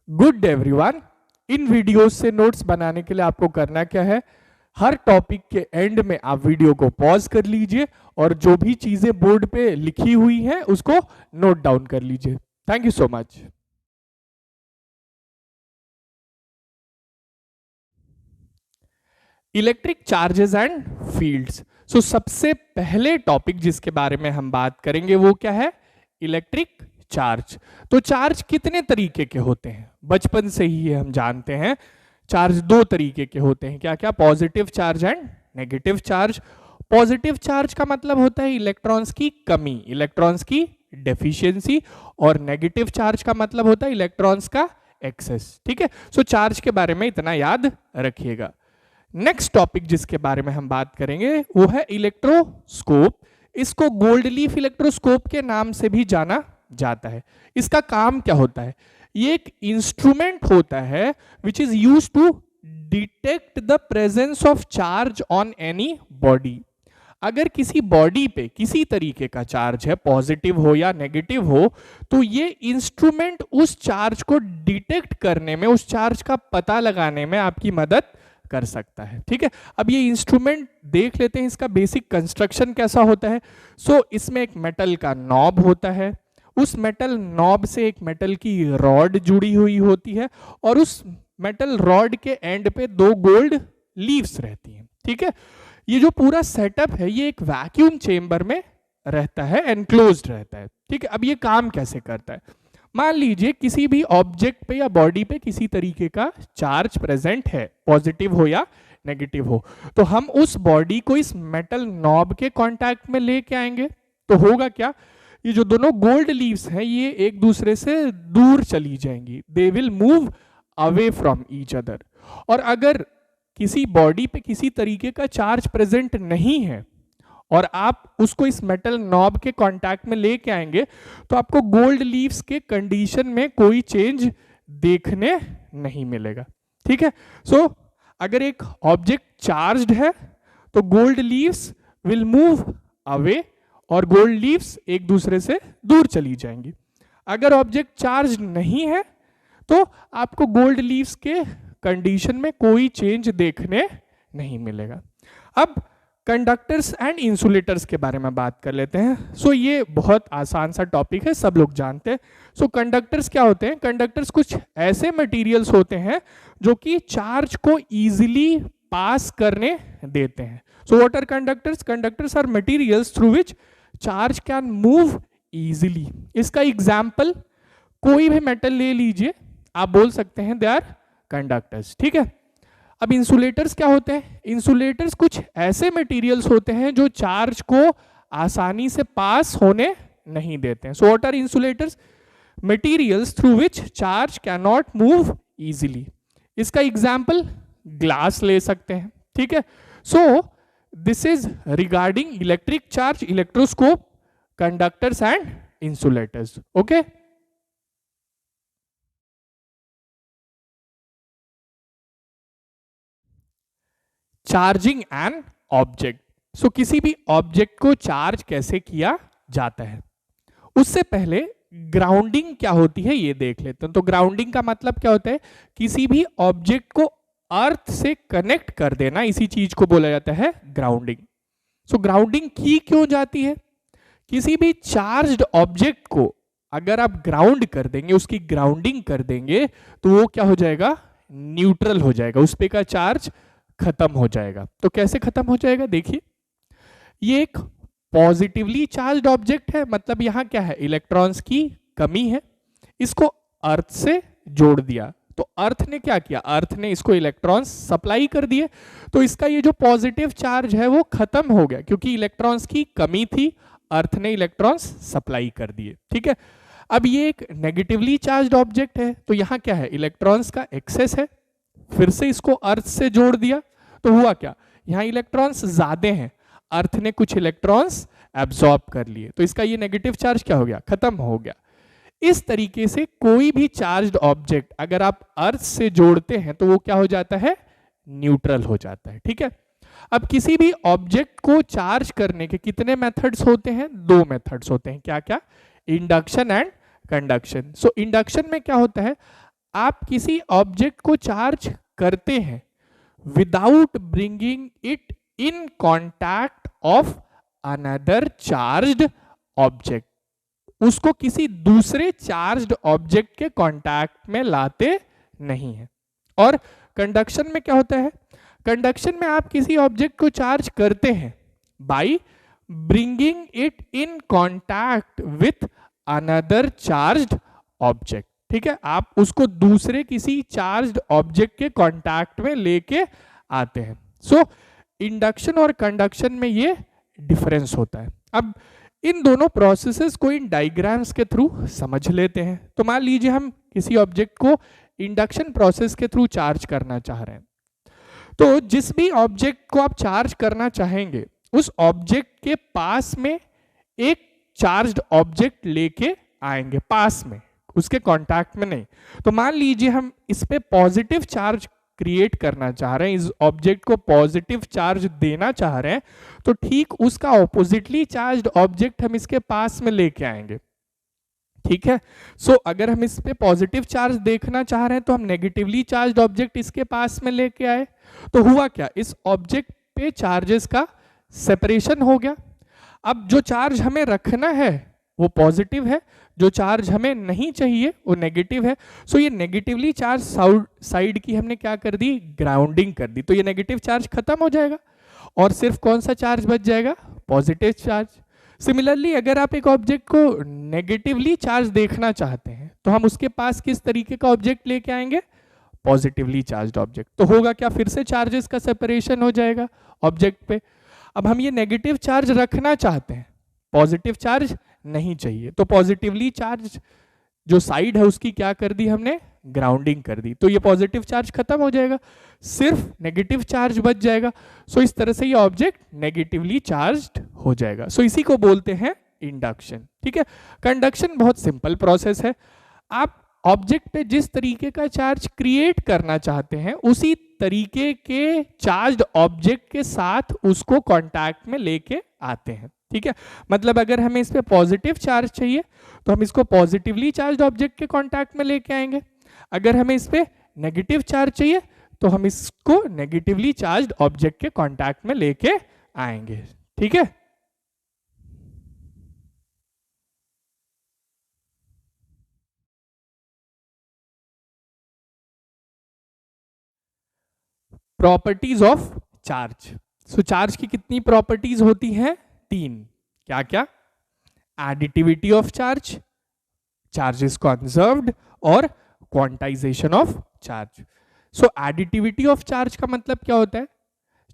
Good everyone. इन videos से notes बनाने के लिए आपको करना क्या है, हर टॉपिक के एंड में आप वीडियो को पॉज कर लीजिए और जो भी चीजें बोर्ड पे लिखी हुई हैं उसको नोट डाउन कर लीजिए। Thank you so much. Electric charges and fields. So सबसे पहले टॉपिक जिसके बारे में हम बात करेंगे वो क्या है, इलेक्ट्रिक चार्ज। तो चार्ज कितने तरीके के होते हैं, बचपन से ही हम जानते हैं चार्ज दो तरीके के होते हैं। क्या क्या, positive charge and negative charge. Positive charge का मतलब होता है इलेक्ट्रॉन्स की कमी, इलेक्ट्रॉन्स की डेफिशिएंसी, और नेगेटिव चार्ज का मतलब होता है इलेक्ट्रॉन्स का एक्सेस। ठीक है, सो चार्ज के बारे में इतना याद रखिएगा। नेक्स्ट टॉपिक जिसके बारे में हम बात करेंगे वो है इलेक्ट्रोस्कोप। इसको गोल्ड लीफ इलेक्ट्रोस्कोप के नाम से भी जाना जाता है। इसका काम क्या होता है, ये एक इंस्ट्रूमेंट होता है which is used to detect the presence of charge on any body. अगर किसी बॉडी पे किसी तरीके का चार्ज है, पॉजिटिव हो या नेगेटिव हो, तो ये इंस्ट्रूमेंट उस चार्ज को डिटेक्ट करने में, उस चार्ज का पता लगाने में आपकी मदद कर सकता है। ठीक है, अब ये इंस्ट्रूमेंट देख लेते हैं, इसका बेसिक कंस्ट्रक्शन कैसा होता है। इसमें एक मेटल का नॉब होता है, उस मेटल नॉब से एक मेटल की रॉड जुड़ी हुई होती है और उस मेटल रॉड के एंड पे दो गोल्ड लीव्स रहती हैं। ठीक है, ये जो पूरा सेटअप है ये एक वैक्यूम चेंबर में रहता है, एनक्लोज्ड रहता है। ठीक है, अब ये काम कैसे करता है, मान लीजिए किसी भी ऑब्जेक्ट पे या बॉडी पे किसी तरीके का चार्ज प्रेजेंट है, पॉजिटिव हो या नेगेटिव हो, तो हम उस बॉडी को इस मेटल नॉब के कांटेक्ट में लेके आएंगे तो होगा क्या, ये जो दोनों गोल्ड लीव्स हैं ये एक दूसरे से दूर चली जाएंगी, they will move away from each other. और अगर किसी बॉडी पे किसी तरीके का चार्ज प्रेजेंट नहीं है और आप उसको इस मेटल नॉब के कांटेक्ट में लेके आएंगे तो आपको गोल्ड लीव्स के कंडीशन में कोई चेंज देखने नहीं मिलेगा। ठीक है, अगर एक ऑब्जेक्ट चार्ज्ड है तो gold leaves will move away और गोल्ड लीव्स एक दूसरे से दूर चली जाएंगी। अगर ऑब्जेक्ट चार्ज नहीं है तो आपको गोल्ड लीव्स के कंडीशन में कोई चेंज देखने नहीं मिलेगा। अब कंडक्टर्स एंड इंसुलेटर्स के बारे में बात कर लेते हैं। ये बहुत आसान सा टॉपिक है, सब लोग जानते हैं। कंडक्टर्स क्या होते हैं, कंडक्टर्स कुछ ऐसे मटेरियल्स होते हैं जो कि चार्ज को इजीली पास करने देते हैं। What are conductors, conductors are materials through which charge can move easily. इसका एग्जाम्पल कोई भी मेटल ले लीजिए, आप बोल सकते हैं दे आर कंडक्टर्स। ठीक है, अब इंसुलेटर्स क्या होते हैं, इंसुलेटर्स कुछ ऐसे मटेरियल्स होते हैं जो चार्ज को आसानी से पास होने नहीं देते हैं। What are insulators, materials through which charge can not move easily. इसका एग्जाम्पल ग्लास ले सकते हैं। ठीक है, this is regarding electric charge, electroscope, conductors and insulators. Okay, charging an object. किसी भी ऑब्जेक्ट को चार्ज कैसे किया जाता है, उससे पहले ग्राउंडिंग क्या होती है ये देख लेते हैं। तो ग्राउंडिंग का मतलब क्या होता है, किसी भी ऑब्जेक्ट को अर्थ से कनेक्ट कर देना, इसी चीज को बोला जाता है ग्राउंडिंग। ग्राउंडिंग की क्यों जाती है, किसी भी चार्ज्ड ऑब्जेक्ट को अगर आप ग्राउंड कर देंगे, उसकी ग्राउंडिंग कर देंगे तो वो क्या हो जाएगा, न्यूट्रल हो जाएगा, उस पे का चार्ज खत्म हो जाएगा। तो कैसे खत्म हो जाएगा, देखिए ये एक पॉजिटिवली चार्ज्ड ऑब्जेक्ट है, मतलब यहां क्या है, इलेक्ट्रॉन्स की कमी है, इसको अर्थ से जोड़ दिया तो अर्थ ने क्या किया, अर्थ ने इसको इलेक्ट्रॉन्स सप्लाई कर दिए, तो इसका ये जो पॉजिटिव चार्ज है वो खत्म हो गया क्योंकि इलेक्ट्रॉन्स की कमी थी, अर्थ ने इलेक्ट्रॉन्स सप्लाई कर दिए। ठीक है, अब ये एक नेगेटिवली चार्ज्ड ऑब्जेक्ट है तो यहां क्या है, इलेक्ट्रॉन्स का एक्सेस है, फिर से इसको अर्थ से जोड़ दिया तो हुआ क्या, यहां इलेक्ट्रॉन्स ज्यादा हैं, अर्थ ने कुछ इलेक्ट्रॉन्स एब्सॉर्ब कर लिए, तो इसका ये नेगेटिव चार्ज क्या हो गया, खत्म हो गया। इस तरीके से कोई भी चार्ज्ड ऑब्जेक्ट अगर आप अर्थ से जोड़ते हैं तो वो क्या हो जाता है, न्यूट्रल हो जाता है। ठीक है, अब किसी भी ऑब्जेक्ट को चार्ज करने के कितने मेथड्स होते हैं, दो मेथड्स होते हैं। क्या क्या, इंडक्शन एंड कंडक्शन। इंडक्शन में क्या होता है, आप किसी ऑब्जेक्ट को चार्ज करते हैं without bringing it in contact of another charged object, उसको किसी दूसरे चार्ज्ड ऑब्जेक्ट के कांटेक्ट में लाते नहीं है। और कंडक्शन में क्या होता है, कंडक्शन में आप किसी ऑब्जेक्ट को चार्ज करते हैं by bringing it in contact with another charged object. ठीक है, आप उसको दूसरे किसी चार्ज्ड ऑब्जेक्ट के कांटेक्ट में लेके आते हैं। सो इंडक्शन और कंडक्शन में ये डिफरेंस होता है। अब इन दोनों प्रोसेसेस को इन डायग्राम्स के थ्रू समझ लेते हैं। तो मान लीजिए हम किसी ऑब्जेक्ट को इंडक्शन प्रोसेस के थ्रू चार्ज करना चाह रहे हैं, तो जिस भी ऑब्जेक्ट को आप चार्ज करना चाहेंगे उस ऑब्जेक्ट के पास में एक चार्ज्ड ऑब्जेक्ट लेके आएंगे, पास में, उसके कांटेक्ट में नहीं। तो मान लीजिए हम इस पे पॉजिटिव चार्ज क्रिएट करना चाह रहे हैं, इस ऑब्जेक्ट को पॉजिटिव चार्ज देना चाह रहे हैं, तो ठीक उसका ऑपोजिटली चार्ज्ड ऑब्जेक्ट हम इसके पास में लेके आएंगे। ठीक है, सो अगर हम इस पे पॉजिटिव चार्ज देखना चाह रहे हैं तो हम नेगेटिवली चार्ज्ड ऑब्जेक्ट इसके पास में लेके आए, तो हुआ क्या, इस ऑब्जेक्ट पे चार्जेस का सेपरेशन हो गया। अब जो चार्ज हमें रखना है वो पॉजिटिव है, जो चार्ज हमें नहीं चाहिए वो नेगेटिव है। सो ये नेगेटिवली चार्ज साइड की हमने क्या कर दी, ग्राउंडिंग कर दी, तो ये नेगेटिव चार्ज खत्म हो जाएगा और सिर्फ कौन सा चार्ज बच जाएगा, पॉजिटिव चार्ज। सिमिलरली अगर आप एक ऑब्जेक्ट को नेगेटिवली चार्ज देखना चाहते हैं तो हम उसके पास किस तरीके का ऑब्जेक्ट लेके आएंगे, पॉजिटिवली चार्ज्ड ऑब्जेक्ट। तो होगा क्या, फिर से चार्जेस का सेपरेशन हो जाएगा ऑब्जेक्ट पे। अब हम ये नेगेटिव चार्ज रखना चाहते हैं, पॉजिटिव चार्ज नहीं चाहिए, तो पॉजिटिवली चार्ज जो साइड है उसकी क्या कर दी हमने, ग्राउंडिंग कर दी, तो ये पॉजिटिव चार्ज खत्म हो जाएगा, सिर्फ नेगेटिव चार्ज बच जाएगा। सो इस तरह से ये ऑब्जेक्ट नेगेटिवली चार्ज्ड हो जाएगा। सो इसी को बोलते हैं इंडक्शन। ठीक है, कंडक्शन बहुत सिंपल प्रोसेस है, आप ऑब्जेक्ट पे जिस तरीके का चार्ज क्रिएट करना चाहते हैं उसी तरीके के चार्ज्ड ऑब्जेक्ट के साथ उसको कांटेक्ट में लेके आते हैं। ठीक है, मतलब अगर हमें इस पे पॉजिटिव चार्ज चाहिए तो हम इसको पॉजिटिवली चार्ज्ड ऑब्जेक्ट के कांटेक्ट में लेके आएंगे, अगर हमें इस पे नेगेटिव चार्ज चाहिए तो हम इसको नेगेटिवली चार्ज्ड ऑब्जेक्ट के कांटेक्ट में लेके आएंगे। ठीक है, properties of charge. So charge की कितनी प्रॉपर्टीज होती हैं, तीन। क्या क्या, additivity of charge, charge is conserved, और quantization of charge. So additivity of charge का मतलब क्या होता है,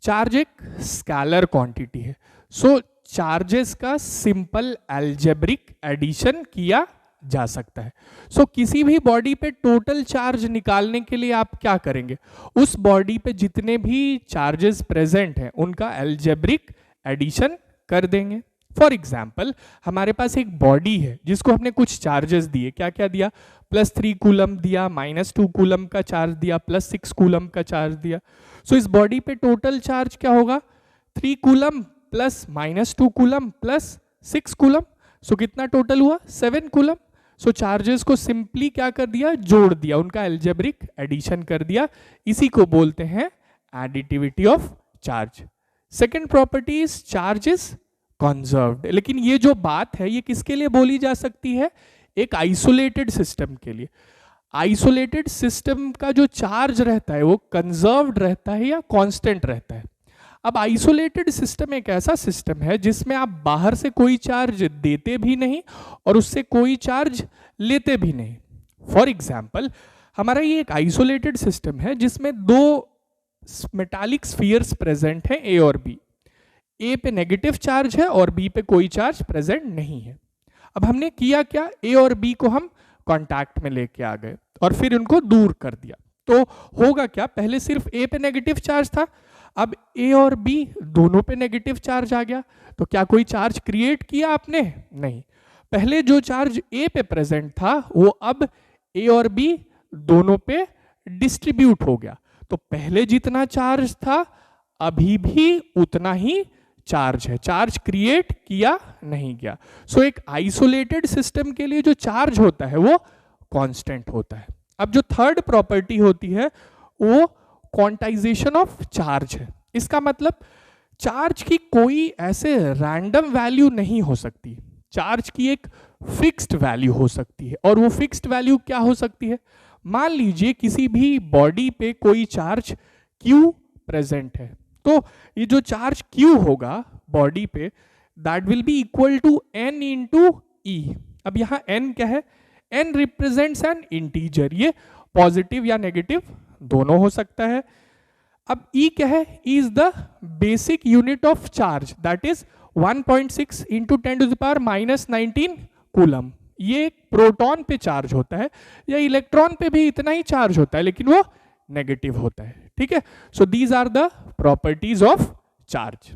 चार्ज एक स्केलर क्वांटिटी है, सो चार्जेस का सिंपल अलजेब्रिक एडिशन किया जा सकता है। सो किसी भी बॉडी पे टोटल चार्ज निकालने के लिए आप क्या करेंगे, उस बॉडी पे जितने भी चार्जेस प्रेजेंट हैं उनका अलजेब्रिक एडिशन कर देंगे। फॉर एग्जाम्पल हमारे पास एक बॉडी है जिसको हमने कुछ चार्जेस दिए, क्या क्या दिया, +3 कूलम दिया, -2 कूलम का चार्ज दिया, +6 कूलम का चार्ज दिया। सो इस बॉडी पे टोटल चार्ज क्या होगा, 3 coulomb plus -2 coulomb plus 6 coulomb, so कितना टोटल हुआ, 7 कूलम। सो चार्जेस को सिंपली क्या कर दिया, जोड़ दिया, उनका अलजेब्रिक एडिशन कर दिया, इसी को बोलते हैं additivity of charge. Second property is charge is conserved. लेकिन ये जो बात है ये किसके लिए बोली जा सकती है, एक आइसोलेटेड सिस्टम के लिए। आइसोलेटेड सिस्टम का जो चार्ज रहता है वो कंजर्व्ड रहता है या कांस्टेंट रहता है। अब आइसोलेटेड सिस्टम एक ऐसा सिस्टम है जिसमें आप बाहर से कोई चार्ज देते भी नहीं और उससे कोई चार्ज लेते भी नहीं। फॉर एग्जाम्पल हमारा ये एक आइसोलेटेड सिस्टम है जिसमें दो मेटालिक स्फीयर्स प्रेजेंट हैं, ए और बी। ए पे नेगेटिव चार्ज है और बी पे कोई चार्ज प्रेजेंट नहीं है। अब हमने किया क्या, ए और बी को हम कांटेक्ट में लेके आ गए और फिर उनको दूर कर दिया। तो होगा क्या, पहले सिर्फ ए पे नेगेटिव चार्ज था, अब ए और बी दोनों पे नेगेटिव चार्ज आ गया, तो क्या कोई चार्ज क्रिएट किया आपने, नहीं। पहले जो चार्ज ए पे प्रेजेंट था वो अब ए और बी दोनों पे डिस्ट्रीब्यूट हो गया, तो पहले जितना चार्ज था अभी भी उतना ही चार्ज है, चार्ज क्रिएट किया नहीं गया। सो एक आइसोलेटेड सिस्टम के लिए जो चार्ज होता है वो कांस्टेंट होता है। अब जो थर्ड प्रॉपर्टी होती है वो क्वांटाइजेशन ऑफ चार्ज है। इसका मतलब चार्ज की कोई ऐसे रैंडम वैल्यू नहीं हो सकती, चार्ज की एक फिक्स्ड वैल्यू हो सकती है। और वो फिक्स्ड वैल्यू क्या हो सकती है? मान लीजिए किसी भी बॉडी पे कोई चार्ज Q प्रेजेंट है, तो ये जो चार्ज Q होगा बॉडी पे, that will be equal to N into E। अब यहाँ N क्या है? N रिप्रेजेंट्स एन इंटीजर, ये पॉजिटिव या नेगेटिव दोनों हो सकता है। अब E क्या है? E is the basic unit of charge, that is 1.6 into 10⁻⁻19 coulomb. ये प्रोटॉन पे चार्ज होता है, या इलेक्ट्रॉन पे भी इतना ही चार्ज होता है, लेकिन वो नेगेटिव होता है। ठीक है, so these are the properties of charge.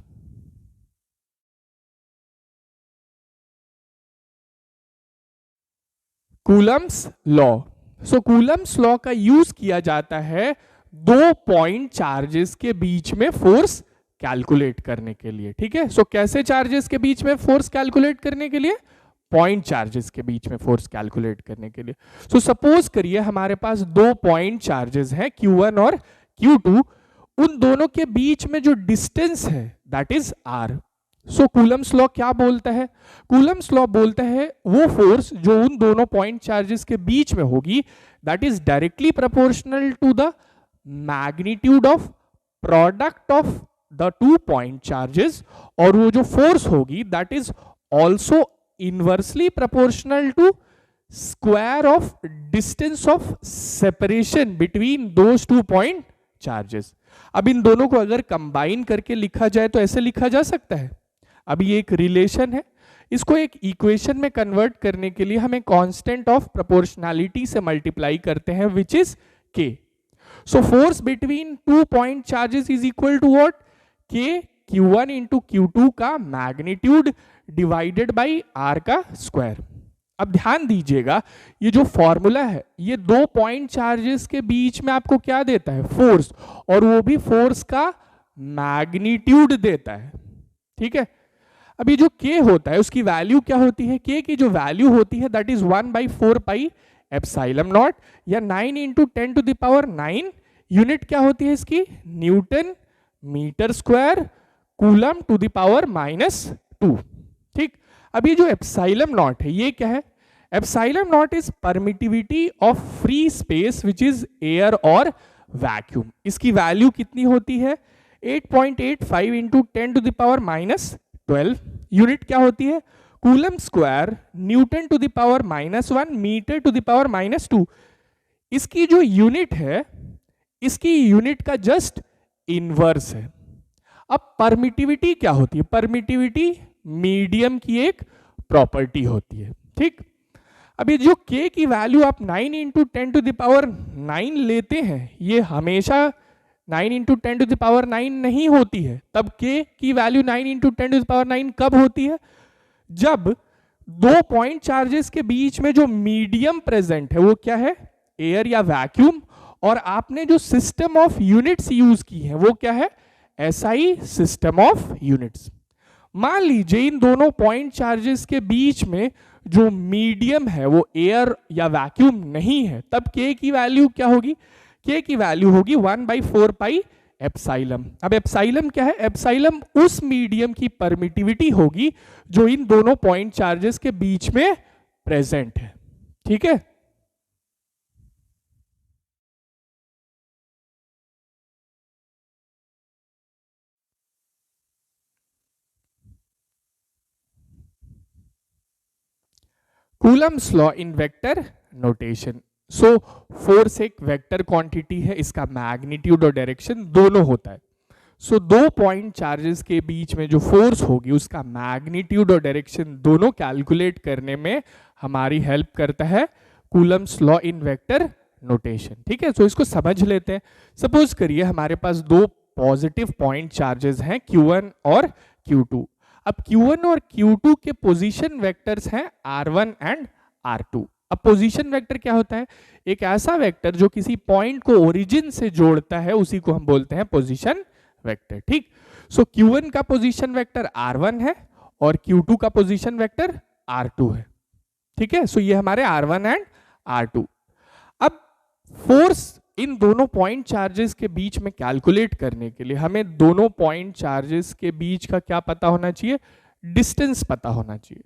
Coulomb's law. So Coulomb's law का यूज किया जाता है दो पॉइंट चार्जेस के बीच में फोर्स कैलकुलेट करने के लिए। ठीक है, सो कैसे चार्जेस के बीच में फोर्स कैलकुलेट करने के लिए? पॉइंट चार्जेस के बीच में फोर्स कैलकुलेट करने के लिए। सो सपोज करिए हमारे पास दो पॉइंट चार्जेस हैं Q1 और Q2, उन दोनों के बीच में जो डिस्टेंस है that is R। So Coulomb's law क्या बोलता है? कूलम्स लॉ बोलता है वो फोर्स जो उन दोनों पॉइंट चार्जेस के बीच में होगी that is directly proportional to the magnitude of product of the two point charges, और वो जो फोर्स होगी that is also inversely proportional to square of distance of separation between those two point charges. अब इन दोनों को अगर combine करके लिखा जाए तो ऐसे लिखा जा सकता है। अब ये एक रिलेशन है, इसको एक इक्वेशन में कन्वर्ट करने के लिए हमें कांस्टेंट ऑफ प्रोपोर्शनैलिटी से मल्टीप्लाई करते हैं which is K। So force between two point charges is equal to what? K Q1 into Q2 का मैग्नीट्यूड डिवाइडेड बाई R का स्क्वायर। अब ध्यान दीजिएगा ये जो फॉर्मूला है ये दो पॉइंट चार्जेस के बीच में आपको क्या देता है? फोर्स, और वो भी फोर्स का मैग्नीट्यूड देता है। ठीक है, अब ये जो K होता है उसकी वैल्यू क्या होती है? K की जो वैल्यू होती है that is 1/4 pi epsilon naught, या 9 इंटू 10⁹ यूनिट क्या होती है इसकी? Newton metre square coulomb to the power -2। ठीक, अब ये जो एप्सिलॉन नॉट है ये क्या है? Epsilon not is permittivity of free space which is air और वैक्यूम। इसकी वैल्यू कितनी होती है? 8.85 इंटू 10⁻⁻12। यूनिट क्या होती है? Coulomb square newton to the power -1 metre to the power -2। इसकी जो यूनिट है इसकी यूनिट का जस्ट इनवर्स है। अब परमिटिविटी क्या होती है? परमिटिविटी मीडियम की एक प्रॉपर्टी होती है। ठीक, अब ये जो K की वैल्यू आप 9 इंटू 10⁹ लेते हैं, ये हमेशा 9 इंटू 10⁹ नहीं होती है। तब K की वैल्यू 9 इंटू 10⁹ कब होती है? जब दो पॉइंट चार्जेस के बीच में जो मीडियम प्रेजेंट है वो क्या है? एयर या वैक्यूम, और आपने जो सिस्टम ऑफ यूनिट्स यूज की है वो क्या है? SI system of units. मान लीजिए इन दोनों पॉइंट चार्जेस के बीच में जो मीडियम है वो एयर या वैक्यूम नहीं है, तब K की वैल्यू क्या होगी? K की वैल्यू होगी 1/4 पाई एप्सिलॉन। अब एप्सिलॉन क्या है? एप्सिलॉन उस मीडियम की परमिटिविटी होगी जो इन दोनों पॉइंट चार्जेस के बीच में प्रेजेंट है। ठीक है, Coulomb's law in vector notation. So force एक वेक्टर क्वांटिटी है, इसका मैग्नीट्यूड और डायरेक्शन दोनों होता है। सो दो पॉइंट चार्जेस के बीच में जो फोर्स होगी उसका मैग्नीट्यूड और डायरेक्शन दोनों कैलकुलेट करने में हमारी हेल्प करता है Coulomb's law in vector notation. ठीक है, सो इसको समझ लेते हैं। सपोज करिए हमारे पास दो पॉजिटिव पॉइंट चार्जेस हैं Q1 और Q2। अब Q1 और Q2 के पोजीशन वेक्टर्स हैं R1 एंड R2। अब पोजीशन वेक्टर क्या होता है? एक ऐसा वेक्टर जो किसी पॉइंट को ओरिजिन से जोड़ता है, उसी को हम बोलते हैं पोजीशन वेक्टर। ठीक, सो Q1 का पोजीशन वेक्टर R1 है और Q2 का पोजीशन वेक्टर R2 है। ठीक है, सो ये हमारे R1 एंड R2। अब फोर्स इन दोनों पॉइंट चार्जेस के बीच में कैलकुलेट करने के लिए हमें दोनों पॉइंट चार्जेस के बीच का क्या पता होना चाहिए, डिस्टेंस पता होना चाहिए।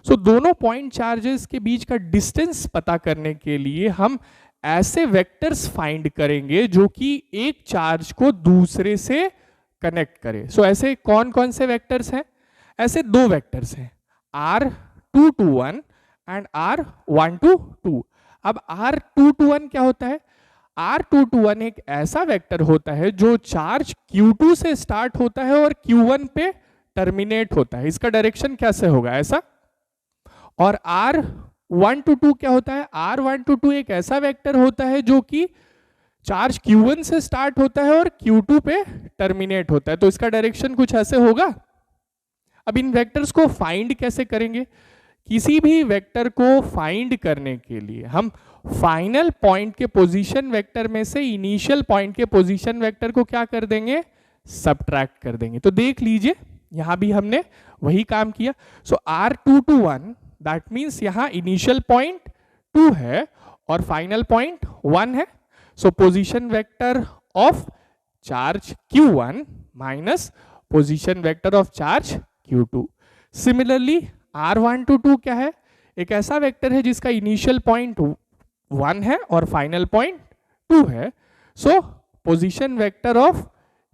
सो दोनों पॉइंट चार्जेस के बीच का डिस्टेंस पता करने के लिए हम ऐसे वेक्टर्स फाइंड करेंगे जो कि एक चार्ज को दूसरे से कनेक्ट करे। सो ऐसे कौन कौन से वेक्टर्स हैं, ऐसे दो वेक्टर्स हैं r221 एंड r122। अब r221 क्या होता है, r221 एक ऐसा वेक्टर होता है जो चार्ज q2 से स्टार्ट होता है और q1 पे टर्मिनेट होता है। इसका डायरेक्शन कैसे होगा, ऐसा। और r122 क्या होता है, r122 एक ऐसा वेक्टर होता है जो कि चार्ज q1 से स्टार्ट होता है और q2 पे टर्मिनेट होता है, तो इसका डायरेक्शन कुछ ऐसे होगा। अब इन वेक्टर्स को फाइंड कैसे करेंगे, किसी भी वेक्टर को फाइंड करने के लिए हम फाइनल पॉइंट के पोजीशन वेक्टर में से इनिशियल पॉइंट के पोजीशन वेक्टर को क्या कर देंगे, सबट्रैक्ट कर देंगे। तो देख लीजिए यहां भी हमने वही काम किया। सो r221 दैट मींस यहां इनिशियल पॉइंट 2 है और फाइनल पॉइंट 1 है। सो position vector of charge q1 minus position vector of charge q2। Similarly r122 क्या है, एक ऐसा वेक्टर है जिसका इनिशियल पॉइंट 1 है और फाइनल पॉइंट 2 है। सो position vector of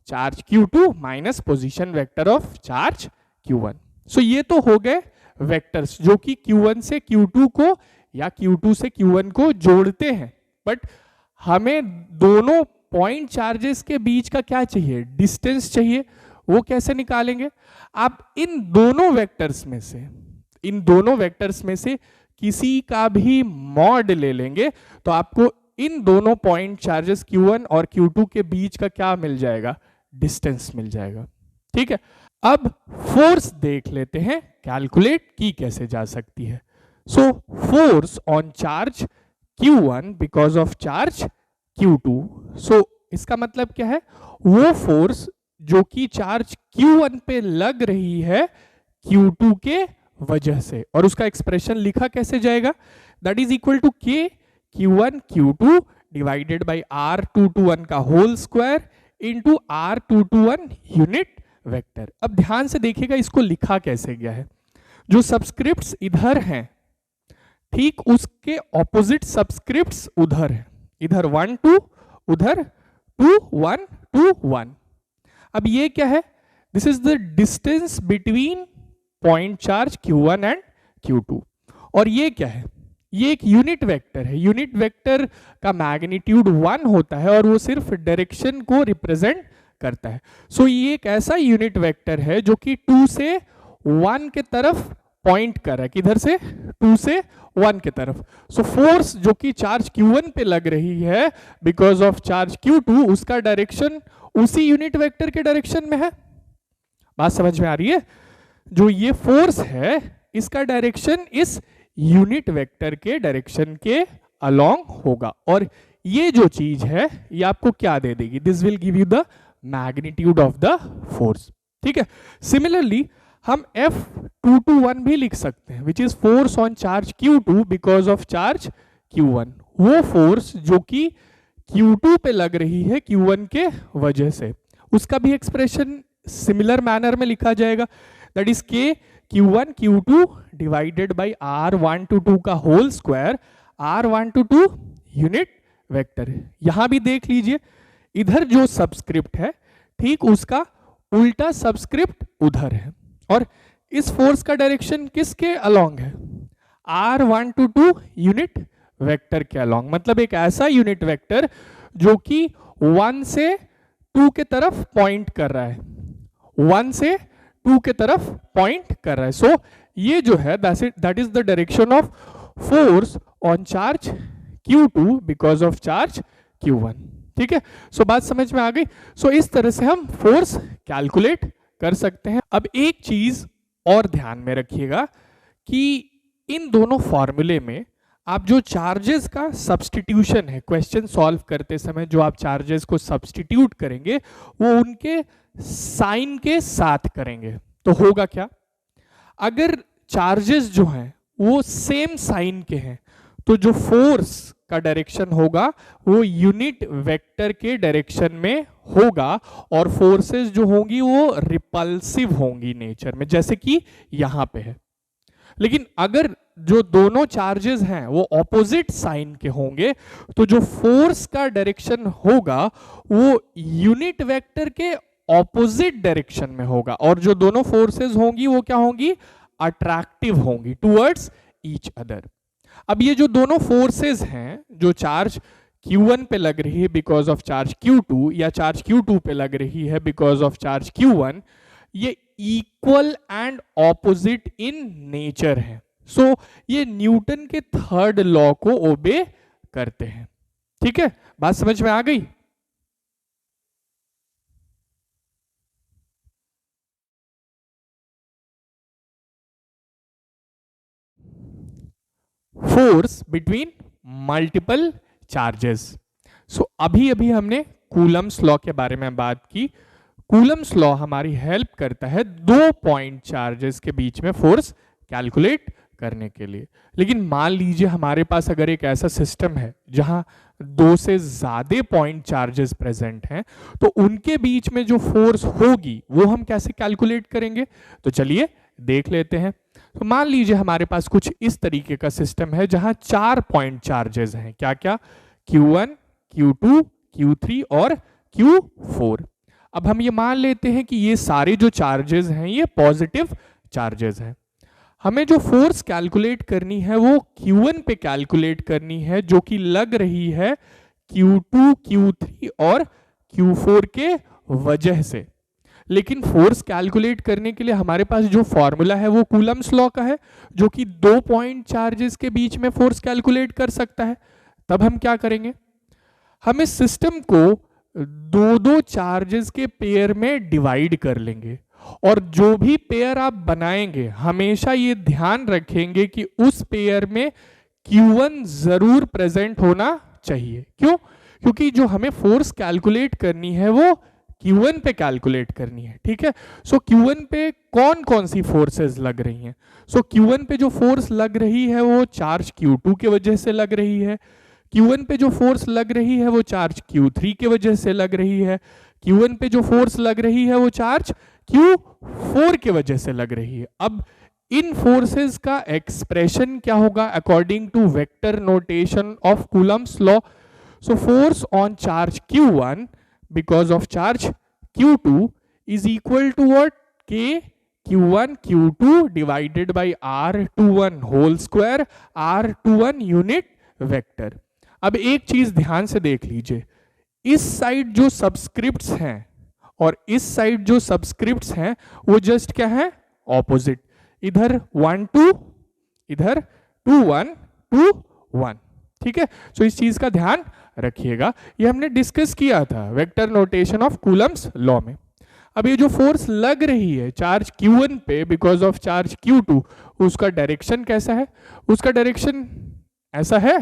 charge q2 minus position vector of charge q1। सो ये तो हो गए वेक्टर्स जो कि q1 से q2 को या q2 से q1 को जोड़ते हैं। बट हमें दोनों पॉइंट चार्जेस के बीच का क्या चाहिए, डिस्टेंस चाहिए। वो कैसे निकालेंगे, आप इन दोनों वेक्टर्स में से किसी का भी मॉड ले लेंगे तो आपको इन दोनों पॉइंट चार्जेस q1 और q2 के बीच का क्या मिल जाएगा, डिस्टेंस मिल जाएगा। ठीक है, अब फोर्स देख लेते हैं कैलकुलेट की कैसे जा सकती है। सो force on charge q1 because of charge q2। सो इसका मतलब क्या है, वो फोर्स जो कि चार्ज q1 पे लग रही है q2 के वजह से, और उसका एक्सप्रेशन लिखा कैसे जाएगा, that is equal to k q1 q2 divided by r221 का whole square into r221 unit vector. अब ध्यान से देखिएगा इसको लिखा कैसे गया है, जो सब्सक्रिप्ट्स इधर हैं ठीक उसके ऑपोजिट सब्सक्रिप्ट्स उधर है, इधर 1 2 उधर 2 1 2 1। अब ये क्या है, this is the distance between point charge q1 and q2। और ये क्या है, ये एक यूनिट वेक्टर है। यूनिट वेक्टर का मैग्नीट्यूड 1 होता है और वो सिर्फ डायरेक्शन को रिप्रेजेंट करता है। सो ये एक ऐसा यूनिट वेक्टर है जो कि 2 से 1 के तरफ पॉइंट कर रहा है, किधर से 2 से 1 के तरफ। सो फोर्स जो कि चार्ज q1 पे लग रही है बिकॉज ऑफ चार्ज q2, उसका डायरेक्शन उसी यूनिट वेक्टर के डायरेक्शन में है। बात समझ में आ रही है, जो ये फोर्स है इसका डायरेक्शन इस यूनिट वेक्टर के डायरेक्शन के अलोंग होगा, और ये जो चीज है ये आपको क्या दे देगी, this will give you the magnitude of the force. ठीक है, सिमिलरली हम F221 भी लिख सकते हैं which is force on charge q2 because of charge q1। वो फोर्स जो कि q2 पे लग रही है q1 के वजह से, उसका भी एक्सप्रेशन सिमिलर मैनर में लिखा जाएगा, that is k q1 q2 divided bye r122 का whole square, r122 unit vector. यहां भी देख लीजिए इधर जो सब्सक्रिप्ट है ठीक उसका उल्टा सब्सक्रिप्ट उधर है, और इस फोर्स का डायरेक्शन किसके अलोंग है, r122 यूनिट वेक्टर के अलोंग। मतलब एक ऐसा यूनिट वेक्टर जो कि 1 से 2 के तरफ पॉइंट कर रहा है, 1 से 2 के तरफ पॉइंट कर रहा है। सो ये जो है that is the direction of force on charge q2 because of charge q1। ठीक है, सो बात समझ में आ गई। सो इस तरह से हम फोर्स कैलकुलेट कर सकते हैं। अब एक चीज और ध्यान में रखिएगा कि इन दोनों फॉर्मूले में आप जो चार्जेस का सब्स्टिट्यूशन है, क्वेश्चन सॉल्व करते समय जो आप चार्जेस को सब्स्टिट्यूट करेंगे वो उनके साइन के साथ करेंगे। तो होगा क्या, अगर चार्जेस जो हैं वो सेम साइन के हैं तो जो फोर्स का डायरेक्शन होगा वो यूनिट वेक्टर के डायरेक्शन में होगा और फोर्सेस जो होंगी वो रिपल्सिव होंगी नेचर में, जैसे कि यहां पे है। लेकिन अगर जो दोनों चार्जेस हैं वो ऑपोजिट साइन के होंगे तो जो फोर्स का डायरेक्शन होगा वो यूनिट वेक्टर के ऑपोजिट डायरेक्शन में होगा और जो दोनों फोर्सेस होंगी वो क्या होंगी, अट्रैक्टिव होंगी टुवर्ड्स ईच अदर। अब ये जो दोनों फोर्सेस हैं, जो चार्ज Q1 पे लग रही है बिकॉज ऑफ चार्ज Q2 या चार्ज Q2 पे लग रही है बिकॉज ऑफ चार्ज Q1, ये equal and opposite in nature है। सो ये न्यूटन के थर्ड लॉ को ओबे करते हैं। ठीक है, बात समझ में आ गई? Force between multiple charges. So अभी अभी हमने कूलम्स लॉ के बारे में बात की। कूलम्स लॉ हमारी हेल्प करता है दो पॉइंट चार्जेस के बीच में फोर्स कैलकुलेट करने के लिए। लेकिन मान लीजिए हमारे पास अगर एक ऐसा सिस्टम है जहां दो से ज्यादा पॉइंट चार्जेस प्रेजेंट हैं तो उनके बीच में जो फोर्स होगी वो हम कैसे कैलकुलेट करेंगे, तो चलिए देख लेते हैं। तो मान लीजिए हमारे पास कुछ इस तरीके का सिस्टम है जहां 4 पॉइंट चार्जेस हैं, क्या क्या, Q1, Q2, Q3 और Q4। अब हम ये मान लेते हैं कि ये सारे जो चार्जेस हैं ये पॉजिटिव चार्जेस हैं। हमें जो फोर्स कैलकुलेट करनी है वो Q1 पे कैलकुलेट करनी है जो कि लग रही है Q2, Q3 और Q4 के वजह से। लेकिन फोर्स कैलकुलेट करने के लिए हमारे पास जो फॉर्मूला है वो कूलम्स लॉ का है जो कि दो पॉइंट चार्जेस के बीच में फोर्स कैलकुलेट कर सकता है। तब हम क्या करेंगे, हम इस सिस्टम को दो दो चार्जेस के पेयर में डिवाइड कर लेंगे और जो भी पेयर आप बनाएंगे हमेशा ये ध्यान रखेंगे कि उस पेयर में Q1 जरूर प्रेजेंट होना चाहिए। क्यों? क्योंकि जो हमें फोर्स कैलकुलेट करनी है वो Q1 पे कैलकुलेट करनी है। ठीक है, सो Q1 पे कौन कौन सी फोर्सेस लग रही हैं? सो Q1 पे जो फोर्स लग रही है वो चार्ज Q2 के वजह से लग रही है। Q1 पे जो फोर्स लग रही है वो चार्ज Q3 के वजह से लग रही है। Q1 पे जो फोर्स लग रही है वो चार्ज Q4 के वजह से लग रही है। अब इन फोर्सेस का एक्सप्रेशन क्या होगा according to vector notation of Coulomb's law? So force on charge Q1 because of charge Q2 is equal to what? K Q1 Q2 divided by R21 whole square R21 unit vector। अब एक चीज ध्यान से देख लीजिए, इस side जो subscripts हैं और इस साइड जो सबस्क्रिप्ट्स हैं वो जस्ट क्या है, ऑपोजिट। इधर 1 2, इधर 2 1 2 1। ठीक है, तो इस चीज का ध्यान रखिएगा, ये हमने डिस्कस किया था vector notation of Coulomb's law में। अब ये जो फोर्स लग रही है चार्ज Q1 पे बिकॉज ऑफ चार्ज Q2, उसका डायरेक्शन कैसा है? उसका डायरेक्शन ऐसा है,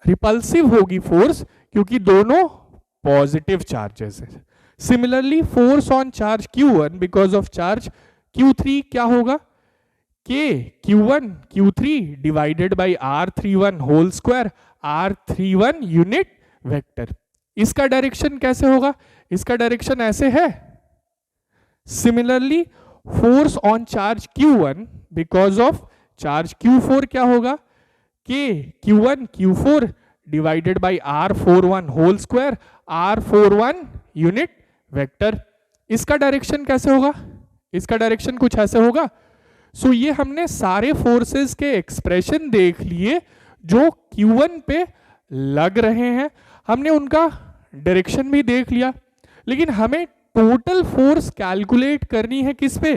रिपल्सिव होगी फोर्स क्योंकि दोनों पॉजिटिव चार्जेस है। Similarly force on charge Q1 because of charge Q3 क्या होगा? K Q1 Q3 divided by R31 whole square R31 unit vector. इसका डायरेक्शन कैसे होगा? इसका डायरेक्शन ऐसे है। Similarly force on charge Q1 because of charge Q4 क्या होगा? K Q1 Q4 divided by R41 whole square R41 unit vector. इसका direction कैसे होगा? इसका डायरेक्शन कुछ ऐसे होगा। सो ये हमने सारे फोर्सेस के एक्सप्रेशन देख लिए जो Q1 पे लग रहे हैं, हमने उनका डायरेक्शन भी देख लिया, लेकिन हमें टोटल फोर्स कैलकुलेट करनी है किस पे?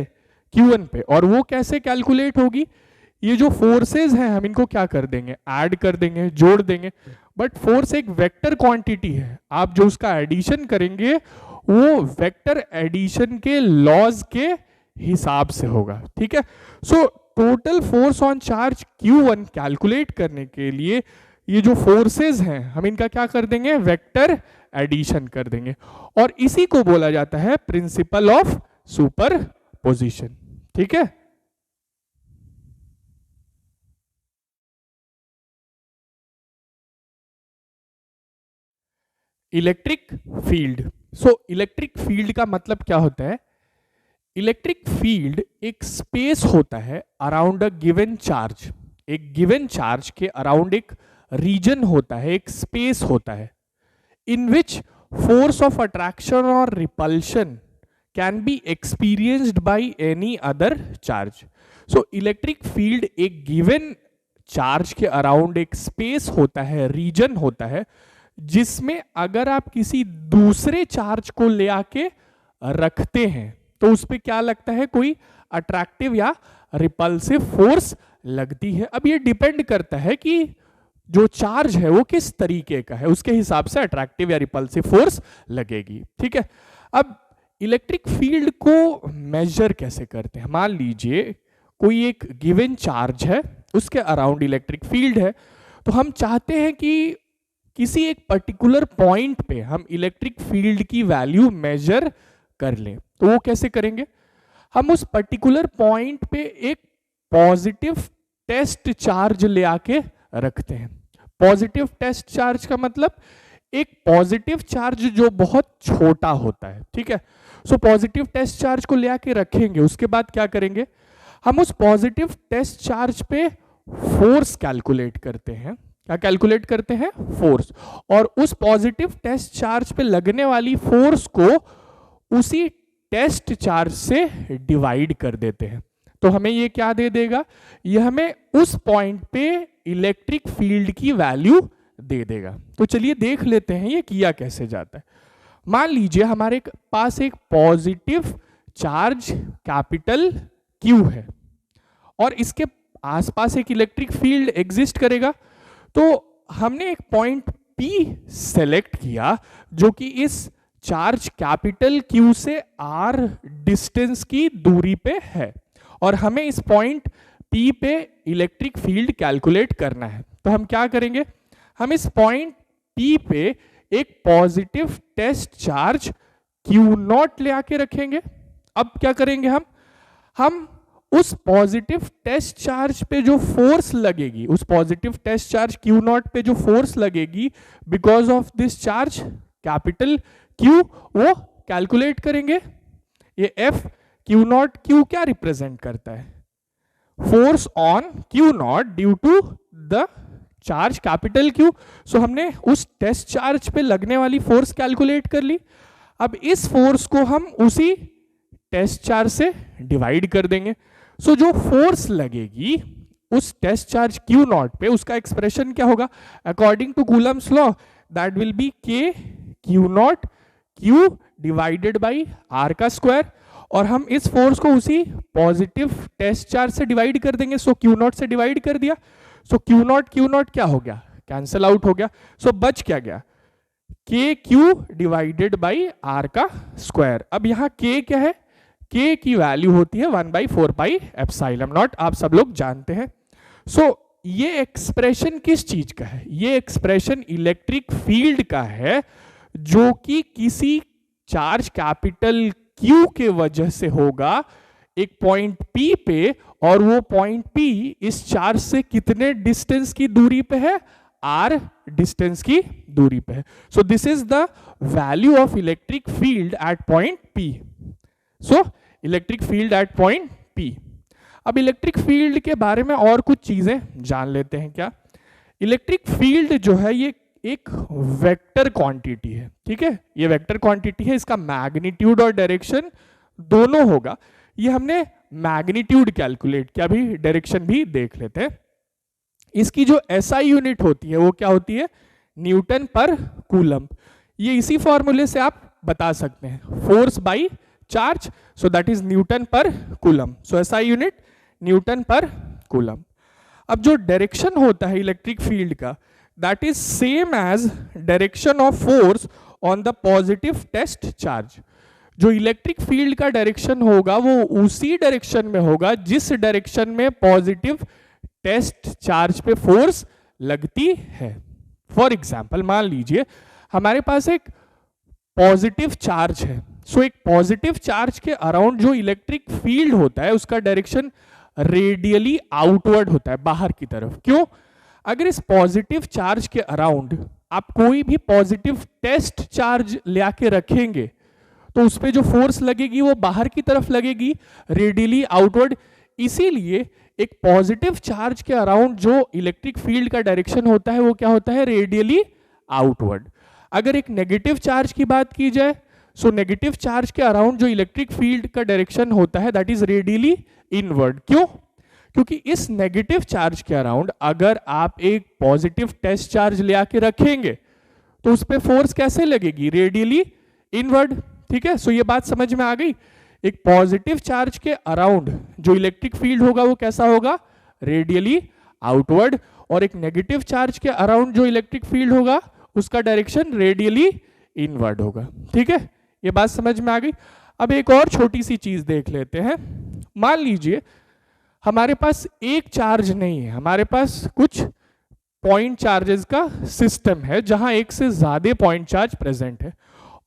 Q1 पे। और वो कैसे कैलकुलेट होगी? ये जो फोर्सेस हैं हम इनको क्या कर देंगे, ऐड कर देंगे, जोड़ देंगे। बट फोर्स एक वेक्टर क्वांटिटी है, आप जो उसका एडिशन करेंगे वो वेक्टर एडिशन के लॉज के हिसाब से होगा। ठीक है, so total force on charge Q1 calculate करने के लिए ये जो फोर्सेस हैं हम इनका क्या कर देंगे, वेक्टर एडिशन कर देंगे। और इसी को बोला जाता है प्रिंसिपल ऑफ सुपरपोजिशन। ठीक है। Electric field. सो इलेक्ट्रिक फील्ड का मतलब क्या होता है? इलेक्ट्रिक फील्ड एक स्पेस होता है अराउंड अ गिवन चार्ज। एक गिवन चार्ज के अराउंड एक रीजन होता है, एक स्पेस होता है, इन विच फोर्स ऑफ अट्रैक्शन और repulsion can be experienced by any other charge. So electric field एक गिवन चार्ज के अराउंड एक स्पेस होता है, रीजन होता है, जिसमें अगर आप किसी दूसरे चार्ज को ले आके रखते हैं तो उस पर क्या लगता है? कोई अट्रैक्टिव या रिपल्सिव फोर्स लगती है। अब ये डिपेंड करता है कि जो चार्ज है वो किस तरीके का है, उसके हिसाब से अट्रैक्टिव या रिपल्सिव फोर्स लगेगी। ठीक है, अब इलेक्ट्रिक फील्ड को मेजर कैसे करते हैं? मान लीजिए कोई एक गिवन चार्ज है, उसके अराउंड इलेक्ट्रिक फील्ड है, तो हम चाहते हैं कि किसी एक पर्टिकुलर पॉइंट पे हम इलेक्ट्रिक फील्ड की वैल्यू मेजर कर लें। तो वो कैसे करेंगे? हम उस पर्टिकुलर पॉइंट पे एक पॉजिटिव टेस्ट चार्ज ले आके रखते हैं। पॉजिटिव टेस्ट चार्ज का मतलब एक पॉजिटिव चार्ज जो बहुत छोटा होता है। ठीक है, सो पॉजिटिव टेस्ट चार्ज को ले आके रखेंगे, उसके बाद क्या करेंगे? हम उस पॉजिटिव टेस्ट चार्ज पे फोर्स कैलकुलेट करते हैं। क्या कैलकुलेट करते हैं? फोर्स। और उस पॉजिटिव टेस्ट चार्ज पे लगने वाली फोर्स को उसी टेस्ट चार्ज से डिवाइड कर देते हैं। तो हमें ये क्या दे देगा? ये हमें उस पॉइंट पे इलेक्ट्रिक फील्ड की वैल्यू दे देगा। तो चलिए देख लेते हैं ये किया कैसे जाता है। मान लीजिए हमारे पास एक पॉजिटिव चार्ज कैपिटल Q है और इसके आसपास एक इलेक्ट्रिक फील्ड एग्जिस्ट करेगा। तो हमने एक पॉइंट P सेलेक्ट किया जो कि इस चार्ज कैपिटल Q से R डिस्टेंस की दूरी पे है और हमें इस पॉइंट P पे इलेक्ट्रिक फील्ड कैलकुलेट करना है। तो हम क्या करेंगे? हम इस पॉइंट P पे एक पॉजिटिव टेस्ट चार्ज Q0 ले आके रखेंगे। अब क्या करेंगे? हम उस पॉजिटिव टेस्ट चार्ज पे जो फोर्स लगेगी, उस पॉजिटिव टेस्ट चार्ज Q0 पे जो फोर्स लगेगी because of this charge capital Q, वो कैलकुलेट करेंगे। ये F Q0 Q क्या रिप्रेजेंट करता है? Force on Q0 due to the charge capital Q। So हमने उस टेस्ट चार्ज पे लगने वाली फोर्स कैलकुलेट कर ली। अब इस फोर्स को हम उसी टेस्ट चार्ज से डिवाइड कर देंगे। सो जो फोर्स लगेगी उस टेस्ट चार्ज Q0 पे, उसका एक्सप्रेशन क्या होगा? According to Coulomb's law that will be K Q0 Q divided by R का स्क्वायर। और हम इस फोर्स को उसी पॉजिटिव टेस्ट चार्ज से डिवाइड कर देंगे। सो Q0 से डिवाइड कर दिया। सो Q0 क्या हो गया? कैंसल आउट हो गया। सो बच क्या गया? K Q divided by R का स्क्वायर। अब यहाँ K क्या है? K की वैल्यू होती है 1/4 पाई एप्सिलॉन नॉट, आप सब लोग जानते हैं। सो ये एक्सप्रेशन किस चीज का है? ये एक्सप्रेशन इलेक्ट्रिक फील्ड का है जो कि किसी चार्ज कैपिटल Q के वजह से होगा एक पॉइंट P पे, और वो पॉइंट P इस चार्ज से कितने डिस्टेंस की दूरी पे है? R डिस्टेंस की दूरी पे है। So this is the value of electric field at point P। So electric field at point P। अब इलेक्ट्रिक फील्ड के बारे में और कुछ चीजें जान लेते हैं। क्या? इलेक्ट्रिक फील्ड जो है ये एक वेक्टर क्वांटिटी है। ठीक है, ये वेक्टर क्वांटिटी है, इसका मैग्नीट्यूड और डायरेक्शन दोनों होगा। ये हमने मैग्नीट्यूड कैलकुलेट किया, अभी डायरेक्शन भी देख लेते हैं। इसकी जो SI यूनिट होती है वो क्या होती है? Newton per coulomb. ये इसी फॉर्मूले से आप बता सकते हैं, force by charge, so that is newton per coulomb. So SI unit newton per coulomb. अब जो डायरेक्शन होता है इलेक्ट्रिक फील्ड का, that is same as direction of force on the positive test charge. जो इलेक्ट्रिक फील्ड का direction होगा वो उसी डायरेक्शन में होगा जिस डायरेक्शन में पॉजिटिव टेस्ट चार्ज पे फोर्स लगती है। फॉर एग्जाम्पल मान लीजिए हमारे पास एक पॉजिटिव चार्ज है। सो एक पॉजिटिव चार्ज के अराउंड जो इलेक्ट्रिक फील्ड होता है उसका डायरेक्शन रेडियली आउटवर्ड होता है, बाहर की तरफ। क्यों? अगर इस पॉजिटिव चार्ज के अराउंड आप कोई भी पॉजिटिव टेस्ट चार्ज ले आके रखेंगे तो उस पर जो फोर्स लगेगी वो बाहर की तरफ लगेगी, रेडियली आउटवर्ड। इसीलिए एक पॉजिटिव चार्ज के अराउंड जो इलेक्ट्रिक फील्ड का डायरेक्शन होता है वो क्या होता है, रेडियली आउटवर्ड। अगर एक नेगेटिव चार्ज की बात की जाए, सो नेगेटिव चार्ज के अराउंड जो इलेक्ट्रिक फील्ड का डायरेक्शन होता है दैट इज रेडियली इनवर्ड। क्यों? क्योंकि इस नेगेटिव चार्ज के अराउंड अगर आप एक पॉजिटिव टेस्ट चार्ज ले आके रखेंगे तो उस पर फोर्स कैसे लगेगी, रेडियली इनवर्ड। ठीक है, सो ये बात समझ में आ गई। एक पॉजिटिव चार्ज के अराउंड जो इलेक्ट्रिक फील्ड होगा वो कैसा होगा, रेडियली आउटवर्ड, और एक नेगेटिव चार्ज के अराउंड जो इलेक्ट्रिक फील्ड होगा उसका डायरेक्शन रेडियली इनवर्ड होगा। ठीक है, ये बात समझ में आ गई। अब एक और छोटी सी चीज देख लेते हैं। मान लीजिए हमारे पास एक चार्ज नहीं है, हमारे पास कुछ पॉइंट चार्जेस का सिस्टम है जहां एक से ज्यादा पॉइंट चार्ज प्रेजेंट है,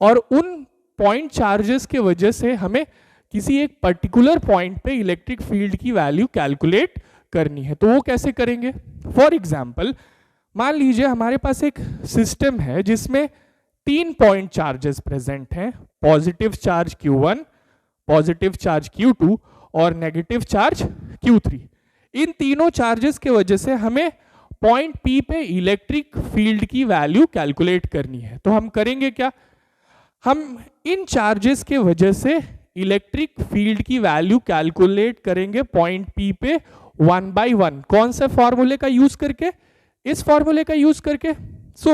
और उन पॉइंट चार्जेस के वजह से हमें किसी एक पर्टिकुलर पॉइंट पे इलेक्ट्रिक फील्ड की वैल्यू कैलकुलेट करनी है। तो वो कैसे करेंगे? फॉर एग्जाम्पल मान लीजिए हमारे पास एक सिस्टम है जिसमें 3 पॉइंट चार्जेस प्रेजेंट हैं, positive charge Q1, positive charge Q2 और नेगेटिव चार्ज Q3। इन तीनों चार्जेस के वजह से हमें पॉइंट P पे इलेक्ट्रिक फील्ड की वैल्यू कैलकुलेट करनी है। तो हम करेंगे क्या, हम इन चार्जेस के वजह से इलेक्ट्रिक फील्ड की वैल्यू कैलकुलेट करेंगे पॉइंट P पे 1 by 1। कौन से फॉर्मूले का यूज करके? इस फॉर्मूले का यूज करके। सो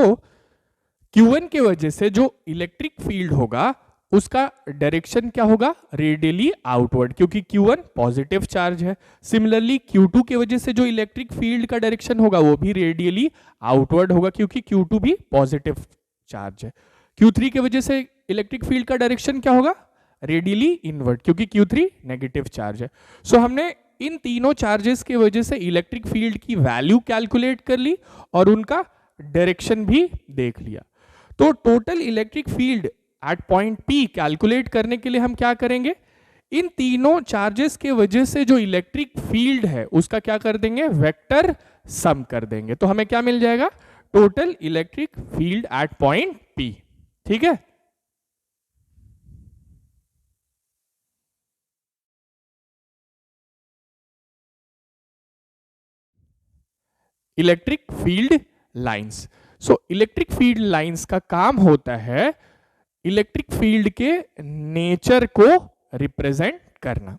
Q1 के वजह से जो इलेक्ट्रिक फील्ड होगा उसका डायरेक्शन क्या होगा, रेडियली आउटवर्ड, क्योंकि Q1 पॉजिटिव चार्ज है। सिमिलरली Q2 के वजह से जो इलेक्ट्रिक फील्ड का डायरेक्शन होगा वो भी रेडियली आउटवर्ड होगा, क्योंकि Q2 भी पॉजिटिव चार्ज है। Q3 के वजह से इलेक्ट्रिक फील्ड का डायरेक्शन क्या होगा, रेडियली इनवर्ड, क्योंकि Q3 नेगेटिव चार्ज है। सो हमने इन तीनों चार्जेस की वजह से इलेक्ट्रिक फील्ड की वैल्यू कैलकुलेट कर ली और उनका डायरेक्शन भी देख लिया। तो total electric field at point P calculate करने के लिए हम क्या करेंगे, इन तीनों चार्जेस के वजह से जो इलेक्ट्रिक फील्ड है उसका क्या कर देंगे, वेक्टर सम कर देंगे। तो हमें क्या मिल जाएगा, total electric field at point P। ठीक है, इलेक्ट्रिक फील्ड लाइंस। सो इलेक्ट्रिक फील्ड लाइंस का काम होता है इलेक्ट्रिक फील्ड के नेचर को रिप्रेजेंट करना।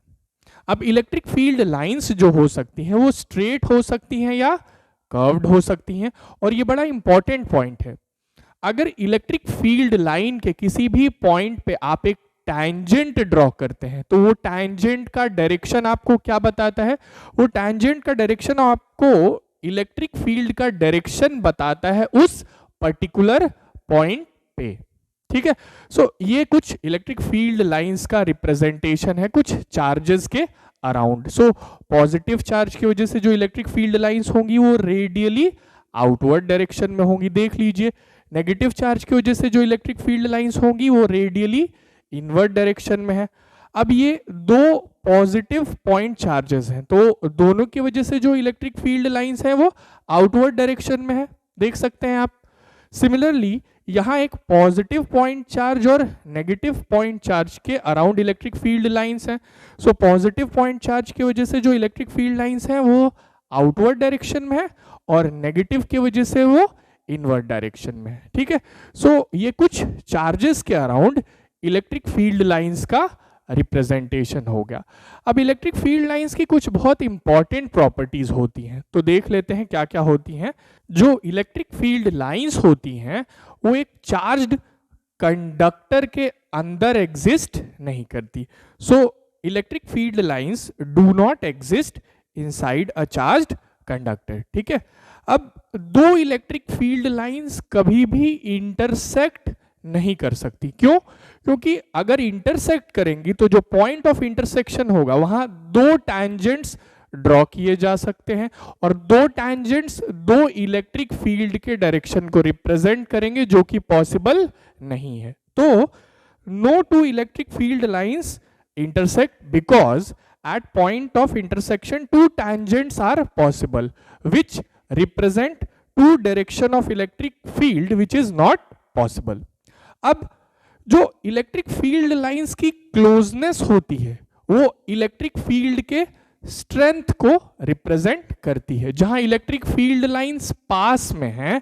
अब इलेक्ट्रिक फील्ड लाइंस जो हो सकती हैं वो स्ट्रेट हो सकती हैं या कर्व्ड हो सकती हैं, और ये बड़ा इंपॉर्टेंट पॉइंट है। अगर इलेक्ट्रिक फील्ड लाइन के किसी भी पॉइंट पे आप एक टैंजेंट ड्रॉ करते हैं तो वो टैंजेंट का डायरेक्शन आपको क्या बताता है, वो टैंजेंट का डायरेक्शन आपको इलेक्ट्रिक फील्ड का डायरेक्शन बताता है उस पर्टिकुलर पॉइंट पे। ठीक है, सो ये कुछ इलेक्ट्रिक फील्ड लाइंस का रिप्रेजेंटेशन है कुछ चार्जेस के अराउंड। सो पॉजिटिव चार्ज की वजह से जो इलेक्ट्रिक फील्ड लाइंस होंगी वो रेडियली आउटवर्ड डायरेक्शन में होंगी, देख लीजिए। नेगेटिव चार्ज की वजह से जो इलेक्ट्रिक फील्ड लाइंस होंगी वो रेडियली इनवर्ड डायरेक्शन में है। अब ये दो पॉजिटिव पॉइंट चार्जेस हैं तो दोनों की वजह से जो इलेक्ट्रिक फील्ड लाइंस हैं वो आउटवर्ड डायरेक्शन में है, देख सकते हैं आप। सिमिलरली यहाँ एक पॉजिटिव पॉइंट चार्ज और नेगेटिव पॉइंट चार्ज के अराउंड इलेक्ट्रिक फील्ड लाइंस हैं। सो पॉजिटिव पॉइंट चार्ज की वजह से जो इलेक्ट्रिक फील्ड लाइंस हैं वो आउटवर्ड डायरेक्शन में है और नेगेटिव की वजह से वो इनवर्ड डायरेक्शन में है। ठीक है, सो ये कुछ चार्जेस के अराउंड इलेक्ट्रिक फील्ड लाइंस का रिप्रेजेंटेशन हो गया। अब इलेक्ट्रिक फील्ड लाइंस की कुछ बहुत इंपॉर्टेंट प्रॉपर्टीज होती हैं, तो देख लेते हैं क्या क्या होती हैं। जो इलेक्ट्रिक फील्ड लाइंस होती हैं वो एक चार्ज्ड कंडक्टर के अंदर एग्जिस्ट नहीं करती। सो electric field lines do not exist inside a charged conductor. ठीक है, अब दो इलेक्ट्रिक फील्ड लाइंस कभी भी इंटरसेक्ट नहीं कर सकती। क्यों? क्योंकि अगर इंटरसेक्ट करेंगी तो जो पॉइंट ऑफ इंटरसेक्शन होगा वहां दो टैंजेंट्स ड्रॉ किए जा सकते हैं और दो टैंजेंट्स दो इलेक्ट्रिक फील्ड के डायरेक्शन को रिप्रेजेंट करेंगे जो कि पॉसिबल नहीं है। तो no two electric field lines intersect because at point of intersection two tangents are possible which represent two direction of electric field which is not possible. अब जो इलेक्ट्रिक फील्ड लाइंस की closeness होती है वो electric field के strength को represent करती है। जहां इलेक्ट्रिक फील्ड लाइंस पास में हैं,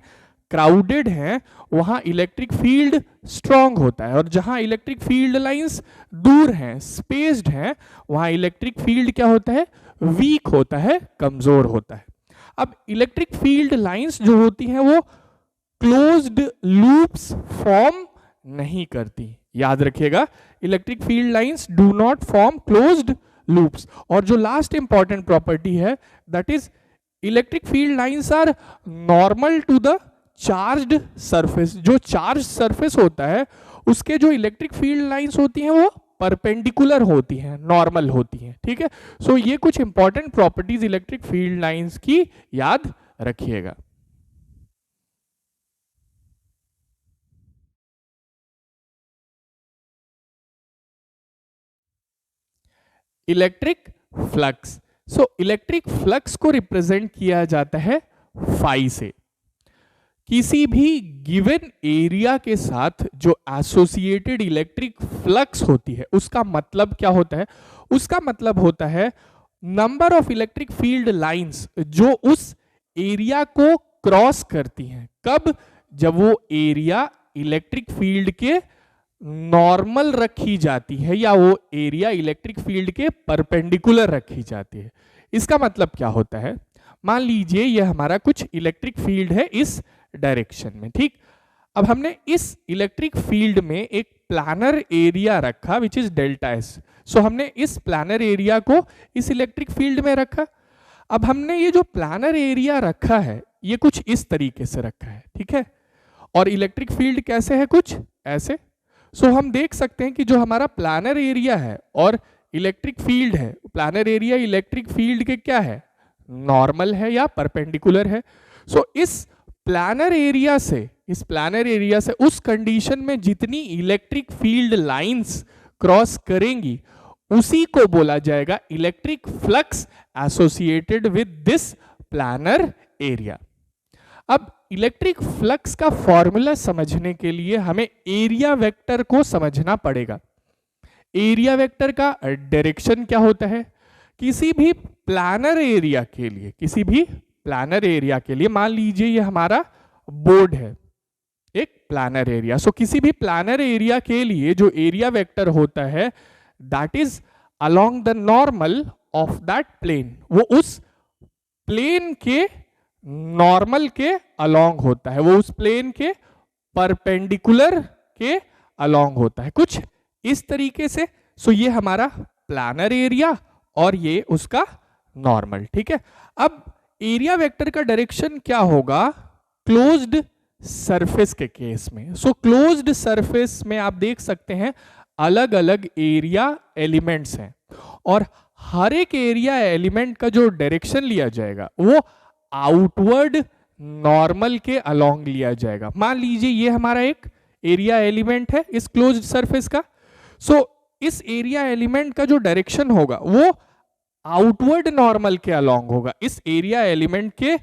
क्राउडेड हैं, वहां इलेक्ट्रिक फील्ड स्ट्रांग होता है, और जहां इलेक्ट्रिक फील्ड लाइंस दूर हैं, स्पेस्ड हैं, वहां इलेक्ट्रिक फील्ड क्या होता है, वीक होता है, कमजोर होता है। अब इलेक्ट्रिक फील्ड लाइंस जो होती हैं वो क्लोज्ड लूप्स फॉर्म नहीं करती। याद रखिएगा, electric field lines do not form closed loops. और जो लास्ट इंपॉर्टेंट प्रॉपर्टी है that is electric field lines are normal to the charged surface. जो चार्ज सरफेस होता है उसके जो इलेक्ट्रिक फील्ड लाइंस होती हैं वो परपेंडिकुलर होती हैं, नॉर्मल होती हैं। ठीक है, सो ये कुछ important properties electric field lines की याद रखिएगा। Electric flux. सो इलेक्ट्रिक फ्लक्स को रिप्रेजेंट किया जाता है फाई से। किसी भी गिवन एरिया के साथ जो एसोसिएटेड इलेक्ट्रिक फ्लक्स होती है उसका मतलब क्या होता है, उसका मतलब होता है number of electric field lines जो उस एरिया को क्रॉस करती हैं। कब, जब वो एरिया इलेक्ट्रिक फील्ड के नॉर्मल रखी जाती है या वो एरिया इलेक्ट्रिक फील्ड के परपेंडिकुलर रखी जाती है। इसका मतलब क्या होता है, मान लीजिए ये हमारा कुछ इलेक्ट्रिक फील्ड है इस डायरेक्शन में, ठीक। अब हमने इस इलेक्ट्रिक फील्ड में एक प्लानर एरिया रखा विच इज डेल्टा एस। सो हमने इस प्लानर एरिया को इस इलेक्ट्रिक फील्ड में रखा। अब हमने ये जो प्लानर एरिया रखा है ये कुछ इस तरीके से रखा है, ठीक है, और इलेक्ट्रिक फील्ड कैसे है, कुछ ऐसे। सो हम देख सकते हैं कि जो हमारा प्लानर एरिया है और इलेक्ट्रिक फील्ड है, प्लानर एरिया इलेक्ट्रिक फील्ड के क्या है, नॉर्मल है या परपेंडिकुलर है। सो इस प्लानर एरिया से उस कंडीशन में जितनी इलेक्ट्रिक फील्ड लाइंस क्रॉस करेंगी उसी को बोला जाएगा electric flux associated with this planar area. अब इलेक्ट्रिक फ्लक्स का फॉर्मूला समझने के लिए हमें एरिया वेक्टर को समझना पड़ेगा। एरिया वेक्टर का डायरेक्शन क्या होता है, किसी भी प्लानर एरिया के लिए मान लीजिए ये हमारा बोर्ड है, एक प्लानर एरिया। सो किसी भी प्लानर एरिया के लिए जो एरिया वेक्टर होता है that is along the normal of that plane, वो उस प्लेन के नॉर्मल के अलोंग होता है, वो उस प्लेन के परपेंडिकुलर के अलोंग होता है, कुछ इस तरीके से। सो ये हमारा प्लानर एरिया और ये उसका नॉर्मल, ठीक है। अब एरिया वेक्टर का डायरेक्शन क्या होगा क्लोज्ड सरफेस के केस में। सो क्लोज्ड सरफेस में आप देख सकते हैं अलग अलग एरिया एलिमेंट्स हैं और हर एक एरिया एलिमेंट का जो डायरेक्शन लिया जाएगा वो आउटवर्ड नॉर्मल के अलोंग लिया जाएगा। मान लीजिए ये हमारा एक एरिया एलिमेंट है इस क्लोज्ड सरफेस का। सो इस एरिया एलिमेंट का जो डायरेक्शन होगा वो आउटवर्ड नॉर्मल के अलोंग होगा। इस एरिया एलिमेंट के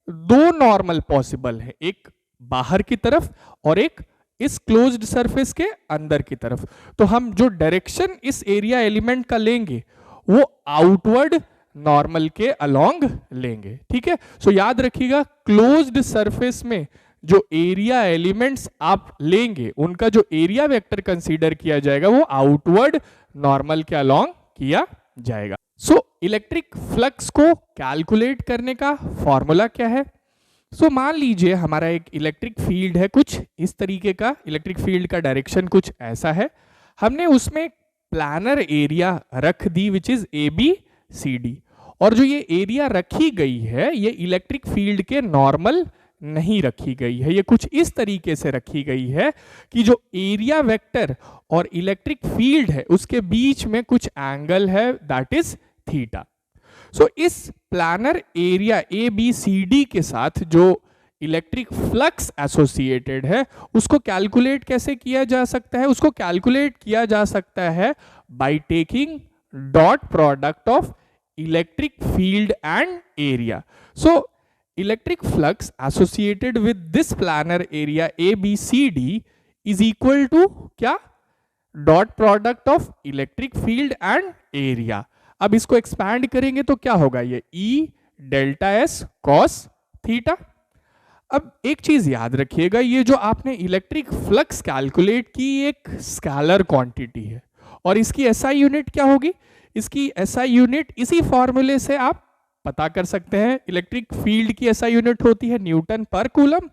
दो नॉर्मल पॉसिबल है, एक बाहर की तरफ और एक इस क्लोज्ड सरफेस के अंदर की तरफ। तो हम जो डायरेक्शन इस एरिया एलिमेंट का लेंगे वो आउटवर्ड नॉर्मल के अलोंग लेंगे, ठीक है। सो याद रखिएगा क्लोज्ड सरफेस में जो एरिया एलिमेंट्स आप लेंगे उनका जो एरिया वेक्टर कंसीडर किया जाएगा वो आउटवर्ड नॉर्मल के अलोंग किया जाएगा। सो इलेक्ट्रिक फ्लक्स को कैलकुलेट करने का फॉर्मूला क्या है। सो मान लीजिए हमारा एक इलेक्ट्रिक फील्ड है कुछ इस तरीके का, इलेक्ट्रिक फील्ड का डायरेक्शन कुछ ऐसा है, हमने उसमें प्लानर एरिया रख दी विच इज ABCD, और जो ये एरिया रखी गई है ये इलेक्ट्रिक फील्ड के नॉर्मल नहीं रखी गई है, ये कुछ इस तरीके से रखी गई है कि जो एरिया वेक्टर और इलेक्ट्रिक फील्ड है उसके बीच में कुछ एंगल है दैट इज थीटा। सो इस प्लानर एरिया ABCD के साथ जो इलेक्ट्रिक फ्लक्स एसोसिएटेड है उसको कैलकुलेट कैसे किया जा सकता है, उसको कैलकुलेट किया जा सकता है by taking dot product of electric field and area. So electric flux associated with this planar area A B C D is equal to क्या, dot product of electric field and area. अब इसको expand करेंगे तो क्या होगा, ये E delta S cos theta. अब एक चीज याद रखिएगा, ये जो आपने इलेक्ट्रिक फ्लक्स कैलकुलेट की एक स्केलर क्वांटिटी है और इसकी एसआई यूनिट क्या होगी, इसकी एसआई यूनिट इसी फॉर्मूले से आप पता कर सकते हैं। इलेक्ट्रिक फील्ड की एसआई यूनिट होती है न्यूटन पर कूलम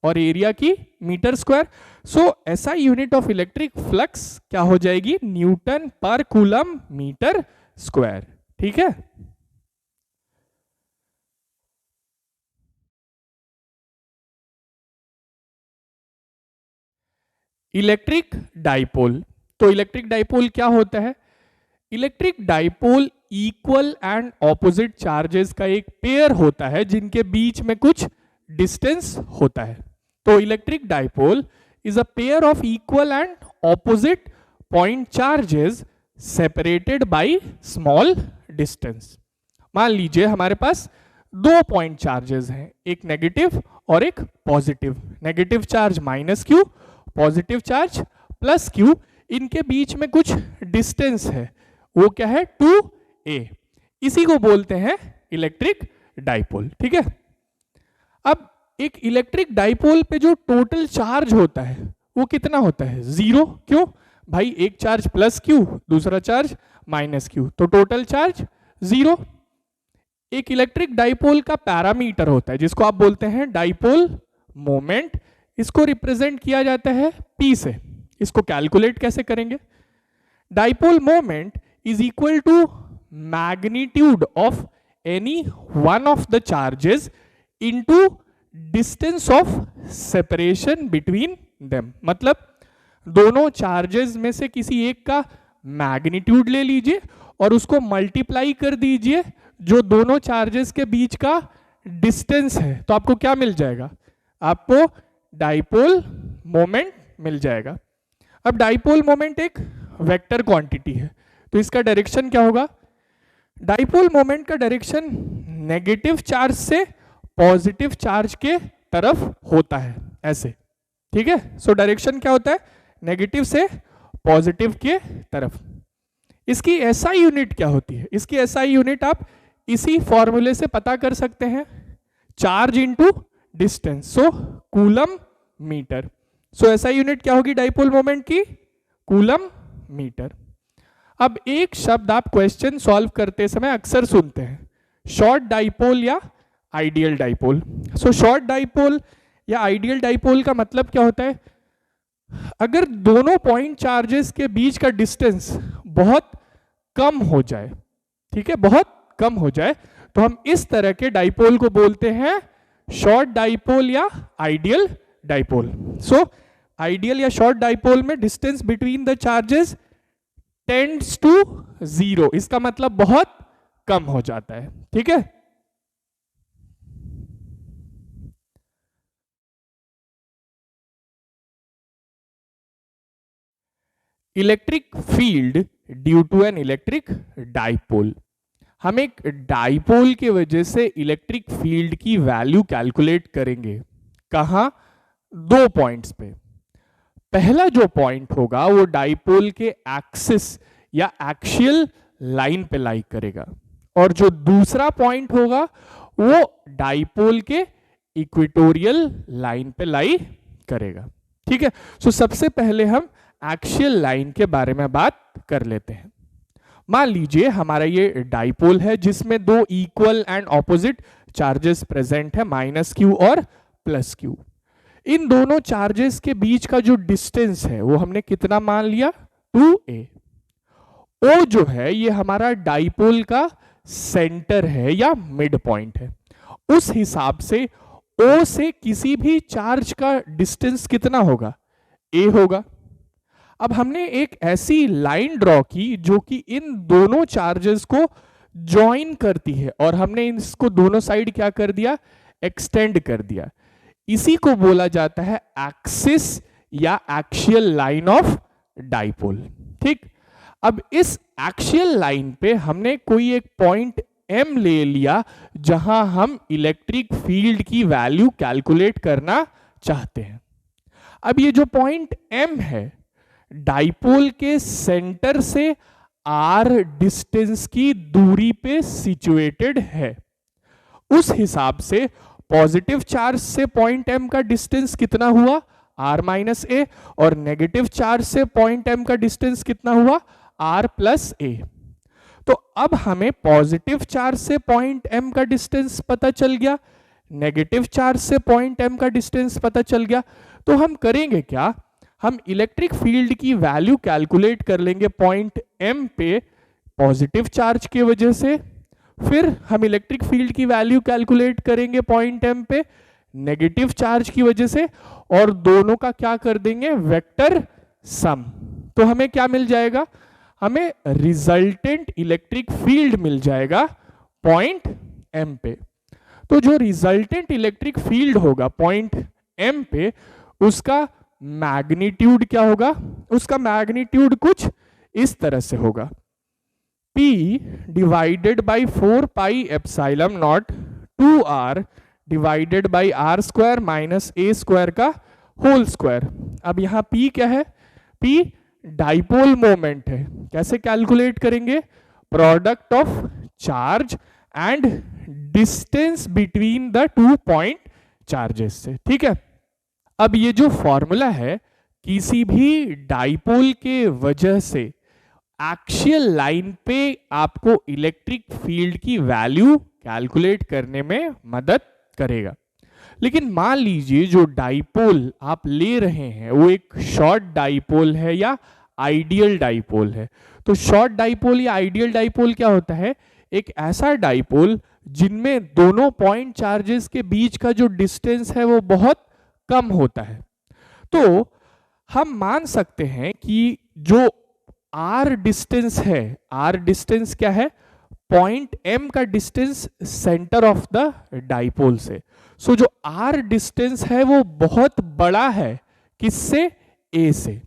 और एरिया की metre square. So SI unit of electric flux क्या हो जाएगी, Newton per coulomb metre square. ठीक है, इलेक्ट्रिक डाइपोल। तो इलेक्ट्रिक डाइपोल क्या होता है, electric dipole equal and opposite charges का एक पेयर होता है जिनके बीच में कुछ डिस्टेंस होता है। तो electric dipole is a pair of equal and opposite point charges separated by small distance. मान लीजिए हमारे पास दो पॉइंट चार्जेस हैं, एक नेगेटिव और एक positive. Negative charge minus Q, positive charge plus Q, इनके बीच में कुछ डिस्टेंस है, वो क्या है 2a। इसी को बोलते हैं इलेक्ट्रिक डाइपोल। ठीक है, अब एक इलेक्ट्रिक डाइपोल पे जो टोटल चार्ज होता है वो कितना होता है, 0। क्यों भाई, एक चार्ज प्लस क्यू, दूसरा चार्ज माइनस क्यू, तो टोटल चार्ज 0। एक इलेक्ट्रिक डाइपोल का पैरामीटर होता है जिसको आप बोलते हैं डाइपोल मोमेंट। इसको रिप्रेजेंट किया जाता है P से। इसको कैलकुलेट कैसे करेंगे, dipole moment is equal to magnitude of any one of the charges into distance of separation between them. मतलब दोनों चार्जेस में से किसी एक का मैग्नीट्यूड ले लीजिए और उसको मल्टीप्लाई कर दीजिए जो दोनों चार्जेस के बीच का डिस्टेंस है, तो आपको क्या मिल जाएगा, आपको डाइपोल मोमेंट मिल जाएगा। अब डाइपोल मोमेंट एक वेक्टर क्वांटिटी है, तो इसका डायरेक्शन क्या होगा, डाइपोल मोमेंट का डायरेक्शन नेगेटिव चार्ज से पॉजिटिव चार्ज के तरफ होता है, ऐसे। ठीक है, सो डायरेक्शन क्या होता है, नेगेटिव से पॉजिटिव के तरफ। इसकी एसआई यूनिट क्या होती है, इसकी एसआई यूनिट आप इसी फॉर्मूले से पता कर सकते हैं, चार्ज इनटू डिस्टेंस, सो कूलम मीटर। सो एसआई यूनिट क्या होगी डाइपोल मोमेंट की, कूलम मीटर। अब एक शब्द आप क्वेश्चन सॉल्व करते समय अक्सर सुनते हैं, शॉर्ट डाइपोल या ideal dipole. So short dipole या आइडियल डाइपोल का मतलब क्या होता है, अगर दोनों पॉइंट चार्जेस के बीच का डिस्टेंस बहुत कम हो जाए, ठीक है, बहुत कम हो जाए, तो हम इस तरह के डाइपोल को बोलते हैं शॉर्ट डाइपोल या आइडियल डाइपोल। सो आइडियल या शॉर्ट डाइपोल में distance between the charges tends to 0, इसका मतलब बहुत कम हो जाता है। ठीक है, electric field due to an electric dipole. हम एक डाइपोल की वजह से इलेक्ट्रिक फील्ड की वैल्यू कैलकुलेट करेंगे, कहां, दो पॉइंट्स पे। पहला जो पॉइंट होगा वो डाइपोल के एक्सिस या एक्सियल लाइन पे लाई करेगा, और जो दूसरा पॉइंट होगा वो डाइपोल के इक्वेटोरियल लाइन पे लाई करेगा। ठीक है, सो सबसे पहले हम एक्सियल लाइन के बारे में बात कर लेते हैं। मान लीजिए हमारा ये डाइपोल है जिसमें दो equal and opposite charges present है, माइनस क्यू और प्लस क्यू। इन दोनों चार्जेस के बीच का जो डिस्टेंस है वो हमने कितना मान लिया, 2a। ओ जो है ये हमारा डाइपोल का सेंटर है या मिड पॉइंट है, उस हिसाब से ओ से किसी भी चार्ज का डिस्टेंस कितना होगा, a होगा। अब हमने एक ऐसी लाइन ड्रॉ की जो कि इन दोनों चार्जेस को ज्वाइन करती है, और हमने इसको दोनों साइड क्या कर दिया, एक्सटेंड कर दिया। इसी को बोला जाता है एक्सिस या एक्सियल लाइन ऑफ डाइपोल। ठीक, अब इस एक्सियल लाइन पे हमने कोई एक पॉइंट M ले लिया जहां हम इलेक्ट्रिक फील्ड की वैल्यू कैलकुलेट करना चाहते हैं। अब ये जो पॉइंट M है, डाइपोल के सेंटर से R डिस्टेंस की दूरी पे सिचुएटेड है। उस हिसाब से पॉजिटिव चार्ज से पॉइंट M का डिस्टेंस कितना हुआ, R माइनस ए, और नेगेटिव चार्ज से पॉइंट M का डिस्टेंस कितना हुआ, R प्लस ए। तो अब हमें पॉजिटिव चार्ज से पॉइंट M का डिस्टेंस पता चल गया, नेगेटिव चार्ज से पॉइंट M का डिस्टेंस पता चल गया। तो हम करेंगे क्या, हम इलेक्ट्रिक फील्ड की वैल्यू कैलकुलेट कर लेंगे पॉइंट M पे पॉजिटिव चार्ज की वजह से, फिर हम इलेक्ट्रिक फील्ड की वैल्यू कैलकुलेट करेंगे पॉइंट M पे नेगेटिव चार्ज की वजह से, और दोनों का क्या कर देंगे, वेक्टर सम। तो हमें क्या मिल जाएगा, हमें रिजल्टेंट इलेक्ट्रिक फील्ड मिल जाएगा पॉइंट M पे। तो जो रिजल्टेंट इलेक्ट्रिक फील्ड होगा पॉइंट M पे, उसका मैग्नीट्यूड क्या होगा, उसका मैग्नीट्यूड कुछ इस तरह से होगा, P divided by 4 pi epsilon not 2R divided by R square minus A square का होल स्क्वायर। अब यहां P क्या है, P डाइपोल मोमेंट है। कैसे कैलकुलेट करेंगे, product of charge and distance between the 2 point charges से, ठीक है। अब ये जो फॉर्मूला है, किसी भी डाइपोल के वजह से एक्सियल लाइन पे आपको इलेक्ट्रिक फील्ड की वैल्यू कैलकुलेट करने में मदद करेगा। लेकिन मान लीजिए जो डाइपोल आप ले रहे हैं वो एक शॉर्ट डाइपोल है या आइडियल डाइपोल है। तो शॉर्ट डाइपोल या आइडियल डाइपोल क्या होता है, एक ऐसा डाइपोल जिनमें दोनों पॉइंट चार्जेस के बीच का जो डिस्टेंस है वो बहुत कम होता है। तो हम मान सकते हैं कि जो R डिस्टेंस है, R डिस्टेंस क्या है, पॉइंट M का distance centre of the dipole से। सो जो R डिस्टेंस है वो बहुत बड़ा है, किससे, A से।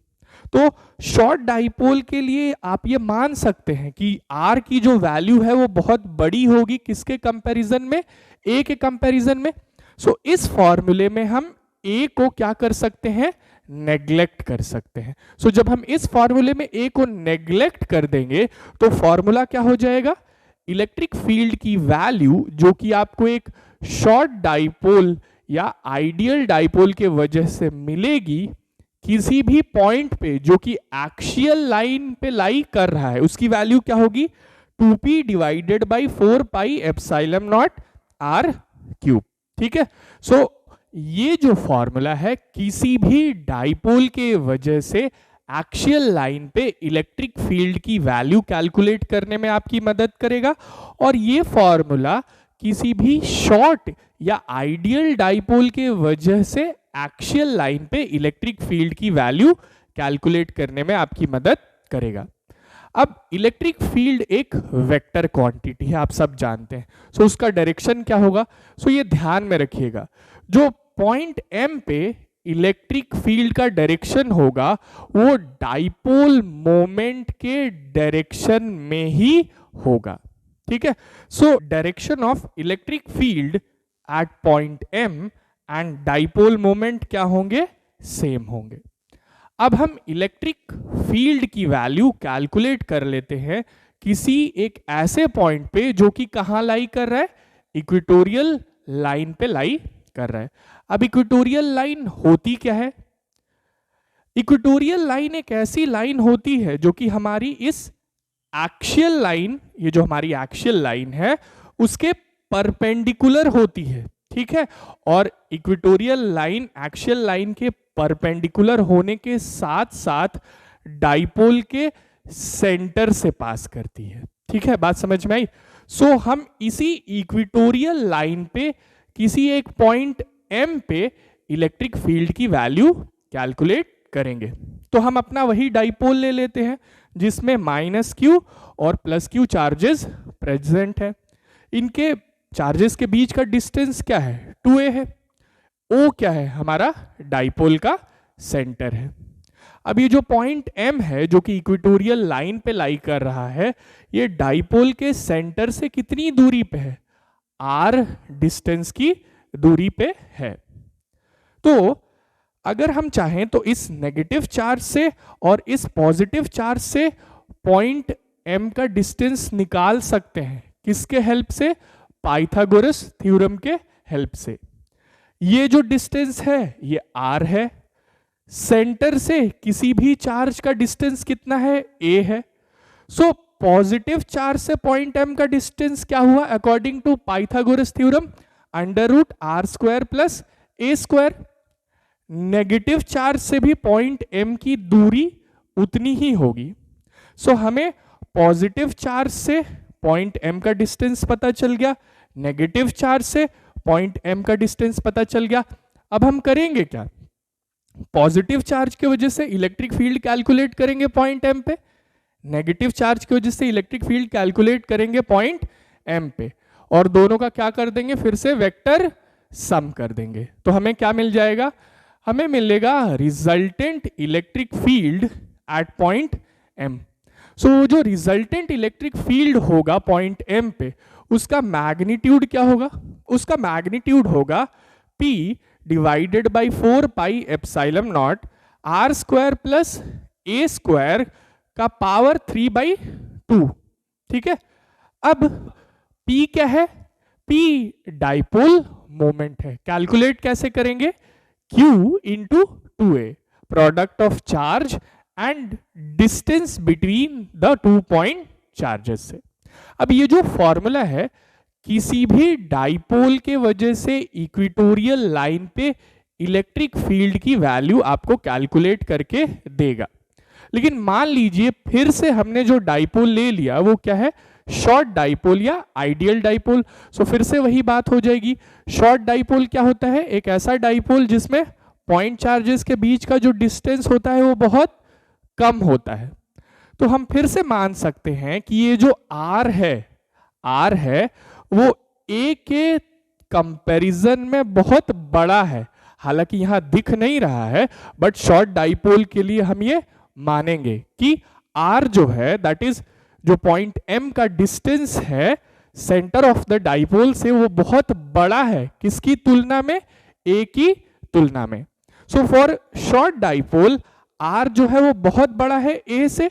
तो शॉर्ट डाइपोल के लिए आप ये मान सकते हैं कि R की जो वैल्यू है वो बहुत बड़ी होगी, किसके कंपैरिजन में, A के कंपैरिजन में। सो इस फॉर्मूले में हम A को क्या कर सकते हैं, नेग्लेक्ट कर सकते हैं। सो जब हम इस फॉर्मूले में A को नेग्लेक्ट कर देंगे तो फॉर्मूला क्या हो जाएगा, इलेक्ट्रिक फील्ड की वैल्यू जो कि आपको एक शॉर्ट डाइपोल या आइडियल डाइपोल के वजह से मिलेगी, किसी भी पॉइंट पे जो कि एक्सियल लाइन पे लाई कर रहा है, उसकी वैल्यू क्या होगी, 2p divided by 4 pi epsilon not R cube, ठीक है। सो ये जो फॉर्मूला है किसी भी डाइपोल के वजह से एक्सियल लाइन पे इलेक्ट्रिक फील्ड की वैल्यू कैलकुलेट करने में आपकी मदद करेगा, और ये फॉर्मूला किसी भी शॉर्ट या आइडियल डाइपोल के वजह से एक्सियल लाइन पे इलेक्ट्रिक फील्ड की वैल्यू कैलकुलेट करने में आपकी मदद करेगा। अब इलेक्ट्रिक फील्ड एक वेक्टर क्वांटिटी है, आप सब जानते हैं। सो उसका डायरेक्शन क्या होगा, सो ये ध्यान में रखिएगा, जो पॉइंट M पे इलेक्ट्रिक फील्ड का डायरेक्शन होगा वो डाइपोल मोमेंट के डायरेक्शन में ही होगा, ठीक है। So direction of electric field at point M and dipole moment क्या होंगे, सेम होंगे। अब हम इलेक्ट्रिक फील्ड की वैल्यू कैलकुलेट कर लेते हैं किसी एक ऐसे पॉइंट पे जो कि कहां लाई कर रहा है, इक्वेटोरियल लाइन पे लाई कर रहा है। अब इक्वेटोरियल लाइन होती क्या है, इक्वेटोरियल लाइन एक ऐसी लाइन होती है जो कि हमारी इस एक्सियल लाइन, ये जो हमारी एक्सियल लाइन है उसके परपेंडिकुलर होती है, ठीक है। और इक्वेटोरियल लाइन एक्सियल लाइन के परपेंडिकुलर होने के साथ साथ डाइपोल के सेंटर से पास करती है, ठीक है, बात समझ में आई। सो हम इसी इक्वेटोरियल लाइन पे किसी एक पॉइंट M पे इलेक्ट्रिक फील्ड की वैल्यू कैलकुलेट करेंगे। तो हम अपना वही डाइपोल ले लेते हैं जिसमें -q और +q चार्जेस प्रेजेंट है। इनके चार्जेस के बीच का डिस्टेंस क्या है, 2a है। O क्या है, हमारा डाइपोल का सेंटर है। अब ये जो पॉइंट M है जो कि इक्वेटोरियल लाइन पे लाई कर रहा है, ये डाइपोल के सेंटर से कितनी दूरी पे है? R डिस्टेंस की दूरी पे है। तो अगर हम चाहें तो इस नेगेटिव चार्ज से और इस पॉजिटिव चार्ज से पॉइंट M का डिस्टेंस निकाल सकते हैं। किसके हेल्प से? पाइथागोरस थ्योरम के हेल्प से। ये जो डिस्टेंस है ये R है, सेंटर से किसी भी चार्ज का डिस्टेंस कितना है? A है। सो पॉजिटिव चार्ज से पॉइंट M का डिस्टेंस क्या हुआ according to Pythagoras theorem? √r² plus a²। Negative charge से भी पॉइंट M की दूरी उतनी ही होगी। सो हमें पॉजिटिव चार्ज से पॉइंट M का डिस्टेंस पता चल गया, नेगेटिव चार्ज से पॉइंट M का डिस्टेंस पता चल गया। अब हम करेंगे क्या? पॉजिटिव चार्ज की वजह से इलेक्ट्रिक फील्ड कैलकुलेट करेंगे पॉइंट M पे, नेगेटिव चार्ज की वजह से इलेक्ट्रिक फील्ड कैलकुलेट करेंगे पॉइंट M पे, और दोनों का क्या कर देंगे? फिर से वेक्टर सम कर देंगे। तो हमें क्या मिल जाएगा? हमें मिलेगा resultant electric field at point M। सो जो रिजल्टेंट इलेक्ट्रिक फील्ड होगा पॉइंट M पे, उसका मैग्नीट्यूड क्या होगा? उसका मैग्नीट्यूड होगा P divided by 4 pi epsilon not r² plus a² का पावर 3/2। ठीक है। अब P क्या है? P डाइपोल मोमेंट है। कैलकुलेट कैसे करेंगे? Q into 2a, product of charge and distance between the 2 point charges से। अब ये जो फॉर्मूला है किसी भी डाइपोल के वजह से इक्वेटोरियल लाइन पे इलेक्ट्रिक फील्ड की वैल्यू आपको कैलकुलेट करके देगा। लेकिन मान लीजिए फिर से हमने जो डाइपोल ले लिया वो क्या है? शॉर्ट डाइपोल या आइडियल डाइपोल। सो फिर से वही बात हो जाएगी। शॉर्ट डाइपोल क्या होता है? एक ऐसा डाइपोल जिसमें पॉइंट चार्जेस के बीच का जो डिस्टेंस होता है वो बहुत कम होता है। तो हम फिर से मान सकते हैं कि ये जो R है वो A के कंपैरिजन में बहुत बड़ा है। हालांकि यहां दिख नहीं रहा है, बट शॉर्ट डाइपोल के लिए हम ये मानेंगे कि R जो है दैट इज जो पॉइंट M का डिस्टेंस है सेंटर ऑफ द डाइपोल से, वो बहुत बड़ा है। किसकी तुलना में? A की तुलना में। So for short dipole R जो है वो बहुत बड़ा है A से।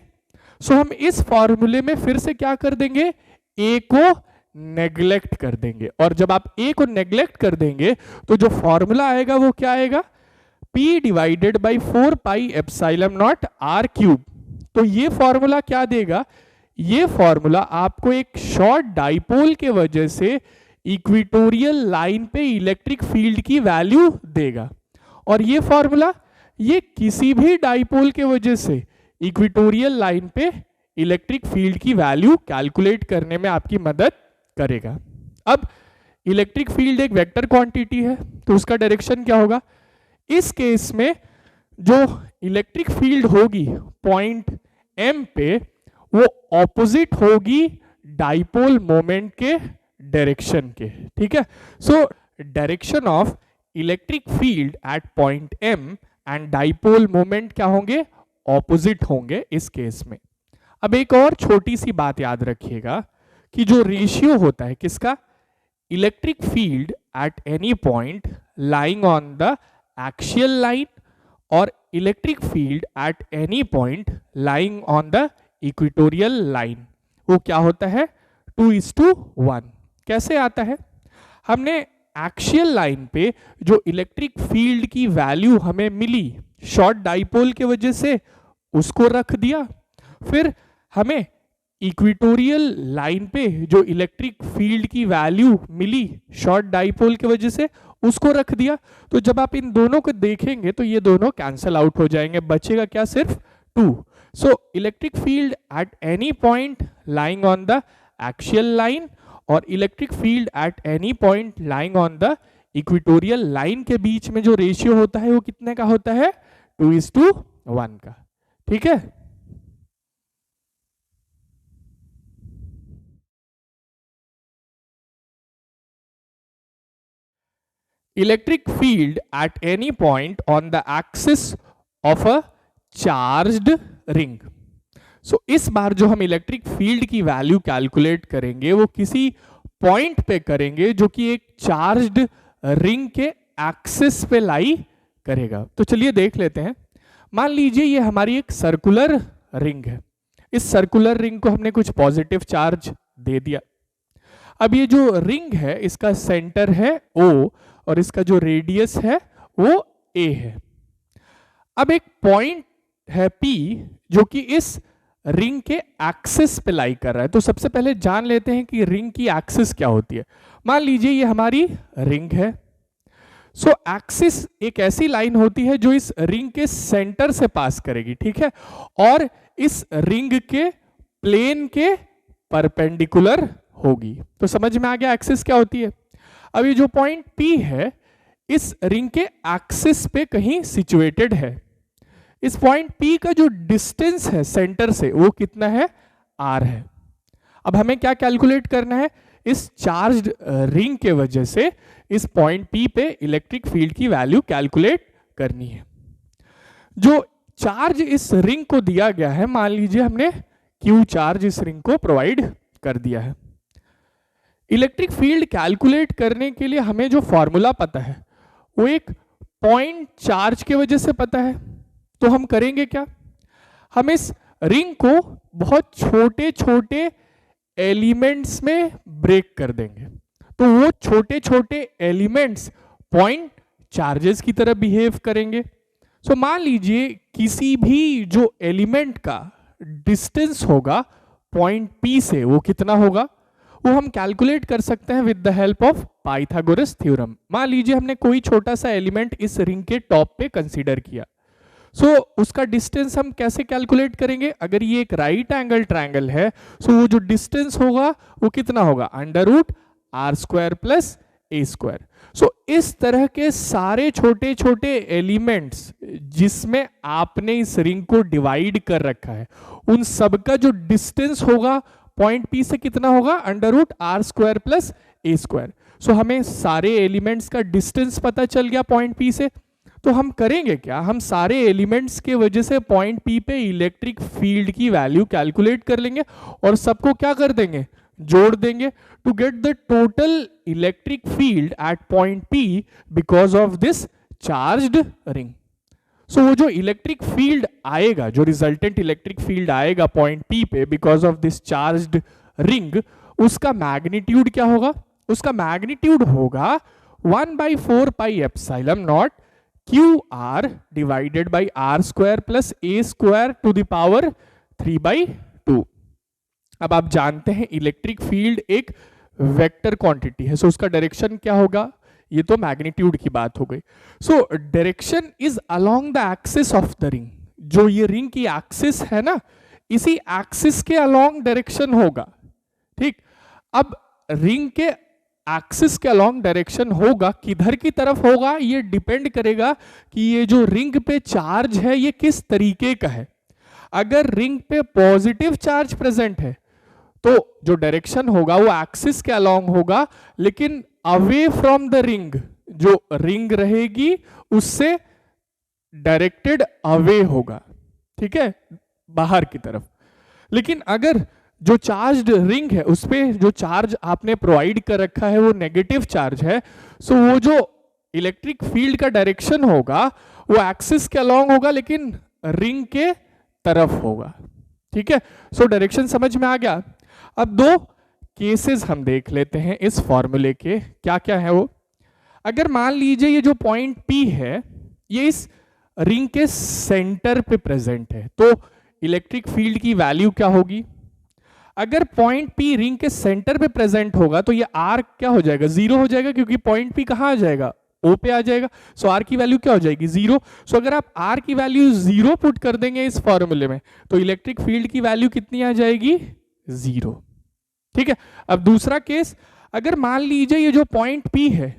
सो हम इस फॉर्मूले में फिर से क्या कर देंगे? A को नेग्लेक्ट कर देंगे, और जब आप A को नेग्लेक्ट कर देंगे तो जो फॉर्मूला आएगा वो क्या आएगा? P divided by 4 pi epsilon not r³। तो ये फॉर्मूला क्या देगा? ये फॉर्मूला आपको एक शॉर्ट डाइपोल के वजह से इक्वेटोरियल लाइन पे इलेक्ट्रिक फील्ड की वैल्यू देगा। और ये फॉर्मूला ये किसी भी डाइपोल के वजह से इक्वेटोरियल लाइन पे इलेक्ट्रिक फील्ड की वैल्यू कैलकुलेट करने में आपकी मदद करेगा। अब इलेक्ट्रिक फील्ड एक वेक्टर क्वांटिटी है, तो उसका डायरेक्शन क्या होगा? इस केस में जो इलेक्ट्रिक फील्ड होगी पॉइंट M पे वो ऑपोजिट होगी डाइपोल मोमेंट के डायरेक्शन के। ठीक है। So direction of electric field at point M and dipole moment क्या होंगे? ऑपोजिट होंगे इस केस में। अब एक और छोटी सी बात याद रखिएगा कि जो रेशियो होता है किसका? Electric field at any point lying on the axial line और electric field at any point lying on the equatorial line, वो क्या होता है? 2:1। कैसे आता है? हमने एक्सियल लाइन पे जो इलेक्ट्रिक फील्ड की वैल्यू हमें मिली शॉर्ट डाइपोल के वजह से उसको रख दिया, फिर हमें इक्वेटोरियल लाइन पे जो इलेक्ट्रिक फील्ड की वैल्यू मिली शॉर्ट डाइपोल की वजह से उसको रख दिया। तो जब आप इन दोनों को देखेंगे तो ये दोनों कैंसल आउट हो जाएंगे, बचेगा क्या? सिर्फ 2। So electric field at any point lying on the axial line और electric field at any point lying on the equatorial line के बीच में जो रेशियो होता है वो कितने का होता है? 2:1 का। ठीक है। Electric field at any point on the axis of a charged ring. So इस बार जो हम इलेक्ट्रिक फील्ड की वैल्यू कैलकुलेट करेंगे वो किसी पॉइंट पे करेंगे जो कि एक चार्ज्ड रिंग के एक्सिस पे लाई करेगा। तो चलिए देख लेते हैं। मान लीजिए ये हमारी एक सर्कुलर रिंग है। इस सर्कुलर रिंग को हमने कुछ पॉजिटिव चार्ज दे दिया। अब ये जो रिंग है इसका सेंटर है O और इसका जो रेडियस है वो A है। अब एक पॉइंट है P जो कि इस रिंग के एक्सिस पे लाई कर रहा है। तो सबसे पहले जान लेते हैं कि रिंग की एक्सिस क्या होती है। मान लीजिए ये हमारी रिंग है। सो एक्सिस एक ऐसी लाइन होती है जो इस रिंग के सेंटर से पास करेगी, ठीक है, और इस रिंग के प्लेन के परपेंडिकुलर होगी। तो समझ में आ गया एक्सिस क्या होती है। अब ये जो पॉइंट P है इस रिंग के एक्सिस पे कहीं सिचुएटेड है। इस पॉइंट P का जो डिस्टेंस है सेंटर से वो कितना है, R है। अब हमें क्या कैलकुलेट करना है, इस चार्ज्ड रिंग के वजह से इस पॉइंट P पे इलेक्ट्रिक फील्ड की वैल्यू कैलकुलेट करनी है। जो चार्ज इस रिंग को दिया गया है, मान लीजिए हमने Q चार्ज इस रिंग को प्रोवाइड कर दिया है। इलेक्ट्रिक फील्ड कैलकुलेट करने के लिए हमें जो फॉर्मूला पता है वो एक पॉइंट चार्ज के वजह से पता है। तो हम करेंगे क्या, हम इस रिंग को बहुत छोटे छोटे एलिमेंट्स में ब्रेक कर देंगे। तो वो छोटे छोटे एलिमेंट्स पॉइंट चार्जेस की तरह बिहेव करेंगे। सो मान लीजिए किसी भी जो एलिमेंट का डिस्टेंस होगा पॉइंट P से वो कितना होगा, वो हम कैलकुलेट कर सकते हैं with the help of Pythagoras theorem. मान लीजिए हमने कोई छोटा सा एलिमेंट इस रिंग के टॉप पे कंसीडर किया। सो उसका डिस्टेंस हम कैसे कैलकुलेट करेंगे, अगर ये एक राइट एंगल ट्रायंगल है सो वो जो डिस्टेंस होगा वो कितना होगा, √r² प्लस a²। सो इस तरह के सारे छोटे छोटे एलिमेंट्स जिसमें आपने इस रिंग को डिवाइड कर रखा है उन सब का जो डिस्टेंस होगा पॉइंट P से कितना होगा, √r² प्लस a²। सो हमें सारे एलिमेंट्स का डिस्टेंस पता चल गया पॉइंट P से। तो हम करेंगे क्या, हम सारे एलिमेंट्स के वजह से पॉइंट P पे इलेक्ट्रिक फील्ड की वैल्यू कैलकुलेट कर लेंगे और सबको क्या कर देंगे, जोड़ देंगे to get the total electric field at point P because of this charged ring. So वो जो इलेक्ट्रिक फील्ड आएगा, जो रिजल्टेंट इलेक्ट्रिक फील्ड आएगा पॉइंट P पे because of this charged ring, उसका मैग्नीट्यूड क्या होगा, उसका मैग्नीट्यूड होगा 1/4 pi epsilon naught QR divided by r² plus a² to the power 3/2। अब आप जानते हैं इलेक्ट्रिक फील्ड एक वेक्टर क्वांटिटी है, सो उसका डायरेक्शन क्या होगा, ये तो मैग्नीट्यूड की बात हो गई। So direction is along the axis of the ring. जो ये रिंग की एक्सिस है ना, इसी एक्सिस के अलोंग डायरेक्शन होगा, ठीक। अब रिंग के एक्सिस के अलोंग डायरेक्शन होगा, किधर की तरफ होगा ये डिपेंड करेगा कि ये जो रिंग पे चार्ज है ये किस तरीके का है। अगर रिंग पे पॉजिटिव चार्ज प्रेजेंट है तो जो डायरेक्शन होगा वो एक्सिस के अलोंग होगा, लेकिन अवे फ्रॉम द रिंग, जो रिंग रहेगी उससे डायरेक्टेड अवे होगा, ठीक है, बाहर की तरफ। लेकिन अगर जो चार्ज्ड रिंग है उस पे जो चार्ज आपने प्रोवाइड कर रखा है वो नेगेटिव चार्ज है, सो वो जो इलेक्ट्रिक फील्ड का डायरेक्शन होगा वो एक्सिस के अलोंग होगा लेकिन रिंग के तरफ होगा, ठीक है। सो डायरेक्शन समझ में आ गया। अब दो केसेस हम देख लेते हैं इस फॉर्मूले के, क्या क्या है वो। अगर मान लीजिए ये जो पॉइंट P है ये इस रिंग के सेंटर पे प्रेजेंट है, तो इलेक्ट्रिक फील्ड की वैल्यू क्या होगी। अगर पॉइंट P रिंग के सेंटर पे प्रेजेंट होगा तो ये R क्या हो जाएगा, 0 हो जाएगा, क्योंकि पॉइंट P कहां आ जाएगा, O पे आ जाएगा। सो R की वैल्यू क्या हो जाएगी, 0। सो अगर आप R की वैल्यू 0 पुट कर देंगे इस फॉर्मूले में तो इलेक्ट्रिक फील्ड की वैल्यू कितनी आ जाएगी, 0, ठीक है। अब दूसरा केस, अगर मान लीजिए ये जो पॉइंट P है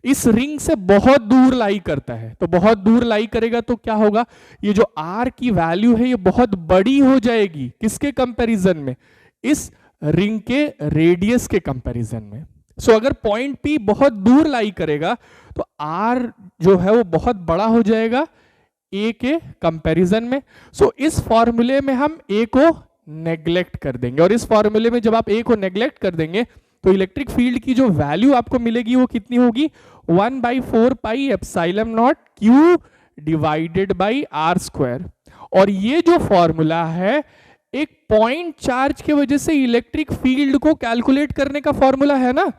इस रिंग से बहुत दूर लाई करता है, तो बहुत दूर लाई करेगा तो क्या होगा, ये जो R की वैल्यू है ये बहुत बड़ी हो जाएगी, किसके कंपैरिजन में, इस रिंग के रेडियस के कंपैरिजन में। सो अगर पॉइंट P बहुत दूर लाई करेगा तो R जो है वो बहुत बड़ा हो जाएगा ए के कंपैरिजन में। सो इस फॉर्मूले में हम ए को नेग्लेक्ट कर देंगे, और इस फॉर्मूले में जब आप ए को नेग्लेक्ट कर देंगे तो इलेक्ट्रिक फील्ड की जो वैल्यू आपको मिलेगी वो कितनी होगी, 1/4 pi epsilon naught Q divided by R square. और ये जो फॉर्मूला है एक पॉइंट चार्ज के वजह से इलेक्ट्रिक फील्ड को कैलकुलेट करने का फॉर्मूला है ना।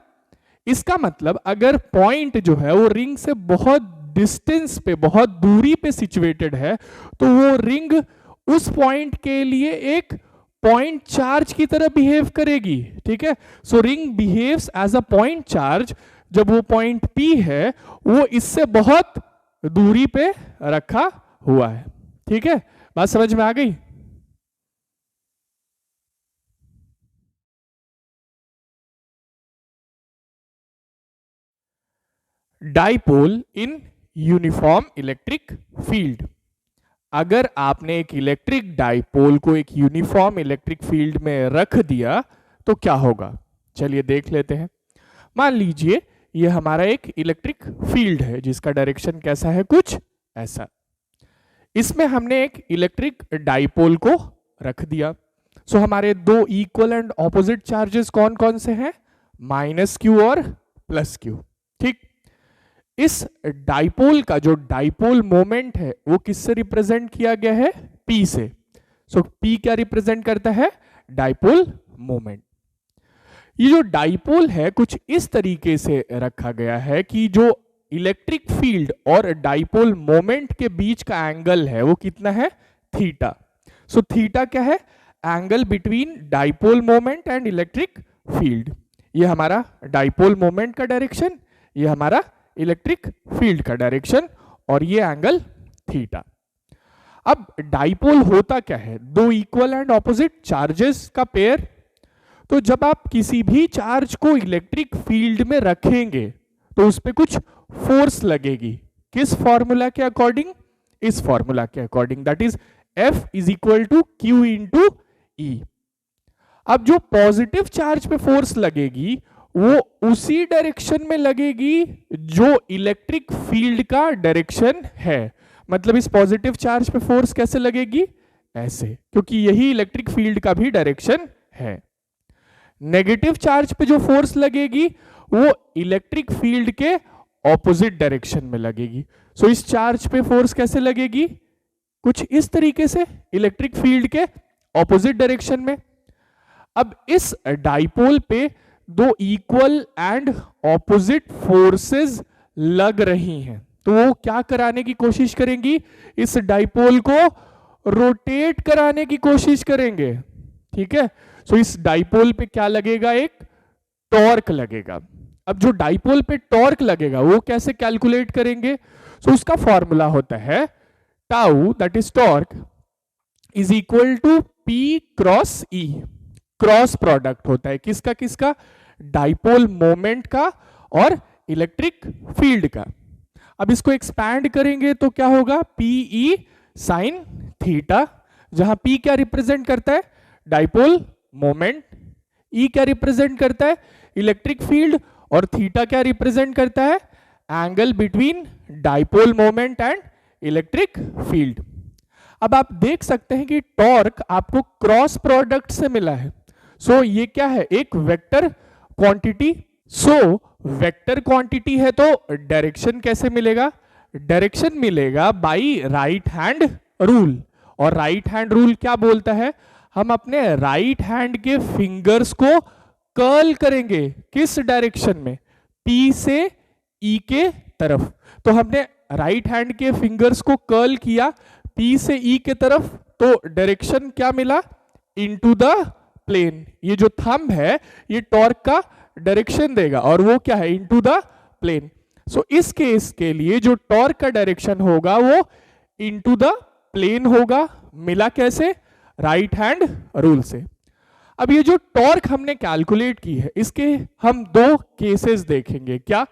इसका मतलब अगर पॉइंट जो है वो रिंग से बहुत डिस्टेंस पे, बहुत दूरी पे सिचुएटेड है, तो वो रिंग उस पॉइंट के लिए एक पॉइंट चार्ज की तरह बिहेव करेगी। ठीक है, so ring behaves as a point charge जब वो पॉइंट P है वो इससे बहुत दूरी पे रखा हुआ है। ठीक है, बात समझ में आ गई। Dipole in uniform electric field. अगर आपने एक इलेक्ट्रिक डाइपोल को एक यूनिफॉर्म इलेक्ट्रिक फील्ड में रख दिया तो क्या होगा, चलिए देख लेते हैं। मान लीजिए ये हमारा एक इलेक्ट्रिक फील्ड है जिसका डायरेक्शन कैसा है, कुछ ऐसा। इसमें हमने एक इलेक्ट्रिक डाइपोल को रख दिया। सो हमारे दो इक्वल एंड ऑपोजिट चार्जेस कौन कौन से हैं, -q और +q। ठीक, इस डाइपोल का जो डाइपोल मोमेंट है वो किससे रिप्रेजेंट किया गया है, P से। सो P क्या रिप्रेजेंट करता है, डाइपोल मोमेंट। ये जो डाइपोल है कुछ इस तरीके से रखा गया है कि जो इलेक्ट्रिक फील्ड और डाइपोल मोमेंट के बीच का एंगल है वो कितना है, थीटा। सो थीटा क्या है, angle between dipole moment and electric field. ये हमारा डाइपोल मोमेंट का डायरेक्शन, ये हमारा इलेक्ट्रिक फील्ड का डायरेक्शन, और ये एंगल थीटा। अब डाइपोल होता क्या है, दो इक्वल एंड ऑपोजिट चार्जेस का पेयर। तो जब आप किसी भी चार्ज को इलेक्ट्रिक फील्ड में रखेंगे तो उस पर कुछ फोर्स लगेगी, किस फॉर्मूला के अकॉर्डिंग, इस फॉर्मूला के according, that is F is equal to Q into E। अब जो पॉजिटिव चार्ज पे फोर्स लगेगी वो उसी डायरेक्शन में लगेगी जो इलेक्ट्रिक फील्ड का डायरेक्शन है। मतलब इस पॉजिटिव चार्ज पे फोर्स कैसे लगेगी, ऐसे, क्योंकि यही इलेक्ट्रिक फील्ड का भी डायरेक्शन है। नेगेटिव चार्ज पे जो फोर्स लगेगी वो इलेक्ट्रिक फील्ड के ऑपोजिट डायरेक्शन में लगेगी। सो इस चार्ज पे फोर्स कैसे लगेगी, कुछ इस तरीके से, इलेक्ट्रिक फील्ड के ऑपोजिट डायरेक्शन में। अब इस डाइपोल पे दो इक्वल एंड ऑपोजिट फोर्सेस लग रही हैं, तो वो क्या कराने की कोशिश करेंगी, इस डाइपोल को रोटेट कराने की कोशिश करेंगे। ठीक है, सो इस डाइपोल पे क्या लगेगा, एक टॉर्क लगेगा। अब जो डाइपोल पे टॉर्क लगेगा वो कैसे कैलकुलेट करेंगे, सो उसका फॉर्मूला होता है tau, that is torque, is equal to P cross E। Cross product होता है किसका किसका, डाइपोल मोमेंट का और इलेक्ट्रिक फील्ड का। अब इसको एक्सपैंड करेंगे तो क्या होगा, PE साइन थीटा, जहां P क्या रिप्रेजेंट करता है, डाइपोल मोमेंट, E क्या रिप्रेजेंट करता है, इलेक्ट्रिक फील्ड, और थीटा क्या रिप्रेजेंट करता है, angle between dipole moment and electric field. अब आप देख सकते हैं कि टॉर्क आपको क्रॉस प्रोडक्ट से मिला है। सो ये क्या है, एक vector quantity. So vector quantity है तो डायरेक्शन कैसे मिलेगा, डायरेक्शन मिलेगा बाय राइट हैंड रूल। और राइट हैंड रूल क्या बोलता है, हम अपने राइट हैंड के फिंगर्स को कर्ल करेंगे, किस डायरेक्शन में, P से E के तरफ। तो हमने राइट हैंड के फिंगर्स को कर्ल किया P से E के तरफ, तो डायरेक्शन क्या मिला, इनटू द प्लेन। ये जो थंब है ये टॉर्क का डायरेक्शन देगा, और वो क्या है, इनटू द प्लेन। सो इस केस के लिए जो टॉर्क का डायरेक्शन होगा वो इनटू द प्लेन होगा। मिला कैसे, राइट हैंड रूल से। अब ये जो टॉर्क हमने कैलकुलेट की है इसके हम दो केसेस देखेंगे। क्या,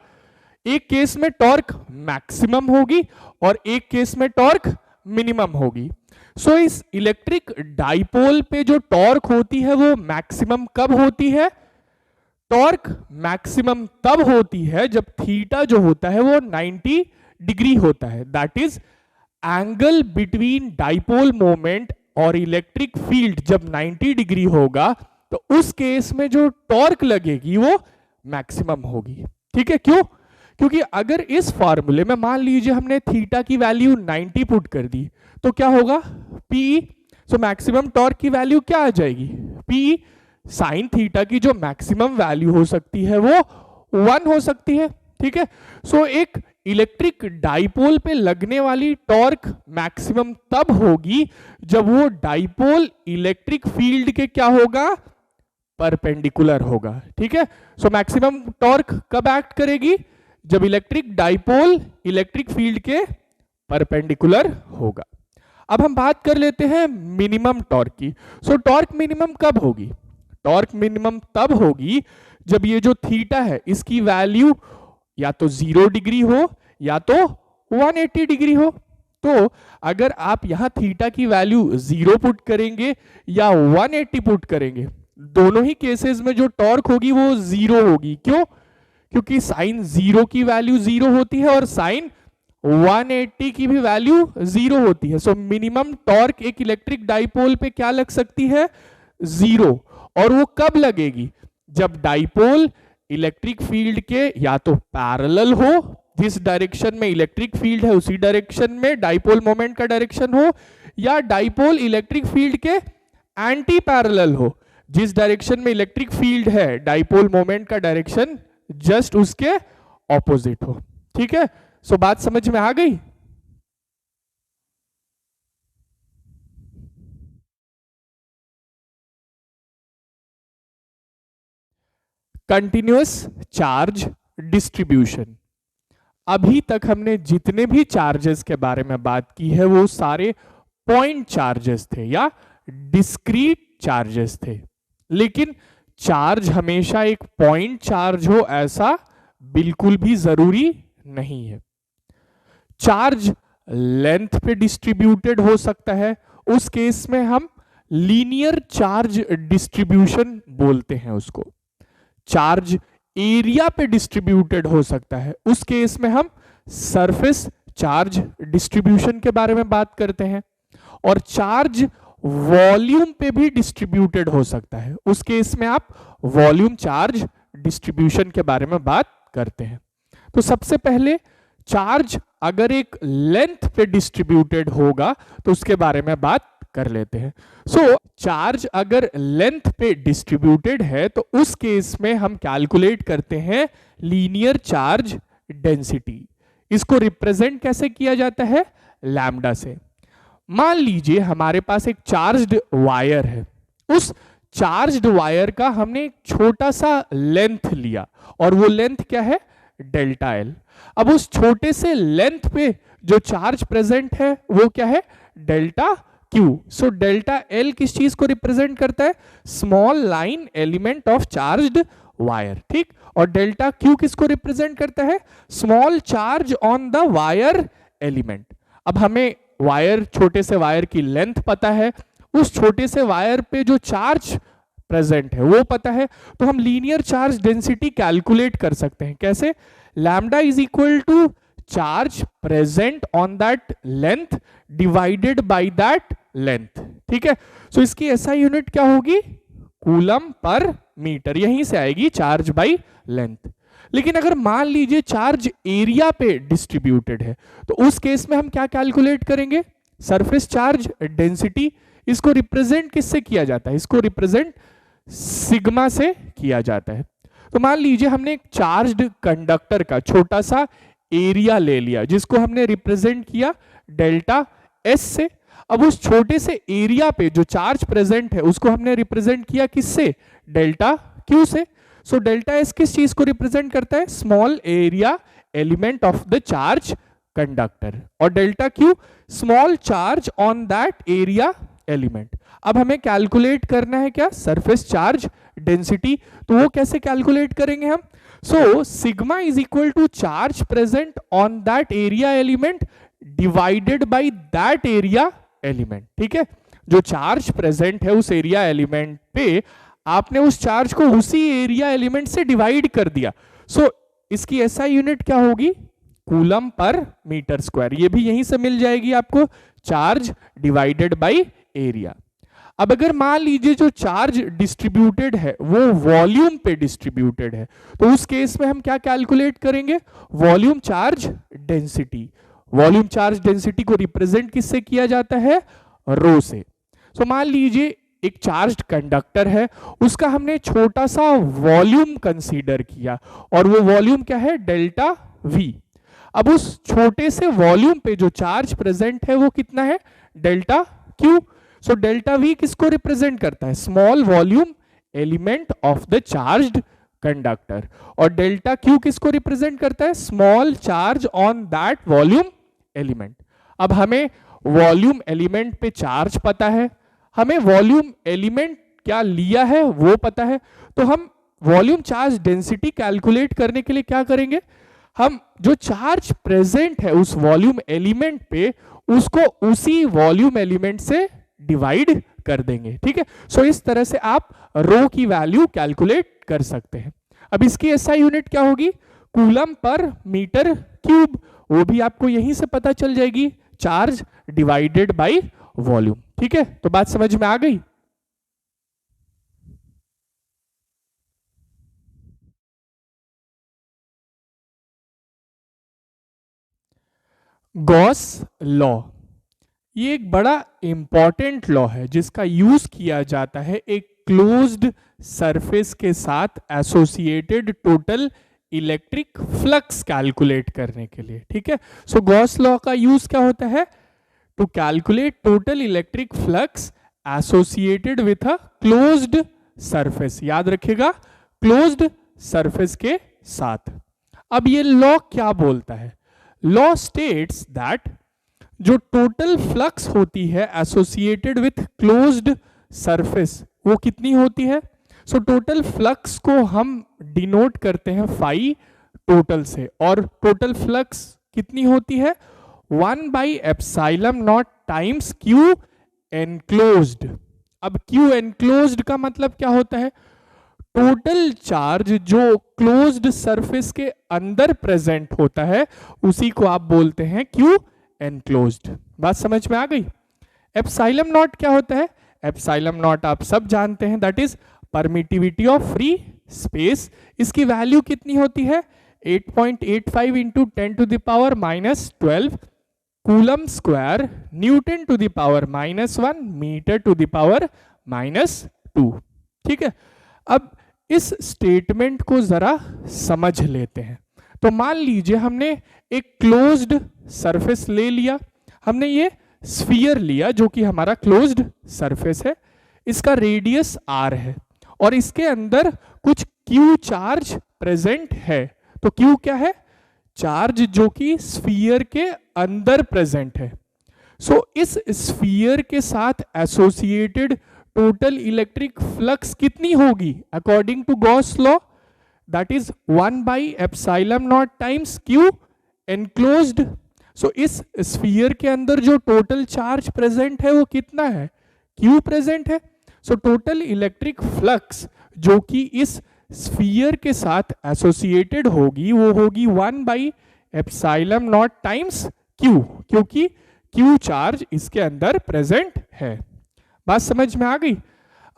एक केस में टॉर्क मैक्सिमम होगी और एक केस में टॉर्क मिनिमम होगी। सो इस इलेक्ट्रिक डाइपोल पे जो टॉर्क होती है वो मैक्सिमम कब होती है, टॉर्क मैक्सिमम तब होती है जब थीटा जो होता है वो 90 डिग्री होता है, that is angle between dipole moment और इलेक्ट्रिक फील्ड जब 90 डिग्री होगा तो उस केस में जो टॉर्क लगेगी वो मैक्सिमम होगी। ठीक है, क्यों? क्योंकि अगर इस फॉर्मूले में मान लीजिए हमने थीटा की वैल्यू 90 पुट कर दी तो क्या होगा, पी, सो मैक्सिमम टॉर्क की वैल्यू क्या आ जाएगी, पी साइन थीटा की जो मैक्सिमम वैल्यू हो सकती है वो 1 हो सकती है। ठीक है, सो एक इलेक्ट्रिक डाइपोल पे लगने वाली टॉर्क मैक्सिमम तब होगी जब वो डाइपोल इलेक्ट्रिक फील्ड के क्या होगा, परपेंडिकुलर होगा। ठीक है, सो मैक्सिमम टॉर्क कब एक्ट करेगी, जब इलेक्ट्रिक डाइपोल इलेक्ट्रिक फील्ड के परपेंडिकुलर होगा। अब हम बात कर लेते हैं मिनिमम टॉर्क की। सो टॉर्क मिनिमम कब होगी, टॉर्क मिनिमम तब होगी जब ये जो थीटा है इसकी वैल्यू या तो 0 डिग्री हो या तो 180 डिग्री हो। तो अगर आप यहां थीटा की वैल्यू 0 पुट करेंगे या 180 पुट करेंगे, दोनों ही केसेस में जो टॉर्क होगी वो 0 होगी। क्यों? क्योंकि साइन 0 की वैल्यू 0 होती है और साइन 180 की भी वैल्यू 0 होती है। सो मिनिमम टॉर्क एक इलेक्ट्रिक डाइपोल पे क्या लग सकती है, 0। और वो कब लगेगी, जब डाइपोल इलेक्ट्रिक फील्ड के या तो पैरेलल हो, जिस डायरेक्शन में इलेक्ट्रिक फील्ड है उसी डायरेक्शन में डाइपोल मोमेंट का डायरेक्शन हो, या डाइपोल इलेक्ट्रिक फील्ड के एंटी पैरेलल हो, जिस डायरेक्शन में इलेक्ट्रिक फील्ड है डाइपोल मोमेंट का डायरेक्शन जस्ट उसके ऑपोजिट हो। ठीक है, सो बात समझ में आ गई। Continuous charge distribution. अभी तक हमने जितने भी चार्जेस के बारे में बात की है वो सारे पॉइंट चार्जेस थे या डिस्क्रीट चार्जेस थे, लेकिन चार्ज हमेशा एक पॉइंट चार्ज हो ऐसा बिल्कुल भी जरूरी नहीं है। चार्ज लेंथ पे डिस्ट्रीब्यूटेड हो सकता है, उस केस में हम लीनियर चार्ज डिस्ट्रीब्यूशन बोलते हैं उसको। चार्ज एरिया पे डिस्ट्रीब्यूटेड हो सकता है, उस केस में हम सरफेस चार्ज डिस्ट्रीब्यूशन के बारे में बात करते हैं। और चार्ज वॉल्यूम पे भी डिस्ट्रीब्यूटेड हो सकता है, उस केस में आप वॉल्यूम चार्ज डिस्ट्रीब्यूशन के बारे में बात करते हैं। तो सबसे पहले चार्ज अगर एक लेंथ पे डिस्ट्रीब्यूटेड होगा तो उसके बारे में बात कर लेते हैं। सो चार्ज अगर लेंथ पे डिस्ट्रीब्यूटेड है तो उस केस में हम कैलकुलेट करते हैं लीनियर चार्ज डेंसिटी। इसको रिप्रेजेंट कैसे किया जाता है, लैम्डा से। मान लीजिए हमारे पास एक चार्ज्ड वायर है, उस चार्ज्ड वायर का हमने एक छोटा सा लेंथ लिया और वो लेंथ क्या है, डेल्टा एल। अब उस छोटे से लेंथ पे जो चार्ज प्रेजेंट है वो क्या है, delta Q. So delta L किस चीज को रिप्रेजेंट करता है, small line element of charged wire. ठीक, और डेल्टा क्यू किसको रिप्रेजेंट करता है, small charge on the wire element. अब हमें वायर, छोटे से वायर की लेंथ पता है, उस छोटे से वायर पे जो चार्ज प्रेजेंट है वो पता है, तो हम लीनियर चार्ज डेंसिटी कैलकुलेट कर सकते हैं। कैसे, lambda is equal to charge present on that length divided by that length. ठीक है, सो इसकी एसआई यूनिट क्या होगी, कूलम पर मीटर, यहीं से आएगी चार्ज बाय लेंथ। लेकिन अगर मान लीजिए चार्ज एरिया पे डिस्ट्रीब्यूटेड है तो उस केस में हम क्या कैलकुलेट करेंगे, सरफेस चार्ज डेंसिटी। इसको रिप्रेजेंट किससे किया जाता है, इसको रिप्रेजेंट सिग्मा से किया जाता है। तो मान लीजिए हमने एक चार्ज्ड कंडक्टर का छोटा सा एरिया ले लिया जिसको हमने रिप्रेजेंट किया डेल्टा एस से। अब उस छोटे से एरिया पे जो चार्ज प्रेजेंट है उसको हमने रिप्रेजेंट किया किससे, डेल्टा क्यू से। सो डेल्टा एस किस चीज को रिप्रेजेंट करता है, small area element of the charge conductor, और delta Q small charge on that area element. अब हमें कैलकुलेट करना है क्या, सरफेस चार्ज डेंसिटी। तो वो कैसे कैलकुलेट करेंगे हम, so sigma is equal to charge present on that area element divided by that area element. ठीक है, जो चार्ज प्रेजेंट है उस एरिया एलिमेंट पे आपने उस चार्ज को उसी एरिया एलिमेंट से डिवाइड कर दिया। सो इसकी एसआई यूनिट क्या होगी, कूलम पर मीटर स्क्वायर। ये भी यहीं से मिल जाएगी आपको, चार्ज डिवाइडेड बाय एरिया। अब अगर मान लीजिए जो चार्ज डिस्ट्रीब्यूटेड है वो वॉल्यूम पे डिस्ट्रीब्यूटेड है, तो उस केस में हम क्या कैलकुलेट करेंगे, volume charge density. Volume charge density को रिप्रेजेंट किससे किया जाता है, रो से। सो मान लीजिए एक चार्ज्ड कंडक्टर है, उसका हमने छोटा सा वॉल्यूम कंसीडर किया, और वो वॉल्यूम क्या है, डेल्टा वी। अब उस छोटे से वॉल्यूम पे जो चार्ज प्रेजेंट है वो कितना है, delta Q. So delta we किसको रिप्रेजेंट करता है, small volume element of the charged conductor, और डेल्टा क्यू किसको रिप्रेजेंट करता है, small charge on that volume element. अब हमें वॉल्यूम एलिमेंट पे चार्ज पता है, हमें वॉल्यूम एलिमेंट क्या लिया है वो पता है, तो हम वॉल्यूम चार्ज डेंसिटी कैलकुलेट करने के लिए क्या करेंगे, हम जो चार्ज प्रेजेंट है उस वॉल्यूम एलिमेंट पे उसको उसी वॉल्यूम एलिमेंट से डिवाइड कर देंगे। ठीक है, सो इस तरह से आप रो की वैल्यू कैलकुलेट कर सकते हैं। अब इसकी एसआई यूनिट क्या होगी, कूलम पर मीटर क्यूब, वो भी आपको यहीं से पता चल जाएगी, चार्ज डिवाइडेड बाय वॉल्यूम। ठीक है, तो बात समझ में आ गई। गॉस लॉ, ये एक बड़ा इंपॉर्टेंट लॉ है जिसका यूज किया जाता है एक क्लोज्ड सरफेस के साथ associated total electric flux calculate करने के लिए। ठीक है, सो गॉस लॉ का यूज क्या होता है, to calculate total electric flux associated with a closed surface. याद रखिएगा, क्लोज्ड सरफेस के साथ। अब ये लॉ क्या बोलता है, लॉ स्टेट्स दैट जो टोटल फ्लक्स होती है एसोसिएटेड विथ क्लोज्ड सरफेस वो कितनी होती है। सो टोटल फ्लक्स को हम डिनोट करते हैं फाई टोटल से, और टोटल फ्लक्स कितनी होती है, 1/एप्सिलॉन नॉट टाइम्स क्यू एनक्लोज्ड। अब क्यू एनक्लोज्ड का मतलब क्या होता है, टोटल चार्ज जो क्लोज्ड सरफेस के अंदर प्रेजेंट होता है उसी को आप बोलते हैं क्यू एनक्लोज्ड। बात समझ में आ गई। एप्सिलॉन नॉट क्या होता है, एप्सिलॉन नॉट आप सब जानते हैं, that is permittivity of free space. इसकी वैल्यू कितनी होती है, 8.85 into 10⁻⁻12 coulomb square newton to the power -1 metre to the power -2। ठीक है, अब इस स्टेटमेंट को जरा समझ लेते हैं। तो मान लीजिए हमने एक क्लोज्ड सरफेस ले लिया, हमने ये स्फीयर लिया जो कि हमारा क्लोज्ड सरफेस है, इसका रेडियस r है और इसके अंदर कुछ q चार्ज प्रेजेंट है। तो q क्या है, चार्ज जो कि स्फीयर के अंदर प्रेजेंट है। सो इस स्फीयर के साथ एसोसिएटेड टोटल इलेक्ट्रिक फ्लक्स कितनी होगी according to Gauss law, that is 1/एप्सिलॉन naught times Q enclosed. So इस स्फीयर के अंदर जो टोटल चार्ज प्रेजेंट है वो कितना है, क्यू प्रेजेंट है। सो टोटल इलेक्ट्रिक फ्लक्स जो कि इस स्फीयर के साथ एसोसिएटेड होगी वो होगी 1/एप्सिलॉन नॉट टाइम्स क्यू, क्योंकि क्यू चार्ज इसके अंदर प्रेजेंट है। बात समझ में आ गई।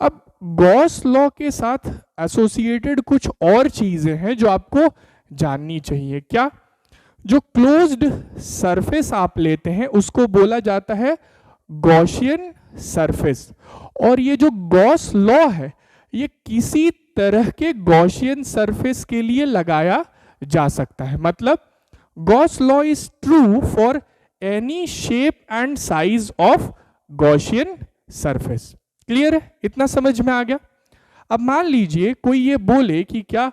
अब गॉस लॉ के साथ एसोसिएटेड कुछ और चीजें हैं जो आपको जाननी चाहिए। क्या, जो क्लोज्ड सरफेस आप लेते हैं उसको बोला जाता है गॉसियन सरफेस, और ये जो गॉस लॉ है ये किसी तरह के गॉसियन सरफेस के लिए लगाया जा सकता है। मतलब Gauss law is true for any shape and size of Gaussian surface. Clear है, इतना समझ में आ गया। अब मान लीजिए कोई ये बोले कि क्या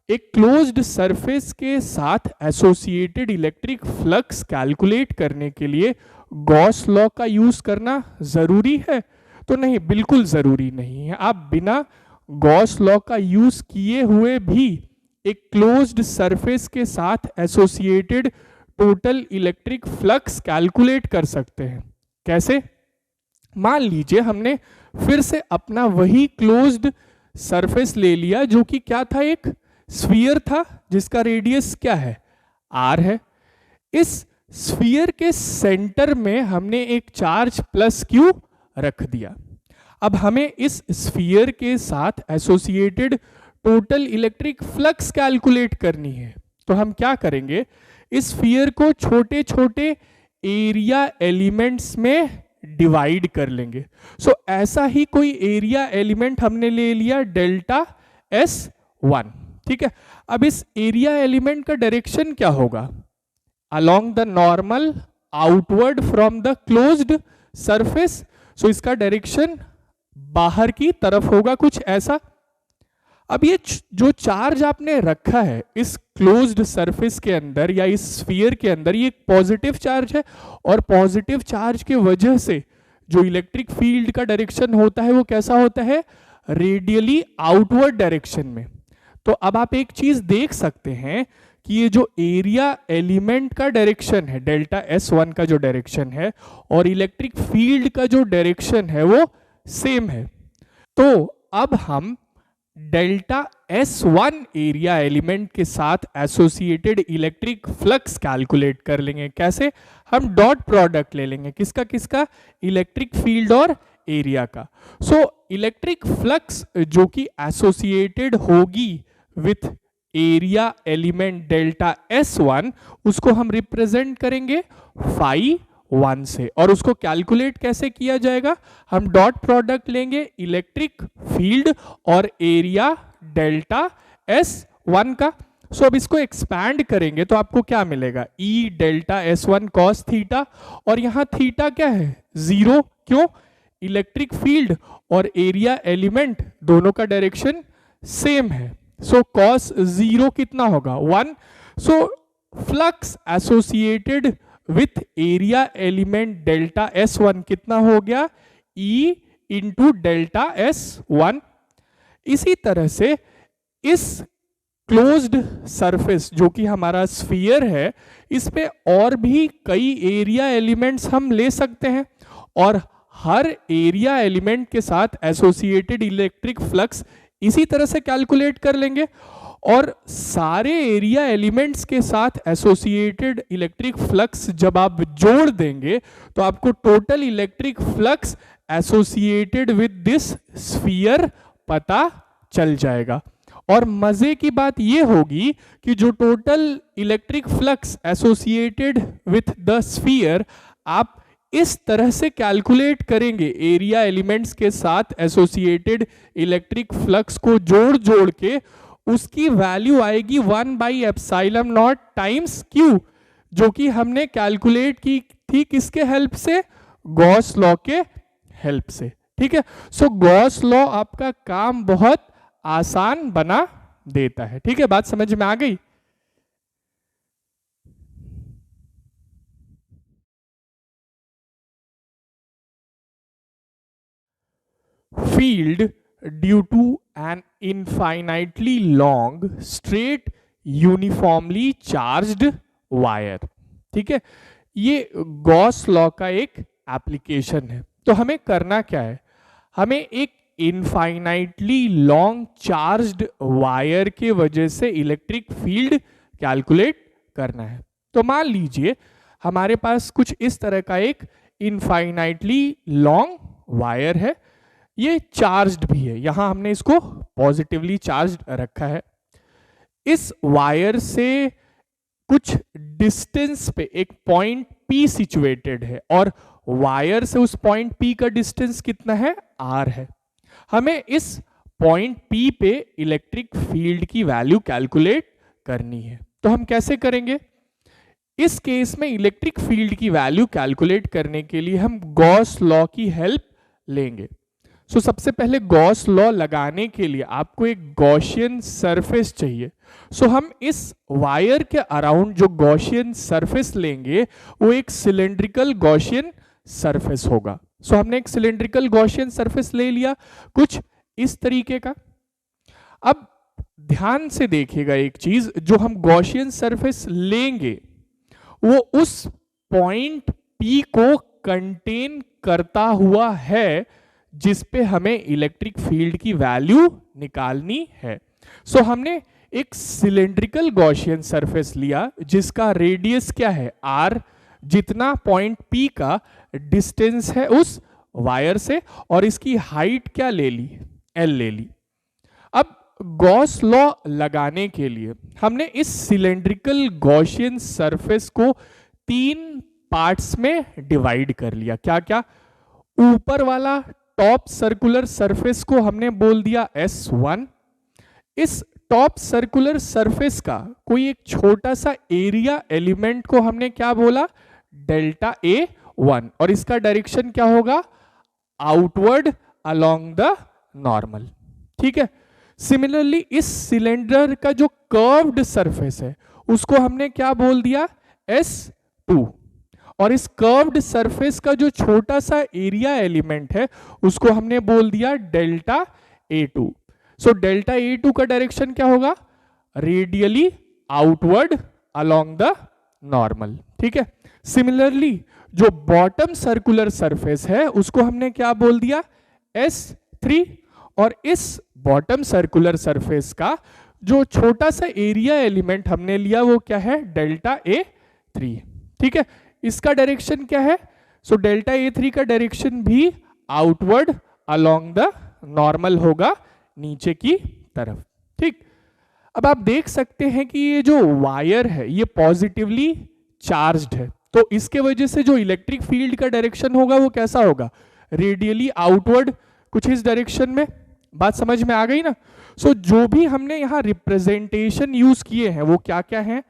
एक क्लोज्ड सरफेस के साथ एसोसिएटेड इलेक्ट्रिक फ्लक्स कैलकुलेट करने के लिए गॉस लॉ का यूज करना जरूरी है, तो नहीं, बिल्कुल जरूरी नहीं है। आप बिना गॉस लॉ का यूज किए हुए भी एक क्लोज्ड सरफेस के साथ associated total electric flux calculate कर सकते हैं। कैसे, मान लीजिए हमने फिर से अपना वही क्लोज्ड सरफेस ले लिया जो कि क्या था, एक स्फीयर था जिसका रेडियस क्या है, r है। इस स्फीयर के सेंटर में हमने एक चार्ज प्लस क्यू रख दिया। अब हमें इस स्फीयर के साथ associated total electric flux calculate करनी है। तो हम क्या करेंगे, इस स्फीयर को छोटे छोटे एरिया एलिमेंट्स में डिवाइड कर लेंगे। सो ऐसा ही कोई एरिया एलिमेंट हमने ले लिया डेल्टा S1, ठीक है। अब इस एरिया एलिमेंट का डायरेक्शन क्या होगा, along the normal outward from the closed surface. So इसका डायरेक्शन बाहर की तरफ होगा, कुछ ऐसा। अब ये जो चार्ज आपने रखा है इस क्लोज्ड सरफेस के अंदर या इस स्फीयर के अंदर, ये एक पॉजिटिव चार्ज है, और पॉजिटिव चार्ज के वजह से जो इलेक्ट्रिक फील्ड का डायरेक्शन होता है वो कैसा होता है, रेडियली आउटवर्ड डायरेक्शन में। तो अब आप एक चीज देख सकते हैं कि ये जो एरिया एलिमेंट का डायरेक्शन है, डेल्टा S1 का जो डायरेक्शन है, और इलेक्ट्रिक फील्ड का जो डायरेक्शन है वो सेम है। तो अब हम डेल्टा S1 एरिया एलिमेंट के साथ एसोसिएटेड इलेक्ट्रिक फ्लक्स कैलकुलेट कर लेंगे। कैसे, हम डॉट प्रोडक्ट ले लेंगे, किसका किसका, इलेक्ट्रिक फील्ड और एरिया का। सो इलेक्ट्रिक फ्लक्स जो कि एसोसिएटेड होगी with area element delta S1, उसको हम रिप्रेजेंट करेंगे phi 1 से। और उसको कैलकुलेट कैसे किया जाएगा, हम डॉट प्रोडक्ट लेंगे इलेक्ट्रिक फील्ड और एरिया डेल्टा S1 का। सो अब इसको एक्सपैंड करेंगे तो आपको क्या मिलेगा, E delta S1 cos theta, और यहां थीटा क्या है, 0। क्यों, इलेक्ट्रिक फील्ड और एरिया एलिमेंट दोनों का डायरेक्शन सेम है। सो cos 0 कितना होगा, 1। So flux associated with area element delta S1 कितना हो गया, E इंटू डेल्टा S1। इसी तरह से इस क्लोज्ड सरफेस जो कि हमारा स्फीयर है, इस पे और भी कई एरिया एलिमेंट्स हम ले सकते हैं, और हर एरिया एलिमेंट के साथ एसोसिएटेड इलेक्ट्रिक फ्लक्स इसी तरह से कैलकुलेट कर लेंगे। और सारे एरिया एलिमेंट्स के साथ एसोसिएटेड इलेक्ट्रिक फ्लक्स जब आप जोड़ देंगे तो आपको total electric flux associated with this sphere पता चल जाएगा। और मजे की बात यह होगी कि जो total electric flux associated with the sphere आप इस तरह से कैलकुलेट करेंगे, एरिया एलिमेंट्स के साथ एसोसिएटेड इलेक्ट्रिक फ्लक्स को जोड़ जोड़ के, उसकी वैल्यू आएगी 1/ε0 टाइम्स Q, जो कि हमने कैलकुलेट की थी किसके हेल्प से, गॉस लॉ के हेल्प से, ठीक है। सो गॉस लॉ आपका काम बहुत आसान बना देता है, ठीक है, बात समझ में आ गई। Field due to an infinitely long straight uniformly charged wire, ठीक है, ये गॉस लॉ का एक एप्लीकेशन है। तो हमें करना क्या है, हमें एक इनफाइनाइटली लॉन्ग चार्ज्ड वायर के वजह से इलेक्ट्रिक फील्ड कैलकुलेट करना है। तो मान लीजिए हमारे पास कुछ इस तरह का एक इनफाइनाइटली लॉन्ग वायर है, ये चार्ज्ड भी है, यहां हमने इसको पॉजिटिवली चार्ज्ड रखा है। इस वायर से कुछ डिस्टेंस पे एक पॉइंट P सिचुएटेड है, और वायर से उस पॉइंट P का डिस्टेंस कितना है, R है। हमें इस पॉइंट P पे इलेक्ट्रिक फील्ड की वैल्यू कैलकुलेट करनी है। तो हम कैसे करेंगे, इस केस में इलेक्ट्रिक फील्ड की वैल्यू कैलकुलेट करने के लिए हम गॉस लॉ की हेल्प लेंगे। सो सबसे पहले गॉस लॉ लगाने के लिए आपको एक गॉसियन सरफेस चाहिए। सो हम इस वायर के अराउंड जो गॉसियन सरफेस लेंगे वो एक सिलेंड्रिकल गॉसियन सरफेस होगा। सो हमने एक सिलेंड्रिकल गॉसियन सरफेस ले लिया कुछ इस तरीके का। अब ध्यान से देखिएगा एक चीज, जो हम गॉसियन सरफेस लेंगे वो उस पॉइंट P को कंटेन करता हुआ है जिस पे हमें इलेक्ट्रिक फील्ड की वैल्यू निकालनी है। सो हमने एक सिलेंड्रिकल गॉसियन सरफेस लिया जिसका रेडियस क्या है r, जितना पॉइंट P का डिस्टेंस है उस वायर से, और इसकी हाइट क्या ले ली, L ले ली। अब गॉस लॉ लगाने के लिए हमने इस सिलेंड्रिकल गॉसियन सरफेस को 3 पार्ट्स में डिवाइड कर लिया। क्या क्या? ऊपर वाला टॉप सर्कुलर सरफेस को हमने बोल दिया S1। इस टॉप सर्कुलर सरफेस का कोई एक छोटा सा एरिया एलिमेंट को हमने क्या बोला, डेल्टा A1, और इसका डायरेक्शन क्या होगा, आउटवर्ड अलोंग द नॉर्मल। ठीक है। सिमिलरली इस सिलेंडर का जो कर्व्ड सरफेस है उसको हमने क्या बोल दिया, S2, और इस कर्व्ड सरफेस का जो छोटा सा एरिया एलिमेंट है उसको हमने बोल दिया डेल्टा A2। सो डेल्टा A2 का डायरेक्शन क्या होगा, radially outward along the normal. ठीक है। सिमिलरली जो बॉटम सर्कुलर सरफेस है उसको हमने क्या बोल दिया, S3, और इस बॉटम सर्कुलर सरफेस का जो छोटा सा एरिया एलिमेंट हमने लिया वो क्या है, डेल्टा A3। ठीक है। इसका डायरेक्शन क्या है, सो डेल्टा A3 का डायरेक्शन भी आउटवर्ड अलोंग द नॉर्मल होगा, नीचे की तरफ। ठीक। अब आप देख सकते हैं कि ये जो वायर है ये पॉजिटिवली चार्ज्ड है, तो इसके वजह से जो इलेक्ट्रिक फील्ड का डायरेक्शन होगा वो कैसा होगा, रेडियली आउटवर्ड, कुछ इस डायरेक्शन में। बात समझ में आ गई ना। सो जो भी हमने यहाँ रिप्रेजेंटेशन यूज किए हैं वो क्या क्या है,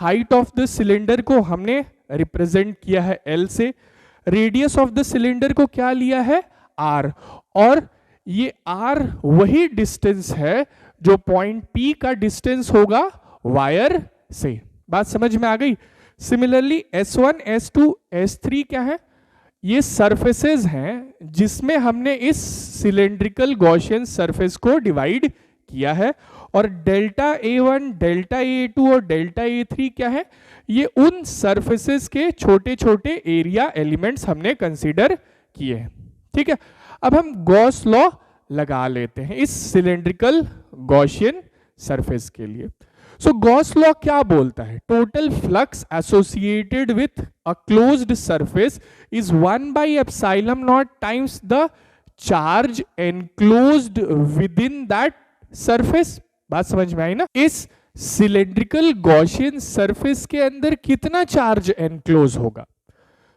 हाइट ऑफ द सिलेंडर को हमने रिप्रेजेंट किया है L से, रेडियस ऑफ द सिलेंडर को क्या लिया है, R, और ये R वही डिस्टेंस है जो पॉइंट P का डिस्टेंस होगा वायर से। बात समझ में आ गई। सिमिलरली S1, S2, S3 क्या है, ये सरफेसेस हैं जिसमें हमने इस सिलेंड्रिकल गॉसियन सरफेस को डिवाइड किया है, और डेल्टा A1, डेल्टा A2 और डेल्टा A3 क्या है, ये उन सरफेसेस के छोटे छोटे एरिया एलिमेंट्स हमने कंसीडर किए हैं। ठीक है। अब हम गॉस लॉ लगा लेते हैं इस सिलेंड्रिकल गॉसियन सरफेस के लिए। सो गॉस लॉ क्या बोलता है, total flux associated with a closed surface is 1/ε0 times the charge enclosed within that surface. बात समझ में आई ना। इस सिलेंड्रिकल गॉसियन सरफेस के अंदर कितना चार्ज एनक्लोज होगा।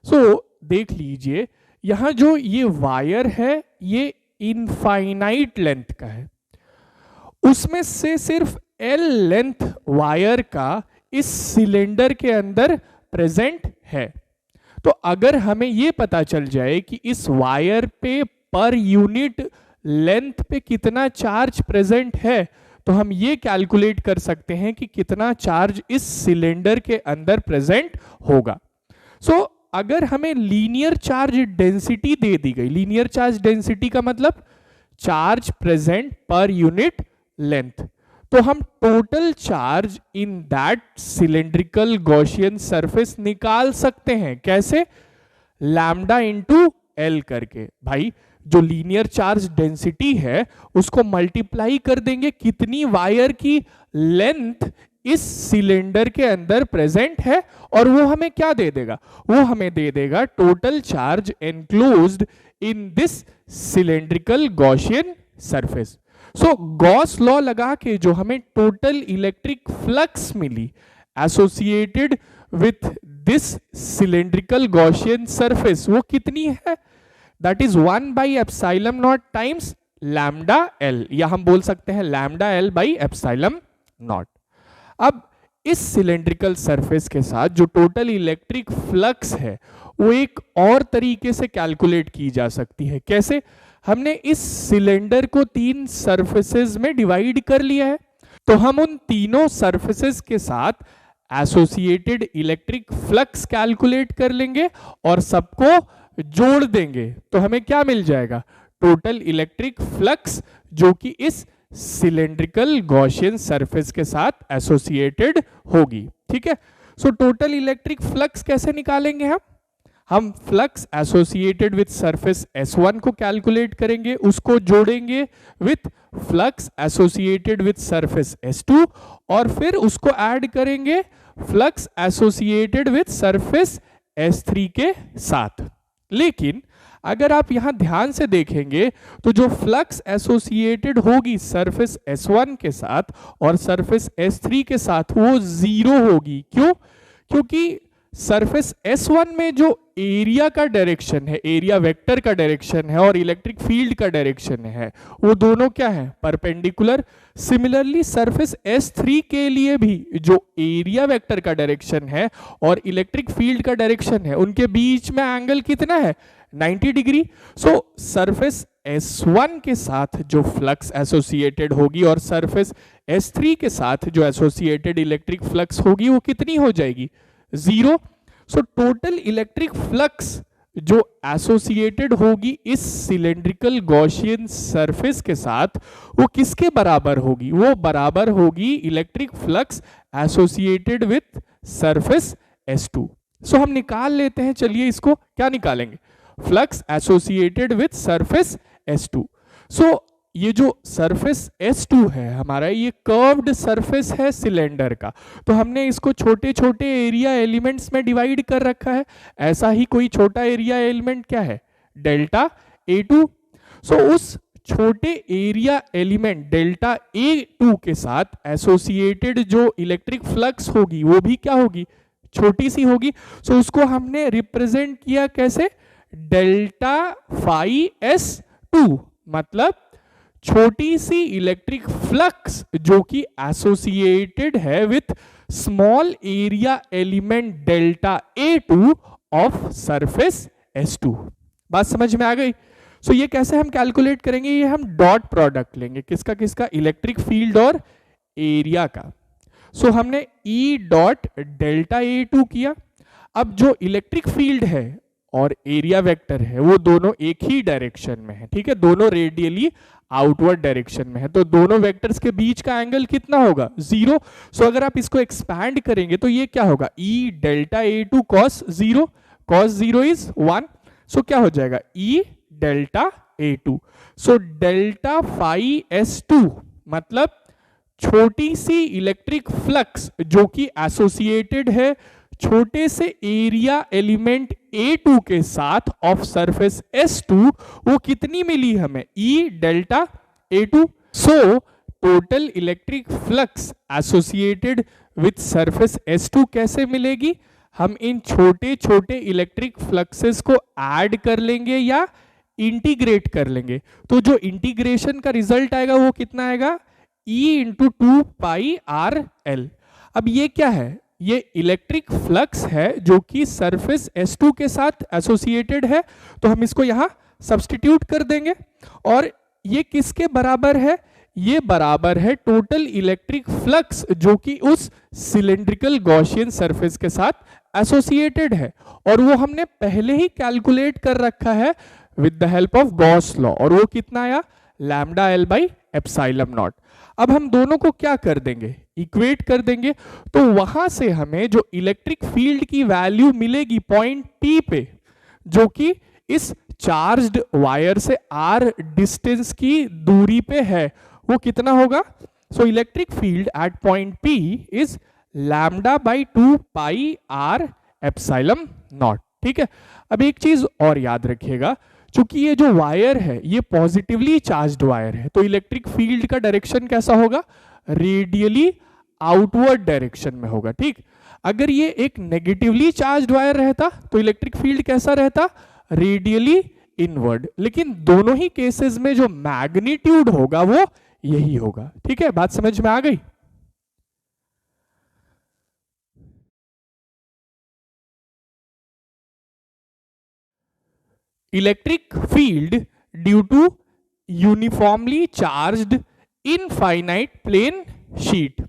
सो देख लीजिए यहां जो ये वायर है ये इनफाइनाइट लेंथ का है, उसमें से सिर्फ L लेंथ वायर का इस सिलेंडर के अंदर प्रेजेंट है। तो अगर हमें यह पता चल जाए कि इस वायर पे पर यूनिट लेंथ पे कितना चार्ज प्रेजेंट है, तो हम ये कैलकुलेट कर सकते हैं कि कितना चार्ज इस सिलेंडर के अंदर प्रेजेंट होगा। सो अगर हमें लीनियर चार्ज डेंसिटी दे दी गई, लीनियर चार्ज डेंसिटी का मतलब charge present per unit length, तो हम total charge in that cylindrical Gaussian surface निकाल सकते हैं। कैसे? लैम्डा इंटू एल करके। भाई जो लीनियर चार्ज डेंसिटी है उसको मल्टीप्लाई कर देंगे कितनी वायर की लेंथ इस सिलेंडर के अंदर प्रेजेंट है, और वो हमें क्या दे देगा, वो हमें दे देगा total charge enclosed in this cylindrical Gaussian surface. So Gauss law लगा के जो हमें टोटल इलेक्ट्रिक फ्लक्स मिली associated with this cylindrical Gaussian surface, वो कितनी है, that is 1/ε0 times lambda L, या हम बोल सकते हैं lambda L by epsilon naught. अब इस सिलेंड्रिकल सरफेस के साथ जो टोटल इलेक्ट्रिक फ्लक्स है वो एक और तरीके से कैलकुलेट की जा सकती है। कैसे? हमने इस सिलेंडर को 3 सरफेसेस में डिवाइड कर लिया है, तो हम उन तीनों सरफेसेस के साथ एसोसिएटेड इलेक्ट्रिक फ्लक्स कैलकुलेट कर लेंगे और सबको जोड़ देंगे, तो हमें क्या मिल जाएगा, टोटल इलेक्ट्रिक फ्लक्स, जो कि इस सिलेंड्रिकल गॉसियन सरफेस के साथ एसोसिएटेड होगी। ठीक है। सो टोटल इलेक्ट्रिक फ्लक्स कैसे निकालेंगे हम, हम flux associated with surface S1 को कैलकुलेट करेंगे, उसको जोड़ेंगे with flux associated with surface S2 और फिर उसको ऐड करेंगे flux associated with surface S3 के साथ। लेकिन अगर आप यहां ध्यान से देखेंगे तो जो फ्लक्स एसोसिएटेड होगी सरफेस S1 के साथ और सरफेस S3 के साथ वो 0 होगी। क्यों? क्योंकि सरफेस S1 में जो एरिया का डायरेक्शन है, एरिया वेक्टर का डायरेक्शन है और इलेक्ट्रिक फील्ड का डायरेक्शन है, वो दोनों क्या है? परपेंडिकुलर। सिमिलरली सरफेस S3 के लिए भी जो एरिया वेक्टर का डायरेक्शन है और इलेक्ट्रिक फील्ड का डायरेक्शन है, उनके बीच में एंगल कितना है? 90 डिग्री। सो सरफेस S1 के साथ जो फ्लक्स एसोसिएटेड होगी और सरफेस S3 के साथ जो एसोसिएटेड इलेक्ट्रिक फ्लक्स होगी वो कितनी हो जाएगी? 0। सो टोटल इलेक्ट्रिक फ्लक्स जो एसोसिएटेड होगी इस सिलेंड्रिकल गॉसियन सरफेस के साथ वो किसके बराबर होगी? वो बराबर होगी electric flux associated with surface S2। सो हम निकाल लेते हैं, चलिए इसको क्या निकालेंगे? Flux associated with surface S2। सो ये जो सरफेस S2 है हमारा, ये कर्व्ड सरफेस है सिलेंडर का, तो हमने इसको छोटे छोटे एरिया एलिमेंट्स में डिवाइड कर रखा है। ऐसा ही कोई छोटा एरिया एलिमेंट क्या है? Delta A2। सो उस छोटे एरिया एलिमेंट डेल्टा A2 के साथ एसोसिएटेड जो इलेक्ट्रिक फ्लक्स होगी वो भी क्या होगी? छोटी सी होगी। सो उसको हमने रिप्रेजेंट किया कैसे? डेल्टा फाई S2, मतलब छोटी सी इलेक्ट्रिक फ्लक्स जो कि एसोसिएटेड है with small area element delta A2 of surface S2। बात समझ में आ गई? सो ये कैसे हम कैलकुलेट करेंगे? ये हम डॉट प्रोडक्ट लेंगे, किसका किसका? इलेक्ट्रिक फील्ड और एरिया का। सो हमने E डॉट डेल्टा A2 किया। अब जो इलेक्ट्रिक फील्ड है और एरिया वेक्टर है वो दोनों एक ही डायरेक्शन में है, ठीक है, दोनों रेडियली आउटवर्ड डायरेक्शन में है, तो दोनों वेक्टर्स के बीच का एंगल कितना होगा? 0। सो अगर आप इसको एक्सपैंड करेंगे तो ये क्या होगा? E delta A2 cos 0, cos 0 is 1। सो क्या हो जाएगा? E delta A2। सो डेल्टा फाई S2 मतलब छोटी सी इलेक्ट्रिक फ्लक्स जो कि एसोसिएटेड है छोटे से एरिया एलिमेंट A2 के साथ ऑफ सरफेस S2, वो कितनी मिली हमें? E delta A2। So total electric flux associated with surface S2 कैसे मिलेगी? हम इन छोटे छोटे इलेक्ट्रिक फ्लक्सेस को ऐड कर लेंगे या इंटीग्रेट कर लेंगे, तो जो इंटीग्रेशन का रिजल्ट आएगा वो कितना आएगा? E इंटू 2 पाई RL। अब ये क्या है? ये इलेक्ट्रिक फ्लक्स है जो कि सरफेस S2 के साथ एसोसिएटेड है, तो हम इसको यहां सब्स्टिट्यूट कर देंगे। और ये किसके बराबर है? ये बराबर है टोटल इलेक्ट्रिक फ्लक्स जो कि उस सिलेंड्रिकल गॉसियन सरफेस के साथ एसोसिएटेड है, और वो हमने पहले ही कैलकुलेट कर रखा है with the help of Gauss law, और वो कितना आया? Lambda L by epsilon naught. अब हम दोनों को क्या कर देंगे? इक्वेट कर देंगे, तो वहां से हमें जो इलेक्ट्रिक फील्ड की वैल्यू मिलेगी पॉइंट P पे, जो कि इस चार्ज्ड वायर से R डिस्टेंस की दूरी पे है, वो कितना होगा? सो electric field at point P is lambda by 2 pi R epsilon not. ठीक है, अब एक चीज और याद रखिएगा, चूंकि ये जो वायर है ये पॉजिटिवली चार्ज्ड वायर है, तो इलेक्ट्रिक फील्ड का डायरेक्शन कैसा होगा? रेडियली आउटवर्ड डायरेक्शन में होगा। ठीक, अगर ये एक नेगेटिवली चार्ज्ड वायर रहता तो इलेक्ट्रिक फील्ड कैसा रहता? Radially inward. लेकिन दोनों ही केसेस में जो मैग्नीट्यूड होगा वो यही होगा। ठीक है, बात समझ में आ गई? Electric field due to uniformly charged infinite plane sheet.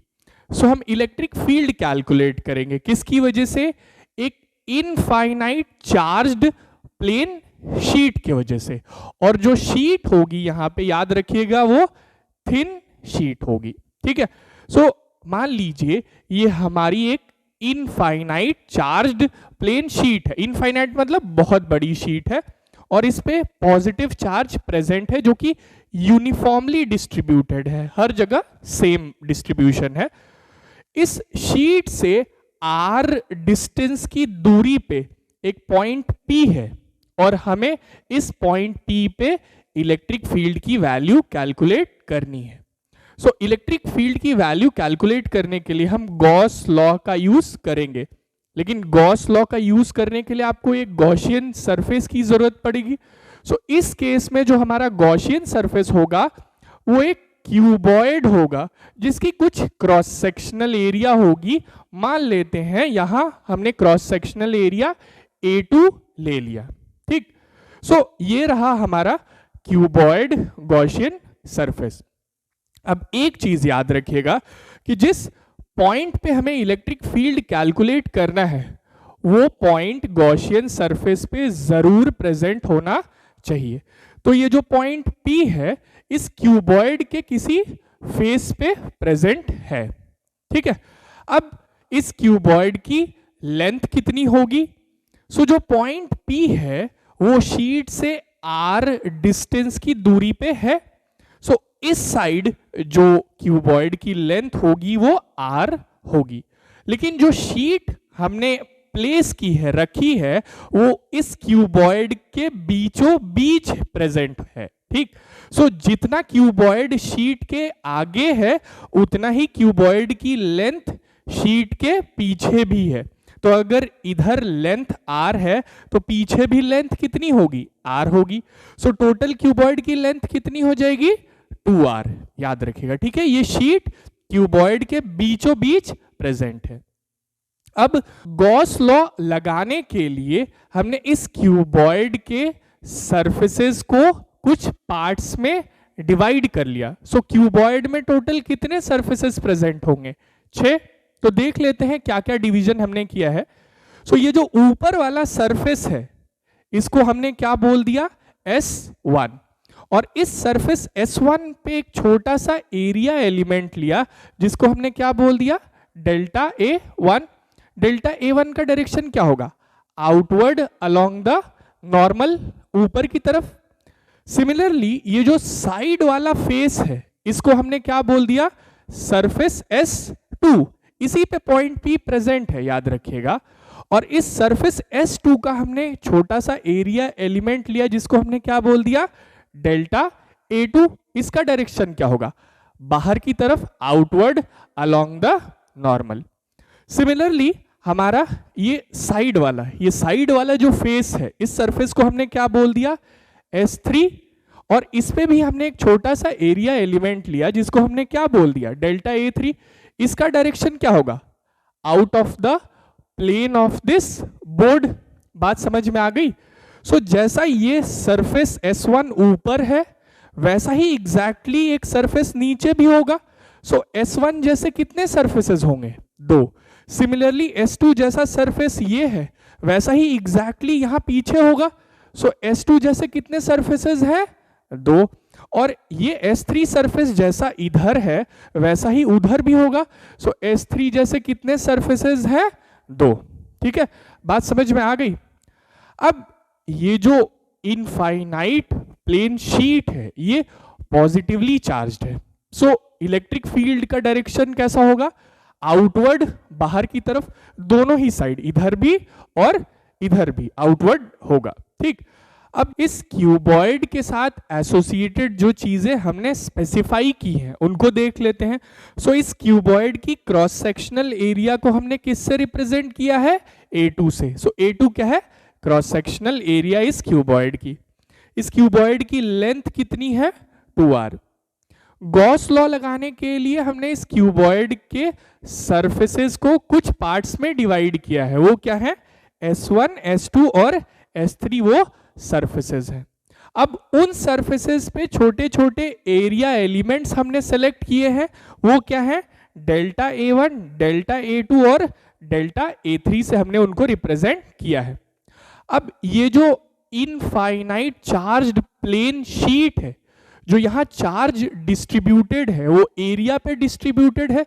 So हम इलेक्ट्रिक फील्ड कैलकुलेट करेंगे किसकी वजह से? एक इनफाइनाइट चार्ज्ड प्लेन शीट की वजह से, और जो शीट होगी यहां पे याद रखिएगा वो थिन शीट होगी। ठीक है, सो मान लीजिए ये हमारी एक इनफाइनाइट चार्ज्ड प्लेन शीट है। इनफाइनाइट मतलब बहुत बड़ी शीट है और इस पे पॉजिटिव चार्ज प्रेजेंट है जो कि यूनिफॉर्मली डिस्ट्रीब्यूटेड है, हर जगह सेम डिस्ट्रीब्यूशन है। इस शीट से r डिस्टेंस की दूरी पे एक पॉइंट P है और हमें इस पॉइंट P पे इलेक्ट्रिक फील्ड की वैल्यू कैलकुलेट करनी है। सो इलेक्ट्रिक फील्ड की वैल्यू कैलकुलेट करने के लिए हम गॉस लॉ का यूज करेंगे, लेकिन गॉस लॉ का यूज करने के लिए आपको एक गॉसियन सरफेस की जरूरत पड़ेगी। सो इस केस में जो हमारा गॉसियन सरफेस होगा वो एक क्यूबॉइड होगा जिसकी कुछ क्रॉस सेक्शनल एरिया होगी। मान लेते हैं यहां हमने क्रॉस सेक्शनल एरिया A2 ले लिया, ठीक। सो ये रहा हमारा क्यूबॉइड गॉसियन सरफेस। अब एक चीज याद रखिएगा कि जिस पॉइंट पे हमें इलेक्ट्रिक फील्ड कैलकुलेट करना है वो पॉइंट गॉसियन सरफेस पे जरूर प्रेजेंट होना चाहिए। तो ये जो पॉइंट P है इस क्यूबॉइड के किसी फेस पे प्रेजेंट है, ठीक है। अब इस क्यूबॉइड की लेंथ कितनी होगी? सो जो पॉइंट P है वो शीट से r डिस्टेंस की दूरी पे है। सो इस साइड जो क्यूबॉइड की लेंथ होगी वो r होगी, लेकिन जो शीट हमने प्लेस की है, रखी है, वो इस क्यूबॉइड के बीचों बीच प्रेजेंट है, ठीक। सो जितना क्यूबॉइड शीट के आगे है उतना ही क्यूबॉइड की लेंथ शीट के पीछे भी है। तो अगर इधर लेंथ r है तो पीछे भी लेंथ कितनी होगी? r होगी। सो टोटल क्यूबॉइड की लेंथ कितनी हो जाएगी? 2r, याद रखिएगा, ठीक है। ये शीट क्यूबॉइड के बीचों बीच प्रेजेंट है। अब गॉस लॉ लगाने के लिए हमने इस क्यूबॉइड के सरफेसेस को कुछ पार्ट्स में डिवाइड कर लिया। सो क्यूबॉइड में टोटल कितने सरफेसेस प्रेजेंट होंगे? 6। तो देख लेते हैं क्या क्या डिवीजन हमने किया है। सो ये जो ऊपर वाला सरफेस है इसको हमने क्या बोल दिया? S1। और इस सरफेस S1 पे एक छोटा सा एरिया एलिमेंट लिया जिसको हमने क्या बोल दिया? Delta A1। डेल्टा A1 का डायरेक्शन क्या होगा? आउटवर्ड अलोंग द नॉर्मल, ऊपर की तरफ। सिमिलरली ये जो साइड वाला फेस है इसको हमने क्या बोल दिया? Surface S2। इसी पे पॉइंट P प्रेजेंट है, याद रखिएगा। और इस सरफेस S2 का हमने छोटा सा एरिया एलिमेंट लिया जिसको हमने क्या बोल दिया? Delta A2। इसका डायरेक्शन क्या होगा? बाहर की तरफ, outward along the normal. Similarly हमारा ये साइड वाला जो फेस है इस सरफेस को हमने क्या बोल दिया? S3। और इस पे भी हमने एक छोटा सा एरिया एलिमेंट लिया जिसको हमने क्या बोल दिया? Delta A3। इसका डायरेक्शन क्या होगा? Out of the plane of this board. बात समझ में आ गई? सो जैसा ये सरफेस S1 ऊपर है वैसा ही एग्जैक्टली एक सरफेस नीचे भी होगा। सो S1 जैसे कितने सरफेसेस होंगे? 2। सिमिलरली S2 जैसा सरफेस ये है वैसा ही एग्जैक्टली यहां पीछे होगा। सो S2 जैसे कितने सरफेसेस हैं? 2। और ये S3 सरफेस जैसा इधर है वैसा ही उधर भी होगा। सो S3 जैसे कितने सरफेसेस हैं? 2। ठीक है, बात समझ में आ गई? अब ये जो इनफाइनाइट प्लेन शीट है ये पॉजिटिवली चार्ज्ड है। सो इलेक्ट्रिक फील्ड का डायरेक्शन कैसा होगा? आउटवर्ड, बाहर की तरफ, दोनों ही साइड, इधर भी और इधर भी आउटवर्ड होगा, ठीक। अब इस क्यूबॉइड के साथ एसोसिएटेड जो चीजें हमने स्पेसिफाई की हैं उनको देख लेते हैं। सो इस क्यूबॉइड की क्रॉस सेक्शनल एरिया को हमने किससे रिप्रेजेंट किया है? A2 से। सो A2 क्या है? क्रॉस सेक्शनल एरिया इस क्यूबॉइड की। इस क्यूबॉइड की लेंथ कितनी है? 2r। गॉस लॉ लगाने के लिए हमने इस क्यूबॉइड के सरफेसेस को कुछ पार्ट्स में डिवाइड किया है। वो क्या है? S1, S2 और S3 वो सरफेसेस हैं। अब उन सरफेसेस पे छोटे छोटे एरिया एलिमेंट्स हमने सेलेक्ट किए हैं। वो क्या है? डेल्टा A1, डेल्टा A2 और डेल्टा A3 से हमने उनको रिप्रेजेंट किया है। अब ये जो इनफाइनाइट चार्ज्ड प्लेन शीट है, जो यहाँ चार्ज डिस्ट्रीब्यूटेड है वो एरिया पे डिस्ट्रीब्यूटेड है।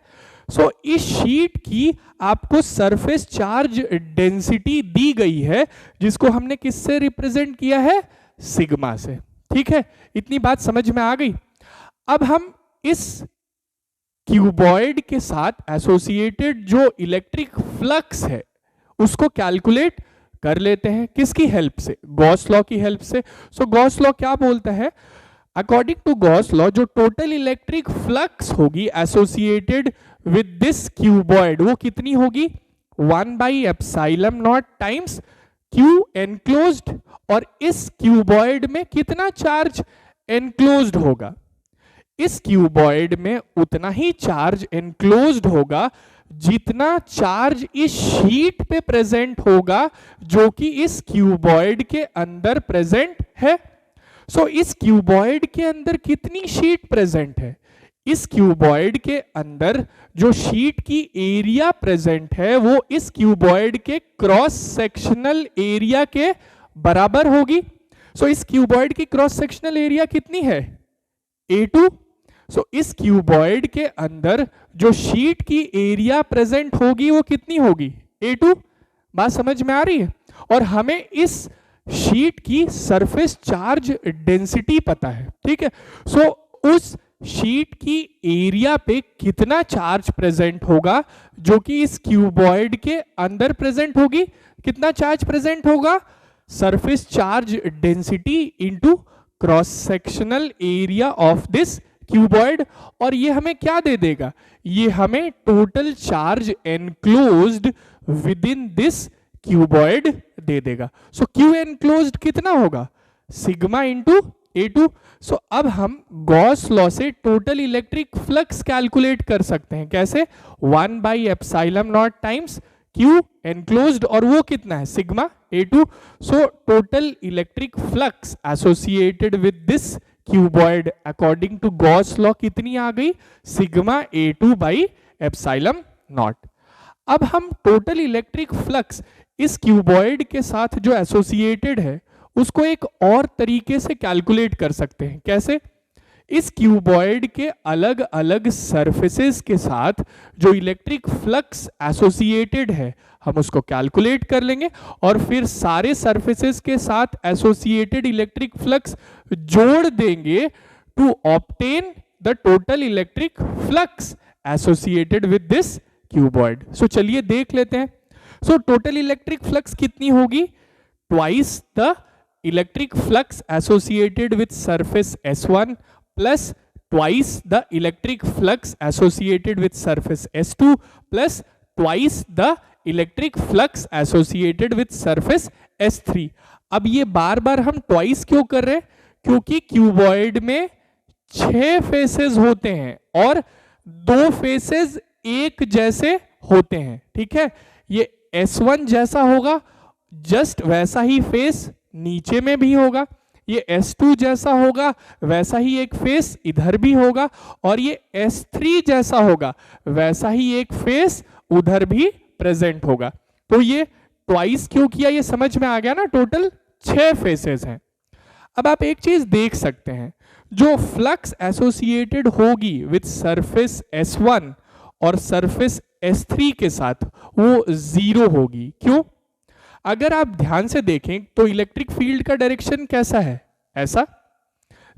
सो इस शीट की आपको सरफेस चार्ज डेंसिटी दी गई है, जिसको हमने किससे रिप्रेजेंट किया है, सिग्मा से। ठीक है, इतनी बात समझ में आ गई। अब हम इस क्यूबॉइड के साथ एसोसिएटेड जो इलेक्ट्रिक फ्लक्स है उसको कैलकुलेट कर लेते हैं। किसकी हेल्प से, गॉस लॉ की हेल्प से। सो गॉस लॉ क्या बोलता है, अकॉर्डिंग टू गॉस लॉ जो टोटल इलेक्ट्रिक फ्लक्स होगी एसोसिएटेड विद दिस क्यूबॉइड वो कितनी होगी, 1/ε0 टाइम्स क्यू एनक्लोज्ड। और इस क्यूबॉइड में कितना चार्ज एनक्लोज्ड होगा, इस क्यूबॉइड में उतना ही चार्ज एनक्लोज्ड होगा जितना चार्ज इस शीट पे प्रेजेंट होगा जो कि इस क्यूबॉइड के अंदर प्रेजेंट है। सो इस क्यूबॉइड के अंदर कितनी शीट प्रेजेंट है, इस क्यूबॉइड के अंदर जो शीट की एरिया प्रेजेंट है वो इस क्यूबॉइड के क्रॉस सेक्शनल एरिया के बराबर होगी। सो इस क्यूबॉइड की क्रॉस सेक्शनल एरिया कितनी है, A2। सो इस क्यूबॉइड के अंदर जो शीट की एरिया प्रेजेंट होगी वो कितनी होगी, A2। बात समझ में आ रही है। और हमें इस शीट की सरफेस चार्ज डेंसिटी पता है। ठीक है, सो उस शीट की एरिया पे कितना चार्ज प्रेजेंट होगा जो कि इस क्यूबॉइड के अंदर प्रेजेंट होगी, कितना चार्ज प्रेजेंट होगा, surface charge density into cross sectional area of this cuboid. और ये हमें क्या दे देगा, ये हमें total charge enclosed within this cuboid दे देगा। सो क्यू एनक्लोज्ड कितना होगा, सिग्मा इंटू A2। सो अब हम गॉस लॉ से टोटल इलेक्ट्रिक फ्लक्स कैलकुलेट कर सकते हैं। कैसे, 1/ε0 टाइम्स क्यू एनक्लोज्ड और वो कितना है, sigma A2। So total electric flux associated with this cuboid according to Gauss law कितनी आ गई, सिग्मा A2/ε0। अब हम टोटल इलेक्ट्रिक फ्लक्स इस क्यूबॉइड के साथ जो एसोसिएटेड है उसको एक और तरीके से कैलकुलेट कर सकते हैं। कैसे, इस क्यूबॉइड के अलग अलग सरफेसेस के साथ जो इलेक्ट्रिक फ्लक्स एसोसिएटेड है हम उसको कैलकुलेट कर लेंगे और फिर सारे सरफेसेस के साथ एसोसिएटेड इलेक्ट्रिक फ्लक्स जोड़ देंगे to obtain the total electric flux associated with this cuboid. So चलिए देख लेते हैं। सो टोटल इलेक्ट्रिक फ्लक्स कितनी होगी, twice the electric flux associated with surface S1 plus twice the electric flux associated with surface S2 plus twice the electric flux associated with surface S3। अब ये बार बार हम twice क्यों कर रहे हैं, क्योंकि क्यूबॉइड में 6 फेसेस होते हैं और 2 फेसेस एक जैसे होते हैं। ठीक है, ये S1 जैसा होगा जस्ट वैसा ही फेस नीचे में भी होगा, ये S2 जैसा होगा वैसा ही एक फेस इधर भी होगा और ये S3 जैसा होगा वैसा ही एक फेस उधर भी प्रेजेंट होगा। तो ये ट्वाइस क्यों किया, ये समझ में आ गया ना। टोटल 6 फेसेस हैं। अब आप एक चीज देख सकते हैं, जो फ्लक्स एसोसिएटेड होगी विद सरफेस S1 और सरफेस S3 के साथ वो 0 होगी। क्यों, अगर आप ध्यान से देखें तो इलेक्ट्रिक फील्ड का डायरेक्शन कैसा है, ऐसा,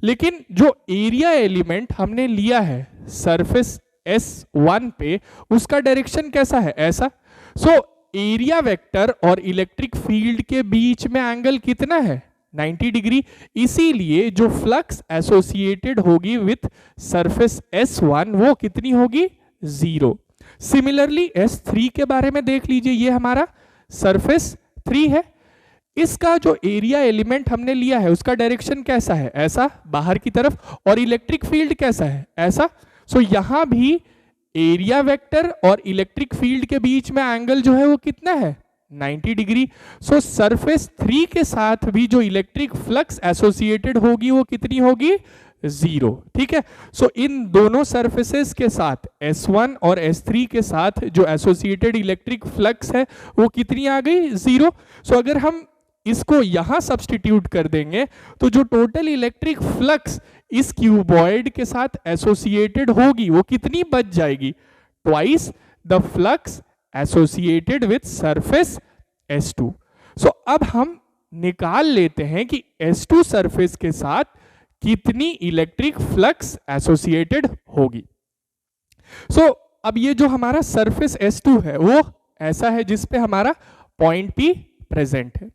लेकिन जो एरिया एलिमेंट हमने लिया है सरफेस S1 पे उसका डायरेक्शन कैसा है, ऐसा। सो एरिया वेक्टर और इलेक्ट्रिक फील्ड के बीच में एंगल कितना है, 90 डिग्री। इसीलिए जो फ्लक्स एसोसिएटेड होगी विथ सरफेस S1 वो कितनी होगी, 0। सिमिलरली S3 के बारे में देख लीजिए, ये हमारा सरफेस 3 है, इसका जो एरिया एलिमेंट हमने लिया है उसका डायरेक्शन कैसा है, ऐसा, बाहर की तरफ, और इलेक्ट्रिक फील्ड कैसा है, ऐसा। सो यहां भी एरिया वेक्टर और इलेक्ट्रिक फील्ड के बीच में एंगल जो है वो कितना है, 90 डिग्री। सो सरफेस 3 के साथ भी जो इलेक्ट्रिक फ्लक्स एसोसिएटेड होगी वो कितनी होगी, 0। ठीक है, सो इन दोनों सरफेसेस के साथ S1 और S3 के साथ जो एसोसिएटेड इलेक्ट्रिक फ्लक्स है वो कितनी आ गई, 0। सो अगर हम इसको यहां सब्स्टिट्यूट कर देंगे तो जो टोटल इलेक्ट्रिक फ्लक्स इस क्यूबॉइड के साथ एसोसिएटेड होगी वो कितनी बच जाएगी, twice the flux associated with surface S2. सो अब हम निकाल लेते हैं कि S2 सरफेस के साथ कितनी इलेक्ट्रिक फ्लक्स एसोसिएटेड होगी. सो अब ये जो हमारा सरफेस S2 है वो ऐसा है जिसपे हमारा पॉइंट P प्रेजेंट है.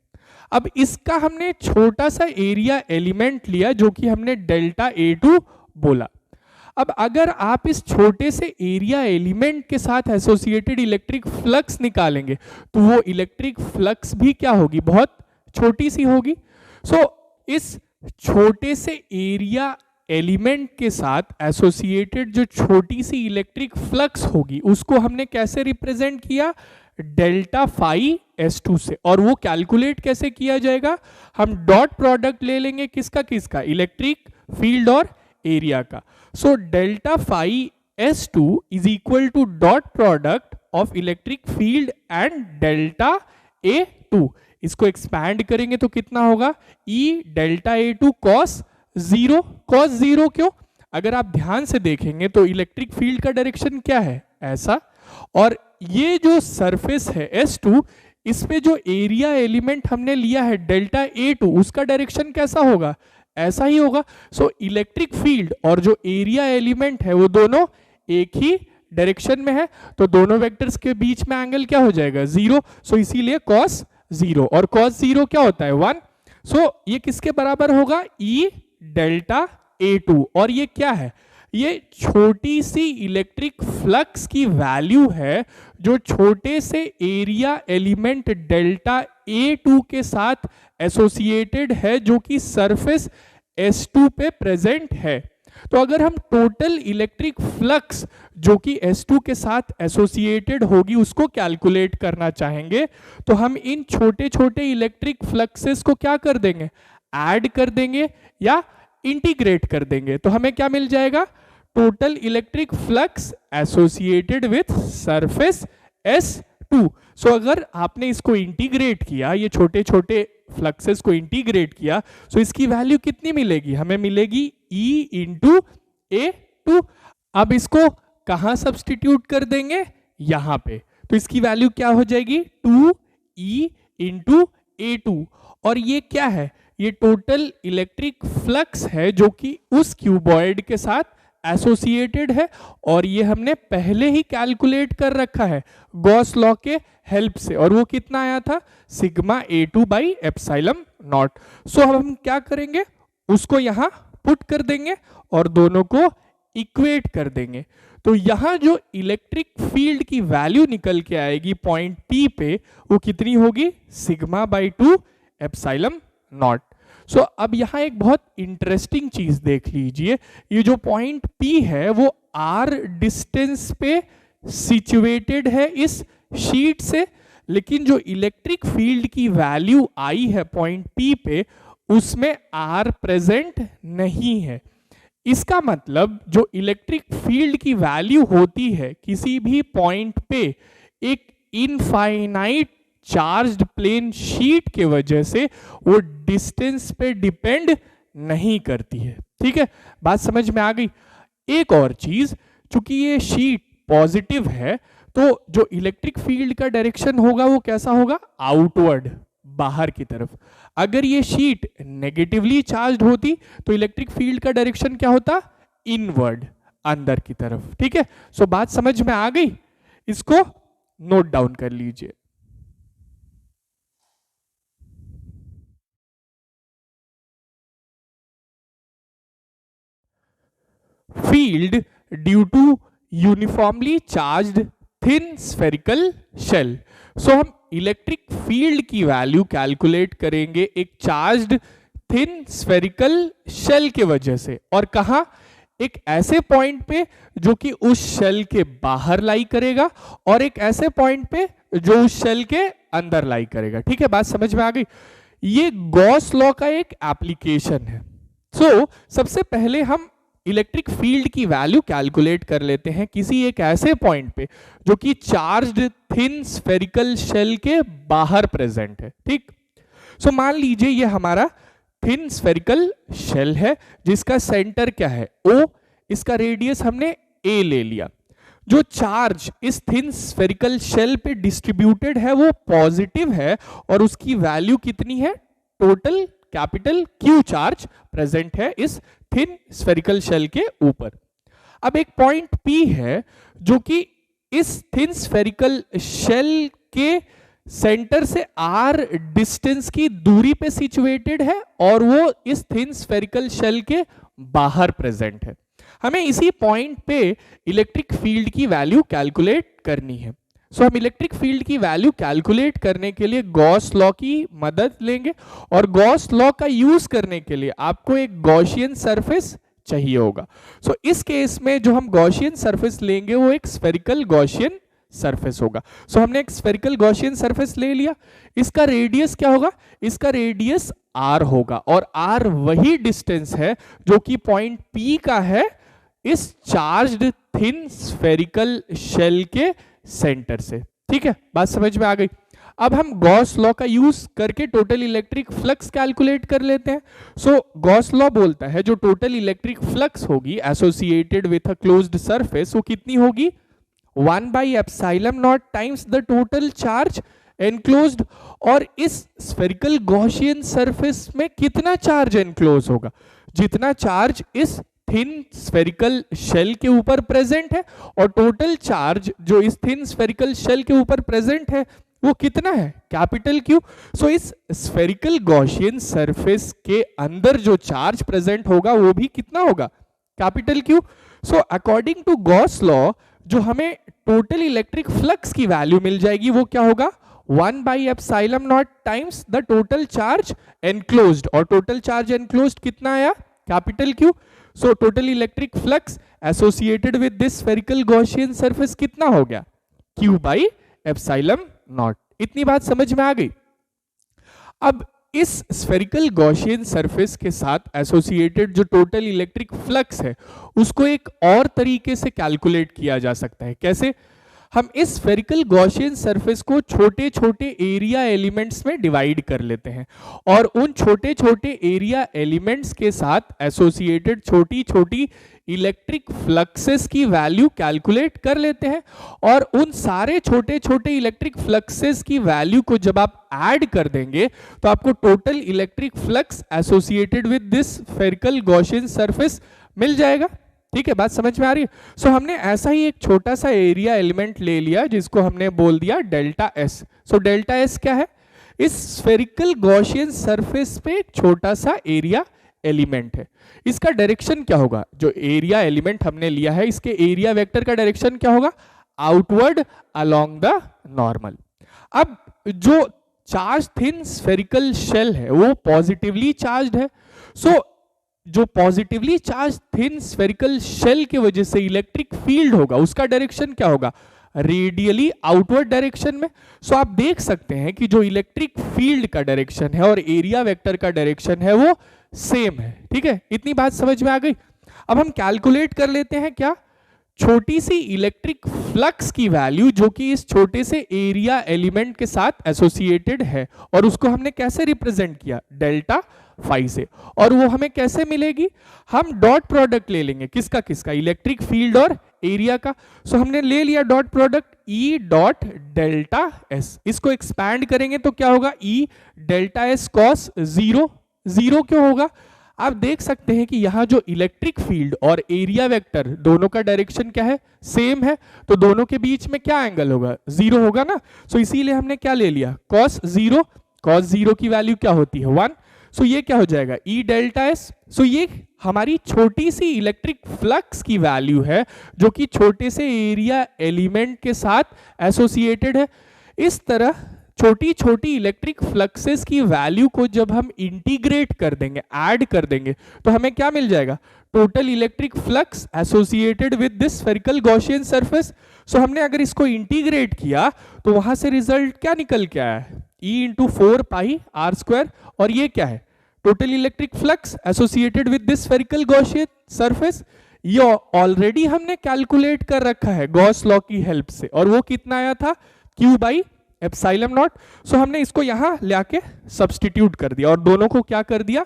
अब इसका हमने छोटा सा एरिया एलिमेंट लिया जो कि हमने डेल्टा A2 बोला. अब अगर आप इस छोटे से एरिया एलिमेंट के साथ एसोसिएटेड इलेक्ट्रिक फ्लक्स निकालेंगे तो वो इलेक्ट्रिक फ्लक्स भी क्या होगी, बहुत छोटी सी होगी. सो इस छोटे से एरिया एलिमेंट के साथ एसोसिएटेड जो छोटी सी इलेक्ट्रिक फ्लक्स होगी उसको हमने कैसे रिप्रेजेंट किया, डेल्टा फाई S2 से. और वो कैलकुलेट कैसे किया जाएगा, हम डॉट प्रोडक्ट ले लेंगे किसका किसका, इलेक्ट्रिक फील्ड और एरिया का. So delta phi S2 is equal to dot product of electric field and delta A2. इसको एक्सपैंड करेंगे तो कितना होगा, E delta A2 cos 0. cos 0 क्यों, अगर आप ध्यान से देखेंगे तो इलेक्ट्रिक फील्ड का डायरेक्शन क्या है, ऐसा. और ये जो सरफेस है S2, इस पे जो एरिया एलिमेंट हमने लिया है डेल्टा A2, उसका डायरेक्शन कैसा होगा, ऐसा ही होगा. सो इलेक्ट्रिक फील्ड और जो एरिया एलिमेंट है वो दोनों एक ही डायरेक्शन में है, तो दोनों वेक्टर्स के बीच में एंगल क्या हो जाएगा, 0. सो इसीलिए cos 0, और cos 0 क्या होता है, 1. सो ये किसके बराबर होगा, E डेल्टा A2. और ये क्या है, ये छोटी सी इलेक्ट्रिक फ्लक्स की वैल्यू है जो छोटे से एरिया एलिमेंट डेल्टा A2 के साथ एसोसिएटेड है जो कि सरफेस S2 पे प्रेजेंट है. तो अगर हम टोटल इलेक्ट्रिक फ्लक्स जो कि S2 के साथ एसोसिएटेड होगी उसको कैलकुलेट करना चाहेंगे तो हम इन छोटे छोटे इलेक्ट्रिक फ्लक्सेस को क्या कर देंगे, ऐड कर देंगे या इंटीग्रेट कर देंगे. तो हमें क्या मिल जाएगा, total electric flux associated with surface S2. सो अगर आपने इसको इंटीग्रेट किया, ये छोटे छोटे फ्लक्सेस को इंटीग्रेट किया, सो इसकी वैल्यू कितनी मिलेगी, हमें मिलेगी E इंटू A2. अब इसको कहां सब्सटीट्यूट कर देंगे, यहां पे, तो इसकी वैल्यू क्या हो जाएगी, 2E इंटू A2. और ये क्या है, ये टोटल इलेक्ट्रिक फ्लक्स है जो कि उस क्यूबॉइड के साथ एसोसिएटेड है, और ये हमने पहले ही कैलकुलेट कर रखा है गॉस लॉ के हेल्प से, और वो कितना आया था, sigma A2 by epsilon naught. So अब हम क्या करेंगे, उसको यहां पुट कर देंगे और दोनों को इक्वेट कर देंगे. तो यहां जो इलेक्ट्रिक फील्ड की वैल्यू निकल के आएगी पॉइंट P पे, वो कितनी होगी, sigma by 2 epsilon naught. So अब यहां एक बहुत इंटरेस्टिंग चीज देख लीजिए, ये जो पॉइंट P है वो R डिस्टेंस पे सिचुएटेड है इस शीट से, लेकिन जो इलेक्ट्रिक फील्ड की वैल्यू आई है पॉइंट P पे उसमें R प्रेजेंट नहीं है. इसका मतलब जो इलेक्ट्रिक फील्ड की वैल्यू होती है किसी भी पॉइंट पे एक इनफाइनाइट चार्ज्ड प्लेन शीट के वजह से वो डिस्टेंस पे डिपेंड नहीं करती है. ठीक है, बात समझ में आ गई. एक और चीज, चूंकि ये शीट पॉजिटिव है तो जो इलेक्ट्रिक फील्ड का डायरेक्शन होगा वो कैसा होगा, आउटवर्ड, बाहर की तरफ. अगर ये शीट नेगेटिवली चार्ज्ड होती तो इलेक्ट्रिक फील्ड का डायरेक्शन क्या होता, इनवर्ड, अंदर की तरफ. ठीक है, सो बात समझ में आ गई, इसको नोट डाउन कर लीजिए. Field due to uniformly charged thin spherical shell. सो हम इलेक्ट्रिक फील्ड की वैल्यू कैलकुलेट करेंगे एक चार्ज्ड थिन स्फेरिकल शेल के वजह से, और कहा, एक ऐसे पॉइंट पे जो कि उस शेल के बाहर लाई करेगा और एक ऐसे पॉइंट पे जो उस शेल के अंदर लाई करेगा. ठीक है, बात समझ में आ गई. ये गॉस लॉ का एक एप्लीकेशन है. सो सबसे पहले हम इलेक्ट्रिक फील्ड की वैल्यू कैलकुलेट कर लेते हैं किसी एक ऐसे पॉइंट पे जो कि चार्ज्ड थिन स्फेरिकल शेल के बाहर प्रेजेंट है. ठीक, सो मान लीजिए ये हमारा थिन स्फेरिकल शेल है जिसका सेंटर क्या है, O, इसका रेडियस हमने A ले लिया. जो चार्ज इस थिन स्फेरिकल शेल पे डिस्ट्रीब्यूटेड है वो पॉजिटिव है और उसकी वैल्यू कितनी है, total capital Q charge present है इस थिन स्फेरिकल शेल के ऊपर। अब एक पॉइंट P है जो कि इस थिन स्फेरिकल शेल के सेंटर से r डिस्टेंस की दूरी पे सिचुएटेड है और वो इस थिन स्फेरिकल शेल के बाहर प्रेजेंट है। हमें इसी पॉइंट पे इलेक्ट्रिक फील्ड की वैल्यू कैलकुलेट करनी है। सो हम इलेक्ट्रिक फील्ड की वैल्यू कैलकुलेट करने के लिए गॉस लॉ की मदद लेंगे और गॉस लॉ का यूज करने के लिए आपको एक गॉसियन सरफेस चाहिए होगा। सो इस केस में जो हम गॉसियन सरफेस लेंगे वो एक स्फेरिकल गॉसियन सरफेस होगा। सो हमने एक स्फेरिकल गॉसियन सरफेस ले लिया, इसका रेडियस क्या होगा, इसका रेडियस r होगा और r वही डिस्टेंस है जो कि पॉइंट P का है इस चार्ज्ड थिन स्फेरिकल शेल के सेंटर से। ठीक है, बात समझ में आ गई। अब हम गॉस लॉ का यूज करके टोटल इलेक्ट्रिक फ्लक्स कैलकुलेट कर लेते हैं। सो गॉस लॉ बोलता है जो टोटल इलेक्ट्रिक फ्लक्स होगी associated with a closed surface वो कितनी होगी, 1/ε0 times the total charge enclosed. और इस स्फेरिकल गॉसियन सरफेस में कितना चार्ज एनक्लोज होगा, जितना चार्ज इस थिन स्फेरिकल शेल के ऊपर प्रेजेंट है और टोटल चार्ज जो इस थिन स्फेरिकल शेल के ऊपर प्रेजेंट है वो कितना है, कैपिटल Q। सो इस स्फेरिकल गॉसियन सरफेस के अंदर जो चार्ज प्रेजेंट होगा वो भी कितना होगा, capital Q। So according to Gauss law जो हमें टोटल इलेक्ट्रिक फ्लक्स की वैल्यू मिल जाएगी वो क्या होगा, 1/ε0 times the total charge enclosed और टोटल चार्ज एनक्लोज्ड कितना आया, capital Q। So total electric flux associated with this spherical Gaussian surface कितना हो गया, Q/ε0। इतनी बात समझ में आ गई। अब इस स्फेरिकल गॉसियन सरफेस के साथ एसोसिएटेड जो टोटल इलेक्ट्रिक फ्लक्स है उसको एक और तरीके से कैलकुलेट किया जा सकता है। कैसे, हम इस स्फेरिकल गॉसियन सरफेस को छोटे छोटे एरिया एलिमेंट्स में डिवाइड कर लेते हैं और उन छोटे छोटे एरिया एलिमेंट्स के साथ एसोसिएटेड छोटी छोटी इलेक्ट्रिक फ्लक्सेस की वैल्यू कैलकुलेट कर लेते हैं और उन सारे छोटे छोटे इलेक्ट्रिक फ्लक्सेस की वैल्यू को जब आप ऐड कर देंगे तो आपको total electric flux associated with this spherical Gaussian surface मिल जाएगा। ठीक है, बात समझ में आ रही है। सो हमने ऐसा ही एक छोटा सा एरिया एलिमेंट ले लिया जिसको हमने बोल दिया delta S. So delta S क्या है, इस स्फेरिकल गॉसियन सरफेस पे एक छोटा सा एरिया एलिमेंट है। इसका डायरेक्शन क्या होगा, जो एरिया एलिमेंट हमने लिया है इसके एरिया वेक्टर का डायरेक्शन क्या होगा, आउटवर्ड अलोंग द नॉर्मल। अब जो चार्ज थिन स्फेरिकल शेल है वो पॉजिटिवली चार्ज्ड है। सो जो positively charge thin spherical shell की वजह से इलेक्ट्रिक फील्ड होगा उसका डायरेक्शन क्या होगा, रेडियली आउटवर्ड डायरेक्शन में। सो आप देख सकते हैं कि जो इलेक्ट्रिक फील्ड का डायरेक्शन है और एरिया वेक्टर का डायरेक्शन है वो सेम है। ठीक है, इतनी बात समझ में आ गई। अब हम कैलकुलेट कर लेते हैं क्या, छोटी सी इलेक्ट्रिक फ्लक्स की वैल्यू जो कि इस छोटे से एरिया एलिमेंट के साथ एसोसिएटेड है और उसको हमने कैसे रिप्रेजेंट किया, डेल्टा फाई से। और वो हमें कैसे मिलेगी, हम डॉट प्रोडक्ट ले लेंगे, किसका किसका, इलेक्ट्रिक फील्ड और एरिया का। सो हमने ले लिया dot product E dot delta S, इसको एक्सपैंड करेंगे तो क्या होगा, E delta S cos zero. Zero क्यों होगा, आप देख सकते हैं कि यहां जो इलेक्ट्रिक फील्ड और एरिया वेक्टर दोनों का डायरेक्शन क्या है, सेम है, तो दोनों के बीच में क्या एंगल होगा, जीरो होगा ना। सो इसीलिए हमने क्या ले लिया, कॉस जीरो। कॉस जीरो की वैल्यू क्या होती है, 1। सो ये क्या हो जाएगा, E डेल्टा एस। सो ये हमारी छोटी सी इलेक्ट्रिक फ्लक्स की वैल्यू है जो कि छोटे से एरिया एलिमेंट के साथ एसोसिएटेड है। इस तरह छोटी छोटी इलेक्ट्रिक फ्लक्सेस की वैल्यू को जब हम इंटीग्रेट कर देंगे, ऐड कर देंगे, तो हमें क्या मिल जाएगा, total electric flux associated with this spherical Gaussian surface. So हमने अगर इसको इंटीग्रेट किया तो वहां से रिजल्ट क्या निकल के आया है, E इंटू 4πr²। और ये क्या है, total electric flux associated with this spherical Gaussian surface. ये ऑलरेडी हमने कैलकुलेट कर रखा है गॉस लॉ की हेल्प से और वो कितना आया था, Q/ε0। सो हमने इसको यहां ले आके सब्सटीट्यूट कर दिया और दोनों को क्या कर दिया,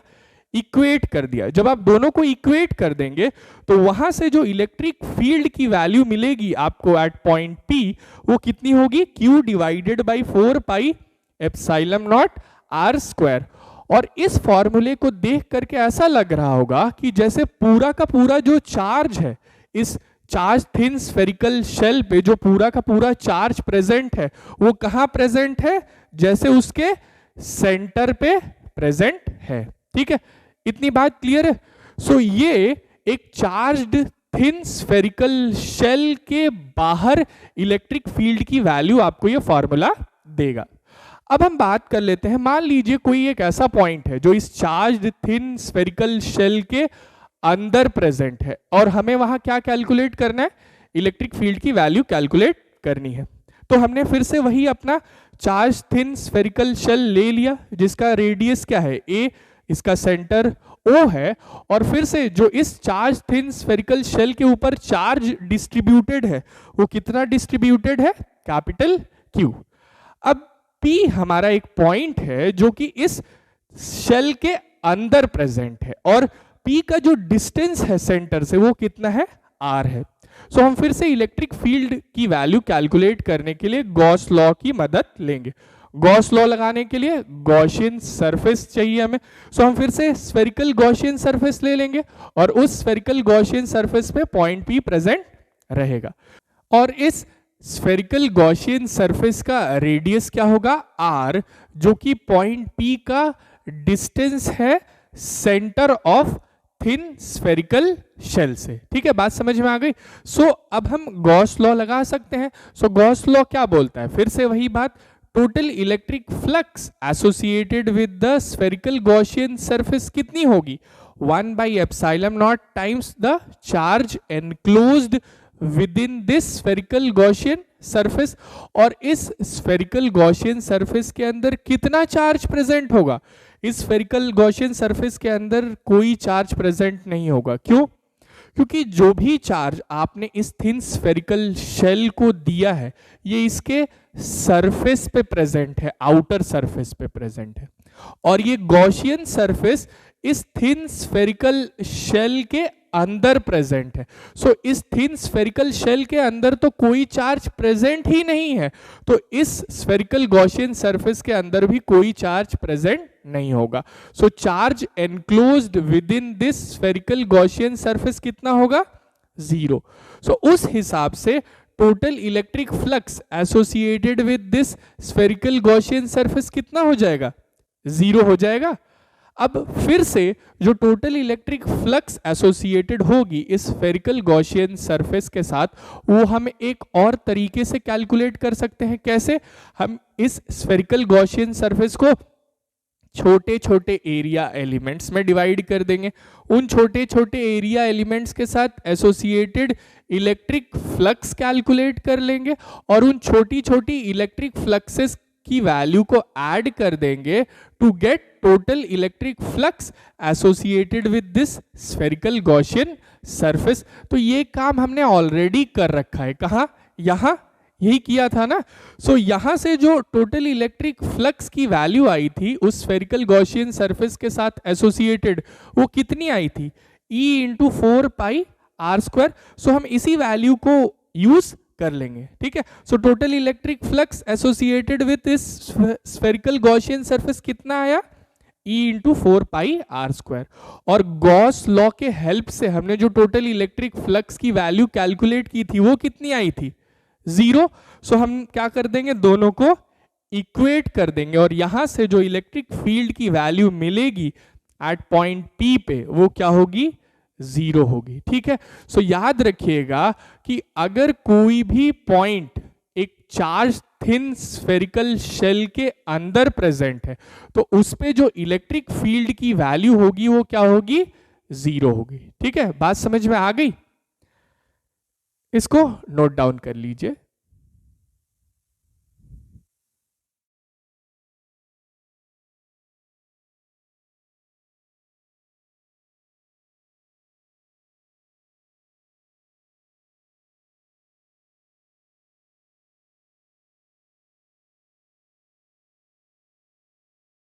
इक्वेट कर दिया। जब आप दोनों को इक्वेट कर देंगे तो वहां से जो इलेक्ट्रिक फील्ड की वैल्यू मिलेगी आपको एट पॉइंट P, वो कितनी होगी, Q divided by 4 pi epsilon not R square. और इस फॉर्मूले को देख करके ऐसा लग रहा होगा कि जैसे पूरा का पूरा जो चार्ज है, इस चार्ज थिन स्फेरिकल शेल पे जो पूरा का पूरा चार्ज प्रेजेंट है, वो कहां प्रेजेंट है, जैसे उसके सेंटर पे प्रेजेंट है। ठीक है, इतनी बात क्लियर है। सो ये एक चार्ज्ड थिन स्फेरिकल शेल के बाहर इलेक्ट्रिक फील्ड की वैल्यू आपको ये फॉर्मूला देगा। अब हम बात कर लेते हैं, मान लीजिए कोई एक ऐसा पॉइंट है जो इस चार्ज्ड थिन स्फेरिकल शेल के अंदर प्रेजेंट है और हमें वहां क्या कैलकुलेट करना है, इलेक्ट्रिक फील्ड की वैल्यू कैलकुलेट करनी है। तो हमने फिर से वही अपना चार्ज थिन स्फेरिकल शेल ले लिया जिसका रेडियस क्या है a, इसका सेंटर O है, और फिर से जो इस चार्ज थिन स्फेरिकल शेल के ऊपर चार्ज डिस्ट्रीब्यूटेड है वो कितना डिस्ट्रीब्यूटेड है, कैपिटल Q। अब P हमारा एक पॉइंट है जो कि इस शेल के अंदर प्रेजेंट है और P का जो डिस्टेंस है सेंटर से वो कितना है, R है। सो हम फिर से इलेक्ट्रिक फील्ड की वैल्यू कैलकुलेट करने के लिए गॉस लॉ की मदद लेंगे। गॉस लॉ लगाने के लिए गॉसियन सरफेस चाहिए हमें। सो हम फिर से स्फेरिकल गॉसियन सरफेस ले लेंगे और उस स्फेरिकल गॉसियन सरफेस पे पॉइंट P प्रेजेंट रहेगा और इस स्फेरिकल गॉसियन सरफेस का रेडियस क्या होगा, R, जो कि पॉइंट P का डिस्टेंस है centre of thin spherical shell से। ठीक है, बात समझ में आ गई। सो अब हम गॉस लॉ लगा सकते हैं। सो गॉस लॉ क्या बोलता है, फिर से वही बात, total electric flux associated with the spherical Gaussian surface कितनी होगी, 1 by epsilon not times the charge enclosed within this spherical Gaussian surface. और इस स्फेरिकल गॉसियन सरफेस के अंदर कितना चार्ज प्रेजेंट होगा, इस स्फेरिकल गॉसियन सरफेस के अंदर कोई चार्ज प्रेजेंट नहीं होगा। क्यों, क्योंकि जो भी चार्ज आपने इस थिन स्फेरिकल शेल को दिया है ये इसके सरफेस पे प्रेजेंट है, आउटर सरफेस पे प्रेजेंट है, और ये गॉसियन सरफेस इस थिन स्फेरिकल शेल के अंदर प्रेजेंट है। सो इस थिन स्फेरिकल शेल के अंदर तो कोई चार्ज प्रेजेंट ही नहीं है, तो इस स्फेरिकल गॉसियन सरफेस के अंदर भी कोई चार्ज प्रेजेंट नहीं होगा। So charge enclosed within this spherical Gaussian surface कितना होगा, 0। सो उस हिसाब से total electric flux associated with this spherical Gaussian surface कितना हो जाएगा, 0 हो जाएगा। अब फिर से जो टोटल इलेक्ट्रिक फ्लक्स एसोसिएटेड होगी इस स्फेरिकल गॉसियन सरफेस के साथ, वो हम एक और तरीके से कैलकुलेट कर सकते हैं। कैसे, हम इस स्फेरिकल गॉसियन सरफेस को छोटे छोटे एरिया एलिमेंट्स में डिवाइड कर देंगे, उन छोटे छोटे एरिया एलिमेंट्स के साथ एसोसिएटेड इलेक्ट्रिक फ्लक्स कैलकुलेट कर लेंगे और उन छोटी छोटी इलेक्ट्रिक फ्लक्सेस की वैल्यू को ऐड कर देंगे to get total electric flux associated with this spherical Gaussian surface. तो ये काम हमने ऑलरेडी कर रखा है, कहां, यहां, यही किया था ना। सो यहां से जो टोटल इलेक्ट्रिक फ्लक्स की वैल्यू आई थी उस स्फेरिकल गॉसियन सरफेस के साथ एसोसिएटेड, वो कितनी आई थी, E इंटू 4 पाई R स्क्वायर। सो हम इसी वैल्यू को यूज कर लेंगे। ठीक है, सो total electric flux associated with this spherical Gaussian surface कितना आया, E इंटू 4 पाई R स्क्वायर। और गॉस लॉ के हेल्प से हमने जो टोटल इलेक्ट्रिक फ्लक्स की वैल्यू कैलकुलेट की थी वो कितनी आई थी, 0। सो हम क्या कर देंगे, दोनों को इक्वेट कर देंगे और यहां से जो इलेक्ट्रिक फील्ड की वैल्यू मिलेगी एट पॉइंट P पे वो क्या होगी, 0 होगी। ठीक है, सो याद रखिएगा कि अगर कोई भी पॉइंट एक चार्ज थिन स्फेरिकल शेल के अंदर प्रेजेंट है तो उस पे जो इलेक्ट्रिक फील्ड की वैल्यू होगी वो क्या होगी, 0 होगी। ठीक है, बात समझ में आ गई, इसको नोट डाउन कर लीजिए।